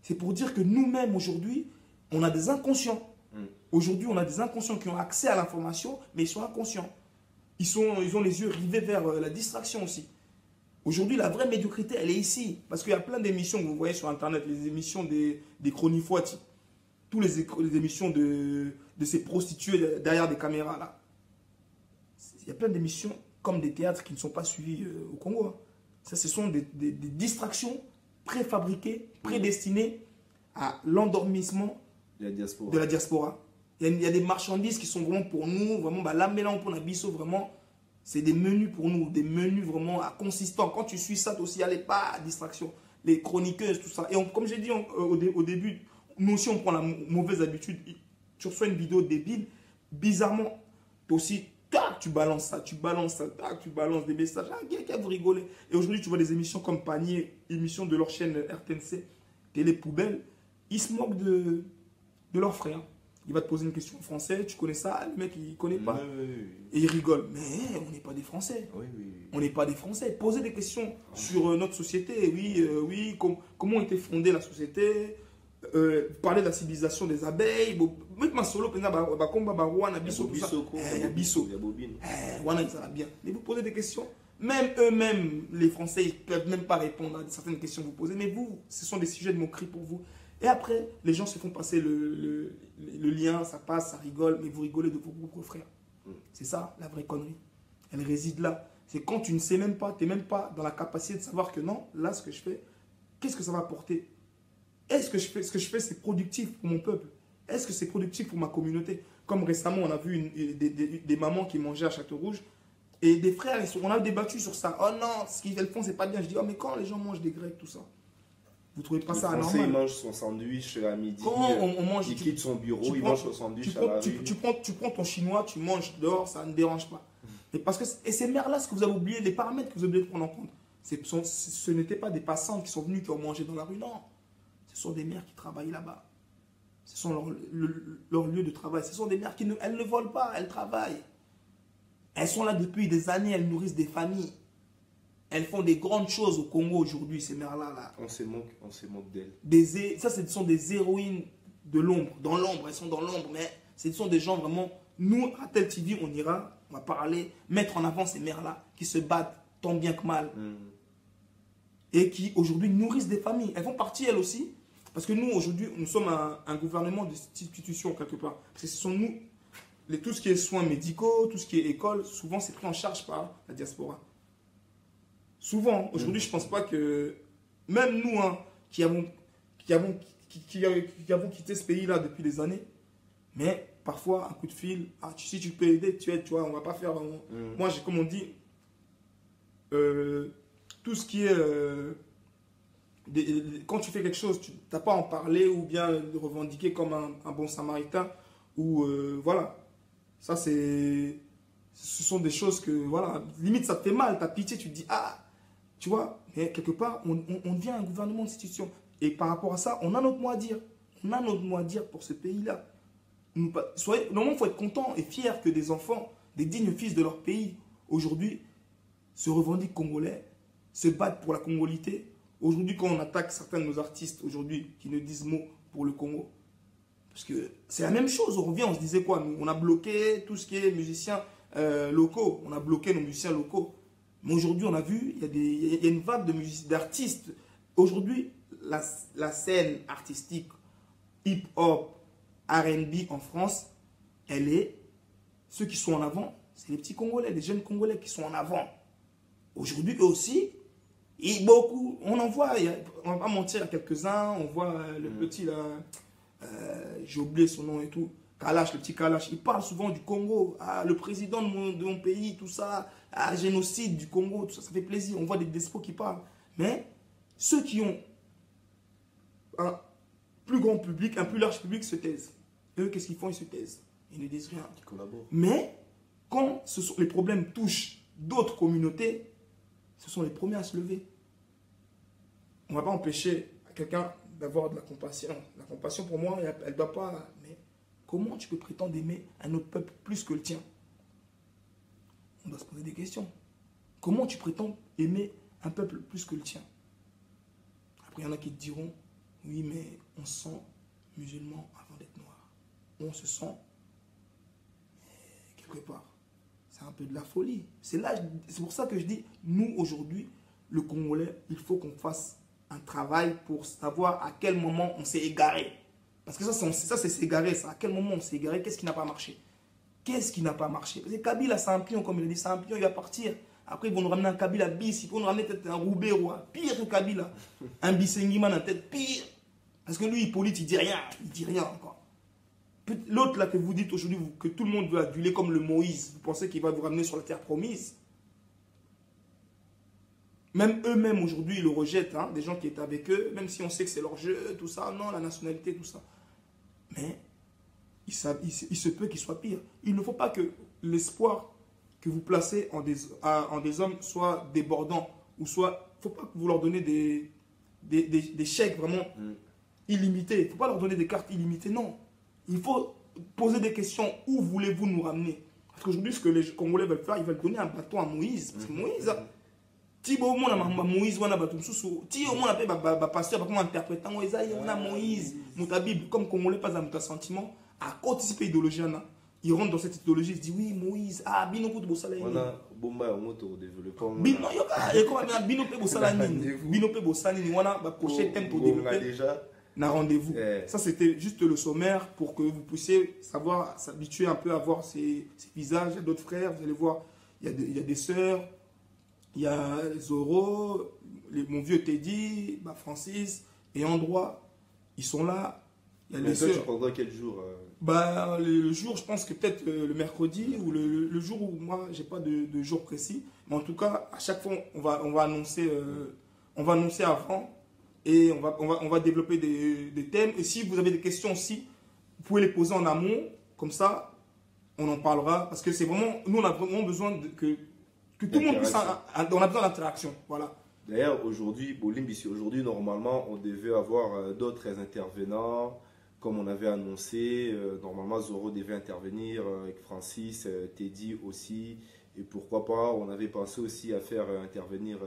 c'est pour dire que nous-mêmes, aujourd'hui, on a des inconscients. Aujourd'hui, on a des inconscients qui ont accès à l'information, mais ils sont inconscients. Ils ont les yeux rivés vers la distraction aussi. Aujourd'hui, la vraie médiocrité, elle est ici. Parce qu'il y a plein d'émissions que vous voyez sur Internet, les émissions des chronifoites, toutes les émissions de ces prostituées derrière des caméras, là. Il y a plein d'émissions comme des théâtres qui ne sont pas suivis au Congo. Hein. Ça, ce sont des distractions préfabriquées, prédestinées à l'endormissement de la diaspora. Il y a des marchandises qui sont vraiment pour nous, vraiment, là, mélange pour la bisso, vraiment, c'est des menus pour nous, des menus vraiment consistants. Quand tu suis ça, toi aussi, allez pas à distraction. Les chroniqueuses, tout ça. Et comme j'ai dit au début, nous aussi, on prend la mauvaise habitude. Tu reçois une vidéo débile, bizarrement, toi aussi, tac, tu balances ça, tac, tu balances des messages. Ah, vous rigolez. Et aujourd'hui, tu vois des émissions comme Panier, émissions de leur chaîne RTNC, Télé Poubelle, ils se moquent de leurs frères. Il va te poser une question en français, tu connais ça, le mec il connaît pas. Oui. Et il rigole. Mais on n'est pas des Français. Oui. On n'est pas des Français. Posez des questions sur notre société. Oui, comment était fondée la société, parler de la civilisation des abeilles. Même ma solo, il y a biso. Mais vous posez des questions. Même eux-mêmes, les Français, ils ne peuvent même pas répondre à certaines questions que vous posez. Mais vous, ce sont des sujets de moquerie pour vous. Et après, les gens se font passer le lien, ça passe, ça rigole, mais vous rigolez de vos propres frères. C'est ça, la vraie connerie. Elle réside là. C'est quand tu ne sais même pas, tu n'es même pas dans la capacité de savoir que non, là, ce que je fais, qu'est-ce que ça va apporter? Est-ce que ce que je fais, c'est productif pour mon peuple? Est-ce que c'est productif pour ma communauté? Comme récemment, on a vu des mamans qui mangeaient à Château-Rouge, et des frères, on a débattu sur ça. Oh non, ce qu'ils font, c'est pas bien. Je dis, oh mais quand les gens mangent des grecs, tout ça? Vous trouvez pas ça anormal? Il mange son sandwich à midi. Quand on mange, il quitte son bureau, il mange son sandwich à la rue. Tu prends ton chinois, tu manges dehors, ça ne dérange pas. Et parce que ces mères-là, ce que vous avez oublié, les paramètres que vous avez oublié de prendre en compte, ce n'étaient pas des passantes qui sont venues, qui ont mangé dans la rue, non. Ce sont des mères qui travaillent là-bas. Ce sont leur lieu de travail. Ce sont des mères qui elles ne volent pas, elles travaillent. Elles sont là depuis des années, elles nourrissent des familles. Elles font des grandes choses au Congo aujourd'hui, ces mères-là. Là. On se moque d'elles. Ça, ce sont des héroïnes de l'ombre. Dans l'ombre, elles sont dans l'ombre, mais ce sont des gens vraiment... Nous, à Tel TV, on ira, on va parler, mettre en avant ces mères-là qui se battent tant bien que mal. Et qui, aujourd'hui, nourrissent des familles. Elles font partie, elles aussi, Parce que nous, aujourd'hui, nous sommes un gouvernement d'institutions, quelque part. Parce que ce sont nous, tout ce qui est soins médicaux, tout ce qui est école, souvent, c'est pris en charge par la diaspora. Souvent, aujourd'hui, je ne pense pas que, même nous, hein, qui avons quitté ce pays-là depuis des années, mais parfois, un coup de fil, si tu peux aider, tu aides, tu vois, on ne va pas faire... Moi, comme on dit, tout ce qui est... quand tu fais quelque chose, tu n'as pas à en parler ou bien le revendiquer comme un bon samaritain. Ou voilà. Ça, ce sont des choses que, voilà, limite, ça te fait mal, tu as pitié, tu te dis, tu vois, mais quelque part, on devient un gouvernement d'institution. Et par rapport à ça, on a notre mot à dire. On a notre mot à dire pour ce pays-là. Normalement, il faut être content et fier que des enfants, des dignes fils de leur pays, aujourd'hui, se revendiquent congolais, se battent pour la congolité. Aujourd'hui, quand on attaque certains de nos artistes, aujourd'hui, qui ne disent mot pour le Congo, parce que c'est la même chose, on revient, on se disait quoi, nous, on a bloqué tout ce qui est musiciens locaux, on a bloqué nos musiciens locaux. Mais aujourd'hui, on a vu, il y a une vague d'artistes. Aujourd'hui, la scène artistique hip-hop, R&B en France, ceux qui sont en avant, c'est les petits Congolais, les jeunes Congolais qui sont en avant. Aujourd'hui, eux aussi, et beaucoup, on en voit, on va pas mentir, il y a quelques-uns, on voit le petit là, j'ai oublié son nom et tout, Kalash, le petit Kalash, il parle souvent du Congo, le président de mon pays, tout ça, génocide du Congo, tout ça, ça fait plaisir, on voit des despots qui parlent. Mais ceux qui ont un plus grand public, un plus large public se taisent. Eux, qu'est-ce qu'ils font? Ils se taisent. Ils ne disent rien. Ils collaborent. Mais quand les problèmes touchent d'autres communautés, ce sont les premiers à se lever. On ne va pas empêcher quelqu'un d'avoir de la compassion. La compassion, pour moi, elle ne doit pas... Mais comment tu peux prétendre aimer un autre peuple plus que le tien? On doit se poser des questions. Comment tu prétends aimer un peuple plus que le tien? Après, il y en a qui te diront, oui, mais on se sent musulman avant d'être noir. On se sent quelque part. C'est un peu de la folie. C'est pour ça que je dis, nous, aujourd'hui, le Congolais, il faut qu'on fasse un travail pour savoir à quel moment on s'est égaré. Parce que ça c'est s'égarer. À quel moment on s'est égaré? Qu'est-ce qui n'a pas marché? Qu'est-ce qui n'a pas marché? Parce que Kabila, c'est un pion, comme il a dit, c'est un pion, il va partir. Après, ils vont nous ramener un Kabila bis, ils vont nous ramener peut-être un Roubaix, pire que Kabila. Un Bissengiman, en tête, pire. Parce que lui, Hippolyte, il dit rien. Il dit rien encore. L'autre là que vous dites aujourd'hui, que tout le monde veut aduler comme le Moïse, vous pensez qu'il va vous ramener sur la terre promise? Même eux-mêmes aujourd'hui, ils le rejettent, hein, des gens qui étaient avec eux, même si on sait que c'est leur jeu, tout ça, non, la nationalité, tout ça. Mais il se peut qu'il soit pire. Il ne faut pas que l'espoir que vous placez en des hommes soit débordant, ou soit, il ne faut pas que vous leur donnez des chèques vraiment illimités. Il ne faut pas leur donner des cartes illimitées, non. Il faut poser des questions. Où voulez-vous nous ramener? Parce qu'aujourd'hui, ce que les Congolais veulent faire, ils veulent donner un bâton à Moïse. Parce que Moïse, Tibo, Moïse, on a bâton sous. Tibo, on a fait pasteur, comment interpréter on a Moïse, Moutabib, comme Congolais, pas un sentiment, à participer à l'idéologie. Ils rentrent dans cette idéologie, ils se disent oui, Moïse, Bino Kout Bossala. On a Bomba au moto développement. Bino, Bino Pe Bossala, Bino Pe Bossala, on a prochain thème pour développer. Déjà un rendez-vous. Ça, c'était juste le sommaire pour que vous puissiez savoir, s'habituer un peu à voir ces visages. Il y a d'autres frères, vous allez voir, il y a des sœurs, il y a Zoro, mon vieux Teddy, Francis et Androit. Ils sont là. Il y a les sœurs. Tu prendras quel jour le jour, je pense que peut-être le mercredi ou le jour où moi, j'ai pas de jour précis. Mais en tout cas, à chaque fois, on va annoncer avant. Et on va développer des thèmes. Et si vous avez des questions aussi, vous pouvez les poser en amont. Comme ça, on en parlera. Parce que c'est vraiment... Nous, on a vraiment besoin que tout le monde puisse... On a besoin d'interaction. Voilà. D'ailleurs, aujourd'hui, normalement, on devait avoir d'autres intervenants. Comme on avait annoncé, normalement, Zoro devait intervenir avec Francis, Teddy aussi. Et pourquoi pas, on avait pensé aussi à faire intervenir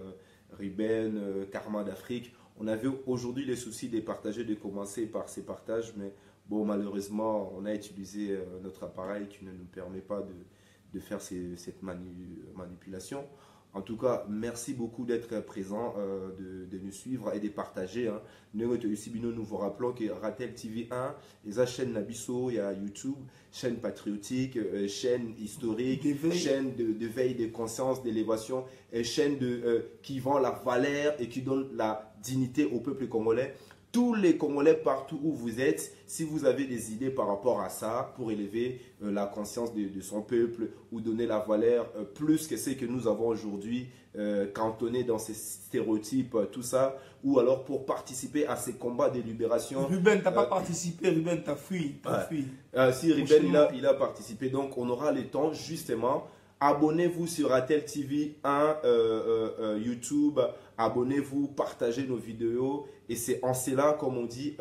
Ruben, Karma d'Afrique. On avait aujourd'hui les soucis de partager, de commencer par ces partages, mais bon, malheureusement, on a utilisé notre appareil qui ne nous permet pas de faire cette manipulation. En tout cas, merci beaucoup d'être présent, de nous suivre et de partager. Hein. Nous vous rappelons que Ratel TV 1, la chaîne Nabiso, il y a YouTube, chaîne patriotique, chaîne historique, chaîne de veille de conscience, d'élévation, chaîne qui vend la valeur et qui donne la dignité au peuple congolais. Tous les Congolais, partout où vous êtes, si vous avez des idées par rapport à ça, pour élever la conscience de son peuple ou donner la valeur plus que ce que nous avons aujourd'hui, cantonné dans ces stéréotypes, tout ça, ou alors pour participer à ces combats de libération. Ruben, tu n'as pas participé, Ruben, tu as fui. Si, Ruben, il a participé, donc on aura le temps justement. Abonnez-vous sur Ratel TV 1, YouTube, abonnez-vous, partagez nos vidéos. Et c'est en cela, comme on dit,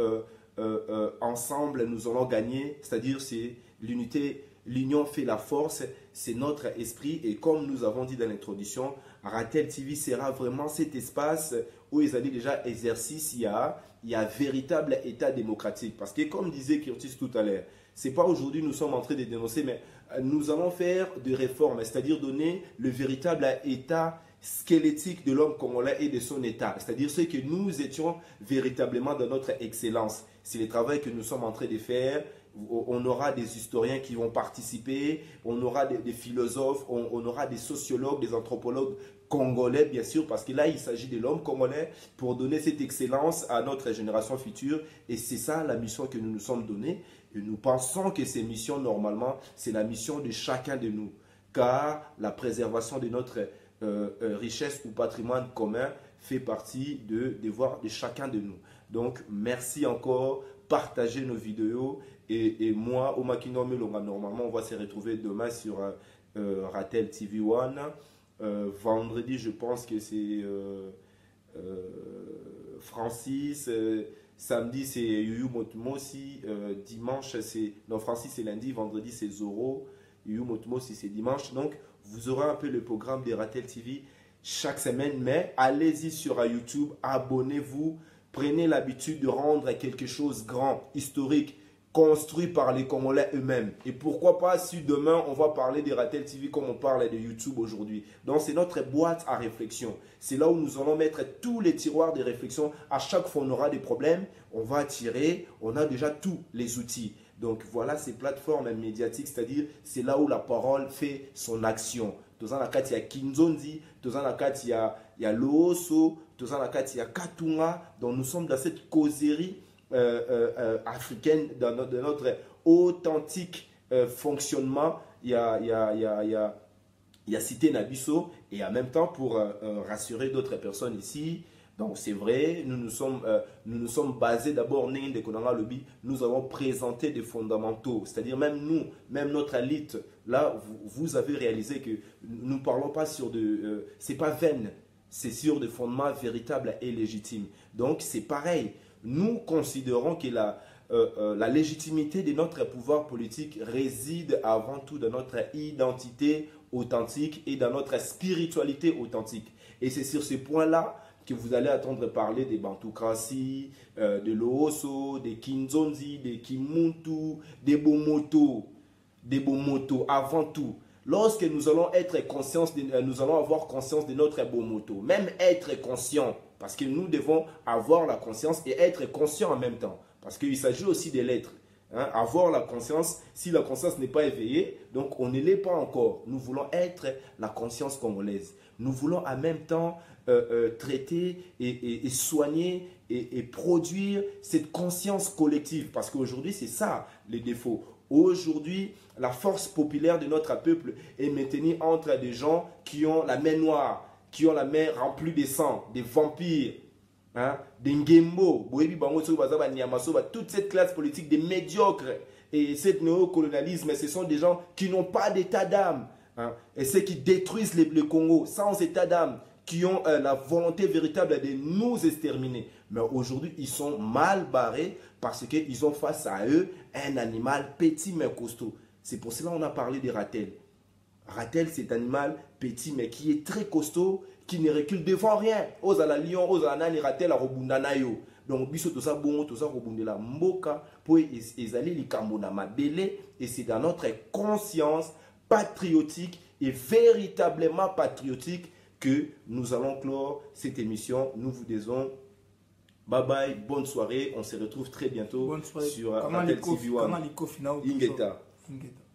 ensemble, nous allons gagner. C'est-à-dire, c'est l'unité, l'union fait la force, c'est notre esprit. Et comme nous avons dit dans l'introduction, Ratel TV sera vraiment cet espace où ils allaient déjà exercice, il y a véritable état démocratique. Parce que comme disait Curtis tout à l'heure, c'est pas aujourd'hui nous sommes en train de dénoncer, mais nous allons faire des réformes, c'est-à-dire donner le véritable état squelettique de l'homme congolais et de son état, c'est-à-dire ce que nous étions véritablement dans notre excellence. C'est le travail que nous sommes en train de faire. On aura des historiens qui vont participer, on aura des philosophes, on aura des sociologues, des anthropologues congolais, bien sûr, parce que là, il s'agit de l'homme congolais pour donner cette excellence à notre génération future. Et c'est ça la mission que nous nous sommes donnée. Et nous pensons que ces missions, normalement, c'est la mission de chacun de nous. Car la préservation de notre richesse ou patrimoine commun fait partie de devoir de chacun de nous. Donc, merci encore. Partagez nos vidéos. Et moi, Omakino Melonga, normalement, on va se retrouver demain sur Ratel TV 1. Vendredi, je pense que c'est Francis. Samedi, c'est Yuyu Motumosi. Dimanche, c'est... Non, Francis, c'est lundi. Vendredi, c'est Zoro. Yuyu Motumosi, c'est dimanche. Donc, vous aurez un peu le programme de Ratel TV chaque semaine. Mais allez-y sur YouTube, abonnez-vous. Prenez l'habitude de rendre quelque chose grand, historique, construit par les Congolais eux-mêmes. Et pourquoi pas si demain on va parler de Ratel TV comme on parle de YouTube aujourd'hui. Donc c'est notre boîte à réflexion. C'est là où nous allons mettre tous les tiroirs de réflexion. À chaque fois on aura des problèmes, on va tirer, on a déjà tous les outils. Donc voilà ces plateformes médiatiques, c'est-à-dire c'est là où la parole fait son action. Dans la carte, il y a Kinzondi, dans la carte, il y a Looso, dans la carte, il y a Katunga. Donc nous sommes dans cette causerie africaine, dans notre authentique fonctionnement. Il y a Cité Nabiso et en même temps pour rassurer d'autres personnes ici. Donc c'est vrai, nous nous sommes basés d'abord, nous avons présenté des fondamentaux, c'est-à-dire même nous, même notre élite, là vous avez réalisé que nous ne parlons pas sur de... c'est pas vaine, c'est sur des fondements véritables et légitimes. Donc c'est pareil, nous considérons que la légitimité de notre pouvoir politique réside avant tout dans notre identité authentique et dans notre spiritualité authentique. Et c'est sur ces points-là que vous allez entendre parler des Bantoukransi, de Looso, des Kinzondi, des Kimuntu, des Bomoto, avant tout. Lorsque nous allons être conscients, nous allons avoir conscience de notre Bomoto, même être conscient, parce que nous devons avoir la conscience et être conscient en même temps, parce qu'il s'agit aussi de l'être. Hein, avoir la conscience, si la conscience n'est pas éveillée, donc on ne l'est pas encore. Nous voulons être la conscience congolaise. Nous voulons en même temps traiter et soigner et produire cette conscience collective. Parce qu'aujourd'hui, c'est ça les défauts. Aujourd'hui, la force populaire de notre peuple est maintenue entre des gens qui ont la main noire, qui ont la main remplie de sang, des vampires, hein, des Ngembo, toute cette classe politique des médiocres et ce néocolonialisme, ce sont des gens qui n'ont pas d'état d'âme. Hein, et ceux qui détruisent le Congo sans état d'âme, qui ont la volonté véritable de nous exterminer. Mais aujourd'hui, ils sont mal barrés parce qu'ils ont face à eux un animal petit mais costaud. C'est pour cela qu'on a parlé de Ratel. Ratel, c'est un animal petit mais qui est très costaud, qui ne recule devant rien. Oza la lion, oza la nani, Ratel a robundanayo. Donc, biso to sa bongo, to sa robundela mboka, pour ezali likambo na mabele, et c'est dans notre conscience patriotique et véritablement patriotique que nous allons clore cette émission. Nous vous disons bye bye, bonne soirée. On se retrouve très bientôt Bonne soirée. sur Ratel TV One. Comment les Ingeta. Ingeta.